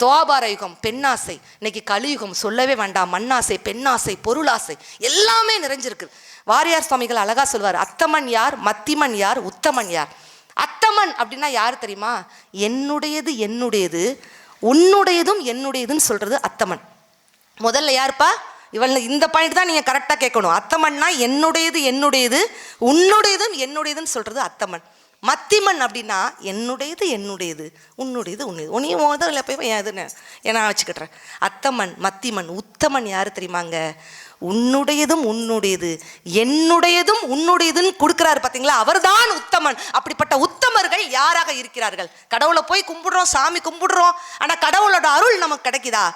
துவாபார யுகம் பெண்ணாசை, இன்னைக்கு கலியுகம் சொல்லவே வேண்டாம். மண்ணாசை, பெண்ணாசை, பொருளாசை எல்லாமே நிறைஞ்சிருக்கு. வாரியார் சுவாமிகள் அழகா சொல்வார், அத்தமன் யார், மத்திமன் யார், உத்தமன் யார். அத்தமன் அப்படின்னா யார் தெரியுமா? என்னுடையது என்னுடையது, உன்னுடையதும் என்னுடையதுன்னு சொல்றது அத்தமன். முதல்ல யாருப்பா? இவள் இந்த பாயிண்ட் தான் நீங்கள் கரெக்டாக கேட்கணும். அத்தமன்னா என்னுடையது என்னுடையது, உன்னுடையதும் என்னுடையதுன்னு சொல்கிறது அத்தமன். மத்திமன் அப்படின்னா என்னுடையது என்னுடையது, உன்னுடையது உன்னுடையது, உன்னையும் முதல்ல போய் எதுன்னு நான் வச்சுக்கிட்டுறேன். அத்தமன், மத்திமன். உத்தமன் யார் தெரியுமாங்க? உன்னுடையதும் உன்னுடையது, என்னுடையதும் உன்னுடையதுன்னு கொடுக்குறாரு பார்த்தீங்களா, அவர்தான் உத்தமன். அப்படிப்பட்ட உத்தமர்கள் யாராக இருக்கிறார்கள்? கடவுளை போய் கும்பிடுறோம், சாமி கும்பிடுறோம், ஆனால் கடவுளோட அருள் நமக்கு கிடைக்குதா?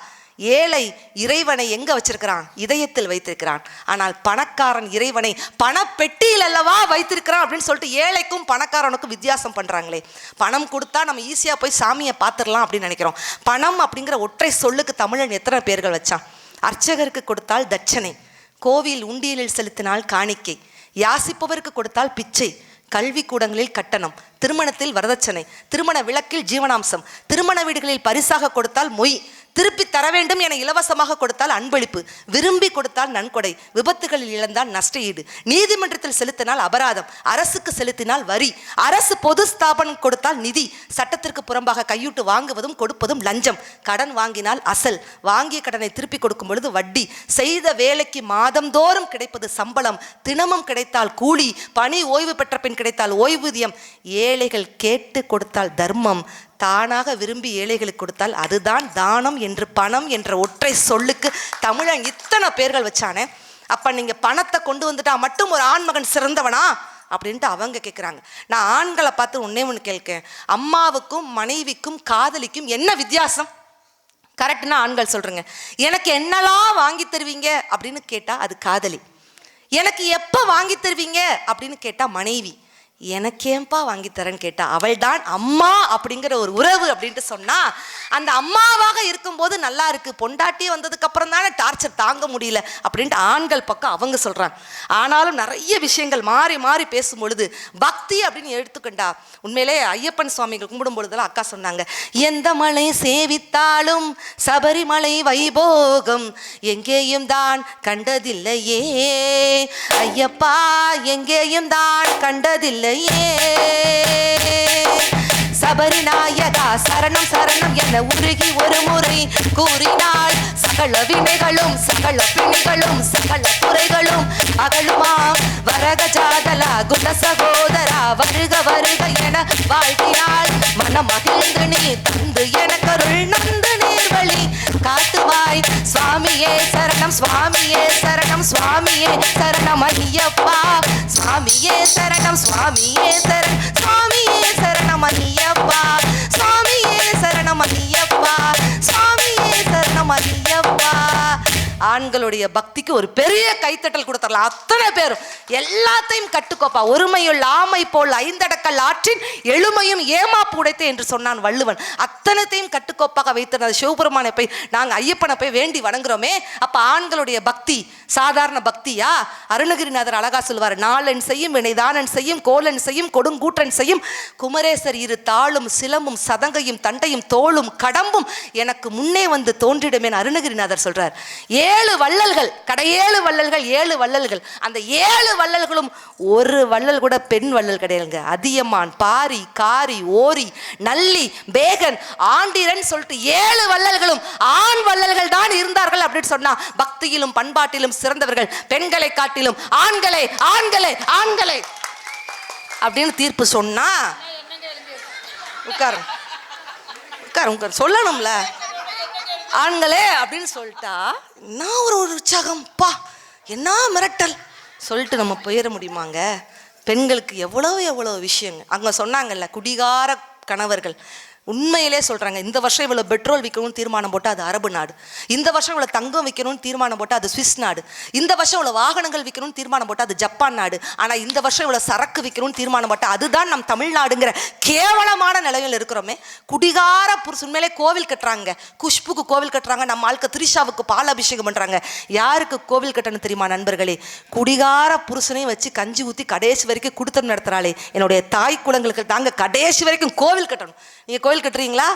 ஏழை இறைவனை எங்க வச்சிருக்கிறான்? இதயத்தில் வைத்திருக்கிறான். ஆனால் பணக்காரன் இறைவனை பணப்பெட்டியில் அல்லவா வைத்திருக்கிறான் அப்படின்னு சொல்லிட்டு ஏழைக்கும் பணக்காரனுக்கும் வித்தியாசம் பண்றாங்களே. பணம் கொடுத்தா நம்ம ஈஸியா போய் சாமியை பார்த்துடலாம் அப்படின்னு நினைக்கிறோம். பணம் அப்படிங்கிற ஒற்றை சொல்லுக்கு தமிழன் எத்தனை பேர்கள் வச்சான்? அர்ச்சகருக்கு கொடுத்தால் தட்சணை, கோவில் உண்டியலில் செலுத்தினால் காணிக்கை, யாசிப்பவருக்கு கொடுத்தால் பிச்சை, கல்வி கூடங்களில் கட்டணம், திருமணத்தில் வரதட்சணை, திருமண விளக்கில் ஜீவனாம்சம், திருமண வீடுகளில் பரிசாக கொடுத்தால் மொய், திருப்பி தர வேண்டும் என இலவசமாக கொடுத்தால் அன்பளிப்பு, விரும்பி கொடுத்தால் நன்கொடை, விபத்துகளில் இழந்தால் நஷ்ட ஈடு, நீதிமன்றத்தில் செலுத்தினால் அபராதம், அரசுக்கு செலுத்தினால் வரி, அரசு பொது ஸ்தாபனம் கொடுத்தால் நிதி, சட்டத்திற்கு புறம்பாக கையூட்டு வாங்குவதும் கொடுப்பதும் லஞ்சம், கடன் வாங்கினால் அசல், வாங்கிய கடனை திருப்பி கொடுக்கும் பொழுது வட்டி, செய்த வேலைக்கு மாதந்தோறும் கிடைப்பது சம்பளம், தினமும் கிடைத்தால் கூலி, பணி ஓய்வு பெற்ற பின் கிடைத்தால் ஓய்வூதியம், ஏழைகள் கேட்டு கொடுத்தால் தர்மம், தானாக விரும்பி ஏழைகளுக்கு கொடுத்தால் அதுதான் தானம் என்று பணம் என்ற ஒற்றை சொல்லுக்கு தமிழன் இத்தனை பேர்கள் வச்சானே. அப்ப நீங்க பணத்தை கொண்டு வந்துட்டா மட்டும் ஒரு ஆண்மகன் சிறந்தவனா அப்படின்ட்டு அவங்க கேட்குறாங்க. நான் ஆண்களை பார்த்து ஒன்னே ஒன்று கேட்கேன், அம்மாவுக்கும் மனைவிக்கும் காதலிக்கும் என்ன வித்தியாசம்? கரெக்டுன்னா ஆண்கள் சொல்றேங்க, எனக்கு என்னெல்லாம் வாங்கி தருவீங்க அப்படின்னு கேட்டா அது காதலி, எனக்கு எப்போ வாங்கி தருவீங்க அப்படின்னு கேட்டா மனைவி, எனக்கேன்பா வாங்கி தரேன்னு கேட்டா அவள் தான் அம்மா அப்படிங்கிற ஒரு உறவு அப்படின்ட்டு சொன்னா, அந்த அம்மாவாக இருக்கும்போது நல்லா இருக்கு, பொண்டாட்டியே வந்ததுக்கு அப்புறம் தானே டார்ச்சர் தாங்க முடியல அப்படின்ட்டு ஆண்கள் பக்கம் அவங்க சொல்றாங்க. ஆனாலும் நிறைய விஷயங்கள் மாறி மாறி பேசும் பொழுது பக்தி அப்படின்னு எடுத்துக்கண்டா, உண்மையிலே ஐயப்பன் சுவாமிகள் கும்பிடும் பொழுதெல்லாம் அக்கா சொன்னாங்க, எந்த மலை சேவித்தாலும் சபரிமலை வைபோகம் எங்கேயும் தான் கண்டதில்லையே ஐயப்பா, எங்கேயும் தான் கண்டதில்லை சபரிநாயகா சரணம் சரணம் என உருகி ஒரு முறை கூறினால் சகல வினைகளும் சகல பிணிகளும் சகல குறைகளும் அகலுமா. வரக ஜாதலா குண சகோதரா வருக வருக என வாழ்த்தினால் மனம் மகிழ்ந்து நீ தந்து எனக்கருள் நந்து நீர்வழி காட்டுவாய். சுவாமியே சரணம் சுவாமியே சரணம் சுவாமியே சரணம் ஐயப்பா, சுவாமியே சரணம் சுவாமியே சரணம் சுவாமியே சரணம் ஐயப்பா, சுவாமியே சரணம் ஐயப்பா, சுவாமியே சரணம் ஐயப்பா. ஆண்களுடைய பக்திக்கு ஒரு பெரிய கைத்தட்டல் கொடுத்துடலாம். அத்தனை பேரும் எல்லாத்தையும் கட்டுக்கோப்பா, ஒருமையுள் ஆமை போல் ஐந்தடக்கல் ஆற்றின் எழுமையும் ஏமாப்பு உடைத்து என்று சொன்னான் வள்ளுவன். அத்தனைத்தையும் கட்டுக்கோப்பாக வைத்திருந்த சிவபெருமானை போய் நாங்கள் ஐயப்பனை போய் வேண்டி வணங்குறோமே. அப்ப ஆண்களுடைய பக்தி சாதாரண பக்தியா? அருணகிரிநாதர் அழகா சொல்வார், நாளன் செய்யும் வினைதானன் செய்யும் கோலன் செய்யும் கொடுங்கூற்றன் செய்யும் குமரேசர் இரு தாளும் சிலம்பும் சதங்கையும் தண்டையும் தோளும் கடம்பும் எனக்கு முன்னே வந்து தோன்றிடுமே அருணகிரிநாதர் சொல்றார். 7 வள்ளல்கள், கடையேழு வள்ளல்கள், 7 வள்ளல்கள். அந்த 7 வள்ளல்களும் ஒரு வள்ளல் கூட பெண் வள்ளல் கிடையாதுங்க. அதியமான், பாரி, காரி, ஓரி, நல்லி, பேகன், ஆண்டிரன் சொல்லிட்டு 7 வள்ளல்களும் ஆண் வள்ளல்கள் தான் இருந்தார்கள் அப்படின்னு சொன்னா, பக்தியிலும் பண்பாட்டிலும் சிறந்தவர்கள் பெண்களை காட்டிலும் ஆண்களே ஆண்களே ஆண்களே அப்படின்னு தீர்ப்பு சொன்னா உட்காரு உட்காரு உட்காரு சொல்லணும்ல. ஆண்களே அப்படின்னு சொல்லிட்டா என்ன ஒரு உற்சாகம்ப்பா, என்ன மிரட்டல் சொல்லிட்டு நம்ம போயிட முடியுமாங்க? பெண்களுக்கு எவ்வளோ எவ்வளோ விஷயங்க. அங்கே சொன்னாங்கல்ல, குடிகார கணவர்கள் உண்மையிலே சொல்றாங்க, இந்த வருஷம் இவ்வளவு பெட்ரோல் விற்கணும்னு தீர்மானம் போட்டு அது அரபு நாடு, இந்த வருஷம் இவ்வளவு தங்கம் விற்கணும்னு தீர்மானம் போட்டு அது சுவிஸ் நாடு, இந்த வருஷம் இவ்வளவு வாகனங்கள் விற்கணும்னு தீர்மானம் போட்டு அது ஜப்பான் நாடு, ஆனா இந்த வருஷம் இவ்வளவு சரக்கு விற்கணும்னு தீர்மானம் போட்டு அதுதான் நம் தமிழ்நாடுங்கிற கேவலமான நிலையில் இருக்கிறோமே. குடிகார புருஷன் மேலே கோவில் கட்டுறாங்க, குஷ்புக்கு கோவில் கட்டுறாங்க, நம்ம ஆளுக்கு திரிஷாவுக்கு பால் அபிஷேகம் பண்றாங்க. யாருக்கு கோவில் கட்டணும் தெரியுமா நண்பர்களே? குடிகார புருஷனையும் வச்சு கஞ்சி ஊத்தி கடைசி வரைக்கும் குடுத்தம் நடத்துறாளே என்னுடைய தாய் குலங்களுக்கு தாங்க கடைசி வரைக்கும் கோவில் கட்டணும். நீங்க கோவில் கட்டுறீங்களா?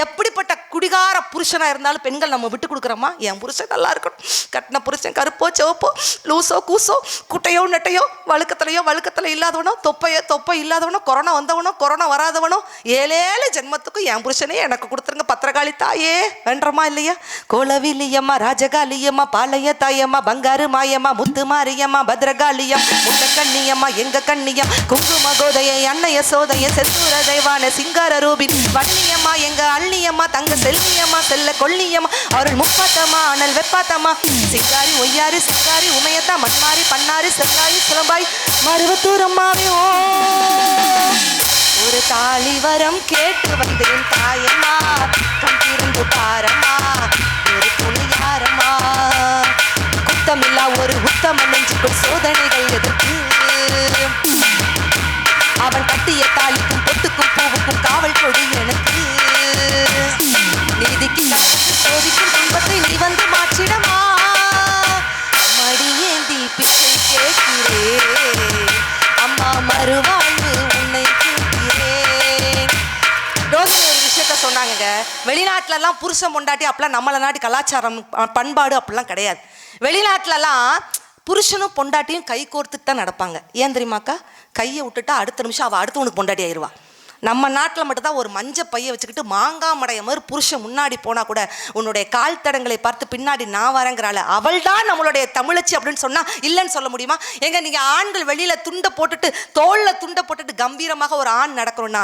எப்படிப்பட்ட குடிகார புருஷனா இருந்தாலும் பெண்கள் நம்ம விட்டு கொடுக்குறோமா? என் புருஷன் நல்லா இருக்கணும், கட்டின புருஷன் கருப்போ சிவப்போ லூசோ கூசோ குட்டையோ நெட்டையோ வழுக்கத்துல இல்லாதவனோ தொப்பை இல்லாதவனோ கொரோனா வந்தவனோ கொரோனா வராதவனோ 7 ஜென்மத்துக்கும் என் புருஷனே எனக்கு கொடுத்துருங்க பத்திரகாளி தாயே வேண்டமா இல்லையா? கோலவிலியம்மா ராஜகாலியம்மா பாளைய தாயம்மா பங்காரு மாயம்மா முத்து மாரியம்மா பத்ரகாளியம் முட்ட கண்ணியம்மா எங்க கண்ணியம் குங்கும கோதைய அன்னைய சோதைய செந்தூர தெய்வான சிங்கார ரூபின் வன்னியம்மா எங்க அள்ளியம்மா தங்க செல்வியம்மா செல்ல கொல்லியம்மா அவர்கள் முப்பாத்தம்மா அனல் வெப்பாத்தம்மா சிங்காரி ஒய்யாரி சிங்காரி உமையத்தா மண்மாரி பண்ணாரி செல்லாரி சிலம்பாய் மருவத்தூரம்மாவே ஓ ஒரு தாலி வரம் கேட்டு வந்தேன் தாயம்மா கண் திறந்து பாரம்மா ஒரு துணியாரம்மா குத்தமில்லா ஒரு உத்தம நெஞ்சுக்குள் சோதனைகள் எதிர்த்து அவன் கட்டிய தாலிக்கும் பொட்டுக்கும் பூவுக்கும் காவல் கொடி எனக்கு நீதிக்கு சோதிக்கும் துன்பத்தை நீ வந்து மாற்றிடமா மடியேந்தி பிச்சை கேட்கிறேன் அம்மா மறுவாழ்வு உன்னை கேட்கிறேன். ரோகிணி ஒரு விஷயத்த சொன்னாங்க, வெளிநாட்டுலலாம் புருஷன் பொண்டாட்டி அப்படிலாம் நம்மள நாட்டு கலாச்சாரம் பண்பாடு அப்படிலாம் கிடையாது. வெளிநாட்டுலலாம் புருஷனும் பொண்டாட்டியும் கை கோர்த்துட்டு தான் நடப்பாங்க. ஏன் தெரியுமாக்கா? கையை விட்டுட்டா அடுத்த நிமிஷம் அவள் அடுத்தவனுக்கு பொண்டாட்டி ஆயிடுவா. நம்ம நாட்டில் மட்டும்தான் ஒரு மஞ்ச பையை வச்சுக்கிட்டு மாங்காய் மடைய மாதிரி புருஷன் முன்னாடி போனால் கூட உன்னுடைய கால் தடங்களை பார்த்து பின்னாடி நான் வரேங்கிறாள், அவள் தான் நம்மளுடைய தமிழச்சி அப்படின்னு சொன்னால் இல்லைன்னு சொல்ல முடியுமா? எங்க நீங்கள் ஆண்கள் வெளியில் துண்டை போட்டுட்டு தோளில் துண்டை போட்டுட்டு கம்பீரமாக ஒரு ஆண் நடக்கணும்னா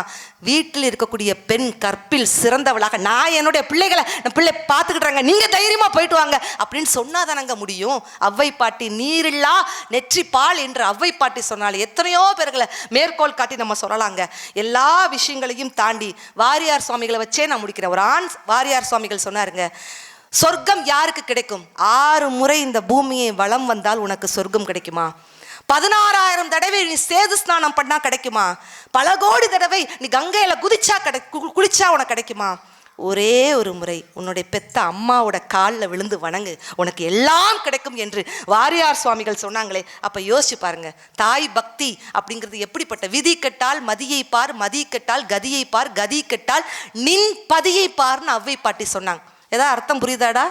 வீட்டில் இருக்கக்கூடிய பெண் கற்பில் சிறந்தவளாக நான் என்னுடைய பிள்ளைகளை பிள்ளை பார்த்துக்கிட்டுறாங்க நீங்கள் தைரியமாக போயிட்டு வாங்க அப்படின்னு சொன்னால் தானங்க முடியும். அவ்வை பாட்டி நீரில்லா நெற்றி பால் என்று அவ்வை பாட்டி சொன்னாலே எத்தனையோ பேர்களை மேற்கோள் காட்டி நம்ம சொல்லலாங்க. எல்லா விஷயங்களையும் தாண்டி வாரியார் சுவாமிகளை வச்சே நான் முடிக்கிறேன். ஒரு ஆண் வாரியார் சுவாமிகள் சொன்னாருங்க, சொர்க்கம் யாருக்கு கிடைக்கும்? 6 முறை இந்த பூமியை வலம் வந்தால் உனக்கு சொர்க்கம் கிடைக்குமா? 16,000 தடவை நீ சேது ஸ்நானம் பண்ணா கிடைக்குமா? பல கோடி தடவை நீ கங்கையில குளிச்சா உனக்கு கிடைக்குமா? ஒரே ஒரு முறை உன்னுடைய பெத்த அம்மாவோட காலில் விழுந்து வணங்கு, உனக்கு எல்லாம் கிடைக்கும் என்று வாரியார் சுவாமிகள் சொன்னாங்களே. அப்போ யோசிச்சு பாருங்க, தாய் பக்தி அப்படிங்கிறது எப்படிப்பட்ட. விதி கெட்டால் மதியை பார், மதி கெட்டால் கதியை பார், கதி கெட்டால் நின் பதியை பார்னு அவ்வை பாட்டி சொன்னாங்க. ஏதாவது அர்த்தம் புரியுதாடா?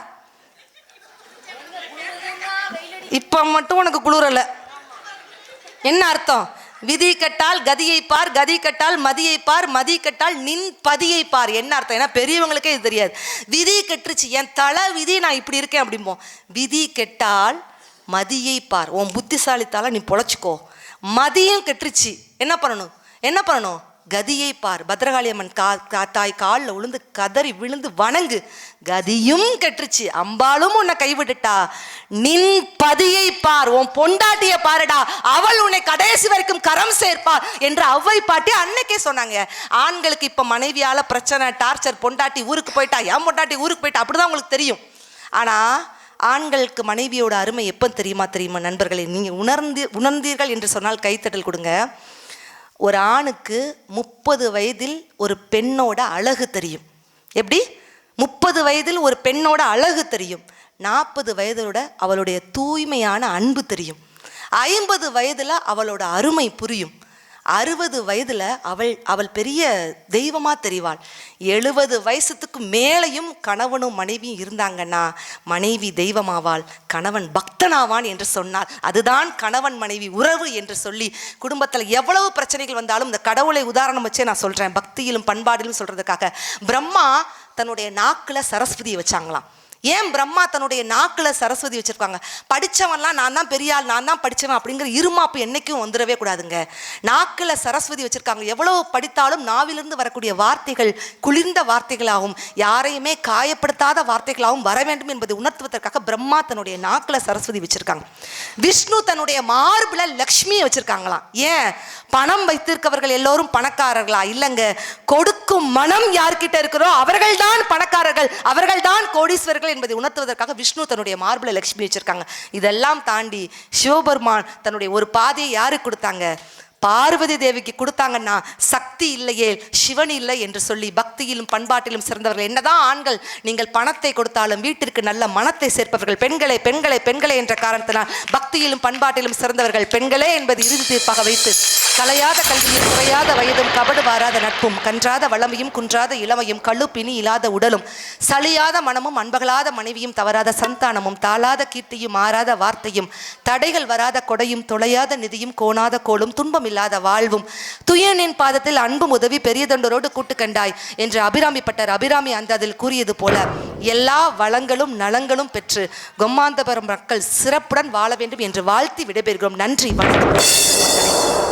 இப்போ மட்டும் உனக்கு குளிரல, என்ன அர்த்தம்? விதி கட்டால் கதியை பார், கதி கட்டால் மதியை பார், மதி கட்டால் நின் பதியை பார். என்ன அர்த்தம்? ஏன்னா பெரியவங்களுக்கே இது தெரியாது. விதி கெட்டுருச்சு, என் தலை விதி நான் இப்படி இருக்கேன் அப்படிம்போம். விதி கெட்டால் மதியை பார், உன் புத்திசாலித்தால நீ பொழைச்சிக்கோ. மதியம் கெட்டுருச்சு, என்ன பண்ணணும்? கதியை பார். பத்ரகாளி அம்மன் தாய் காலில் விழுந்து கதறி விழுந்து வணங்கு. கதியும் கெட்டுருச்சு, அம்பாலும் உன்னை கைவிட்டுட்டா, நின் பதியை பார், உன் பொண்டாட்டிய பாருடா, அவள் உன்னை கடைசி வரைக்கும் கரம் சேர்ப்பார் என்று அவ்வை பாட்டி அன்னைக்கே சொன்னாங்க. ஆண்களுக்கு இப்ப மனைவியால பிரச்சனை, டார்ச்சர், பொண்டாட்டி ஊருக்கு போயிட்டா, என் பொண்டாட்டி ஊருக்கு போயிட்டா, அப்படிதான் உங்களுக்கு தெரியும். ஆனா ஆண்களுக்கு மனைவியோட அருமை எப்போ தெரியுமா நண்பர்களே? நீங்க உணர்ந்தீர்கள் என்று சொன்னால் கைத்தட்டல் கொடுங்க. ஒரு ஆணுக்கு 30 வயதில் ஒரு பெண்ணோட அழகு தெரியும். எப்படி? 30 வயதில் ஒரு பெண்ணோட அழகு தெரியும். 40 வயதோட அவளுடைய தூய்மையான அன்பு தெரியும். 50 வயதுல அவளோட அருமை புரியும். 60 வயதுல அவள் பெரிய தெய்வமா தெரிவாள். 70 வயசுக்கு மேலையும் கணவனும் மனைவியும் இருந்தாங்கன்னா மனைவி தெய்வமாவாள், கணவன் பக்தனாவான் என்று சொன்னார். அதுதான் கணவன் மனைவி உறவு என்று சொல்லி குடும்பத்தில் எவ்வளவு பிரச்சனைகள் வந்தாலும் இந்த கடவுளை உதாரணம் வச்சே நான் சொல்றேன், பக்தியிலும் பண்பாடிலும் சொல்றதுக்காக. பிரம்மா தன்னுடைய நாக்குல சரஸ்வதியை வச்சாங்களாம். ஏன் பிரம்மா தன்னுடைய நாக்குல சரஸ்வதி வச்சிருக்காங்க? படிச்சவன்லாம் நான் தான் பெரிய ஆள், நான் தான் படிச்சவன் அப்படிங்கிற இருமாப்பு என்னைக்கும் வந்துடவே கூடாதுங்க. நாக்குல சரஸ்வதி வச்சிருக்காங்க. எவ்வளவு படித்தாலும் நாவிலிருந்து வரக்கூடிய வார்த்தைகள் குளிர்ந்த வார்த்தைகளாகவும் யாரையுமே காயப்படுத்தாத வார்த்தைகளாகவும் வர வேண்டும் என்பதை உணர்த்துவதற்காக பிரம்மா தன்னுடைய நாக்குல சரஸ்வதி வச்சிருக்காங்க. விஷ்ணு தன்னுடைய மார்புல லக்ஷ்மியை வச்சிருக்காங்களாம். ஏன்? பணம் வைத்திருக்கவர்கள் எல்லோரும் பணக்காரர்களா? இல்லைங்க. கொடுக்கும் மனம் யார்கிட்ட இருக்கிறோ அவர்கள்தான் பணக்காரர்கள், அவர்கள்தான் கோடீஸ்வரர்கள் என்பதை உணர்த்துவதற்காக விஷ்ணு தன்னுடைய மார்புல லட்சுமி வச்சிருக்காங்க. இதெல்லாம் தாண்டி சிவபெருமான் தன்னுடைய ஒரு பாதையை யாருக்கு கொடுத்தாங்க? பார்வதி தேவிக்கு கொடுத்தாங்கன்னா சக்தி இல்லையே சிவன் இல்லை என்று சொல்லி பக்தியிலும் பண்பாட்டிலும் சிறந்தவர்கள். என்னதான் ஆண்கள் நீங்கள் பணத்தை கொடுத்தாலும் வீட்டிற்கு நல்ல மனத்தை சேர்ப்பவர்கள் பெண்களே பெண்களே பெண்களே என்ற காரணத்தினால் பக்தியிலும் பண்பாட்டிலும் சிறந்தவர்கள் பெண்களே என்பது இறுதி தீர்ப்பாக வைத்து கலையாத கல்வியும் குறையாத வயதும் கபடு வாராத நட்பும் கன்றாத வளமையும் குன்றாத இளமையும் கழுப்பினி இல்லாத உடலும் சலியாத மனமும் அன்பகலாத மனைவியும் தவறாத சந்தானமும் தாளாத கீர்த்தியும் மாறாத வார்த்தையும் தடைகள் வராத கொடையும் தொலையாத நிதியும் கோணாத கோலும் துன்பம் இல்லாத வாழ்வும் துயனின் பாதத்தில் அன்பும் உதவி பெரியதொண்டரோடு கூட்டு கண்டாய் என்று அபிராமி பட்டர் அபிராமி அந்த அதில் கூறியது போல எல்லா வளங்களும் நலங்களும் பெற்று கொம்மாந்தபுரம் மக்கள் சிறப்புடன் வாழ வேண்டும் என்று வாழ்த்தி விடைபெறுகிறோம். நன்றி, வணக்கம்.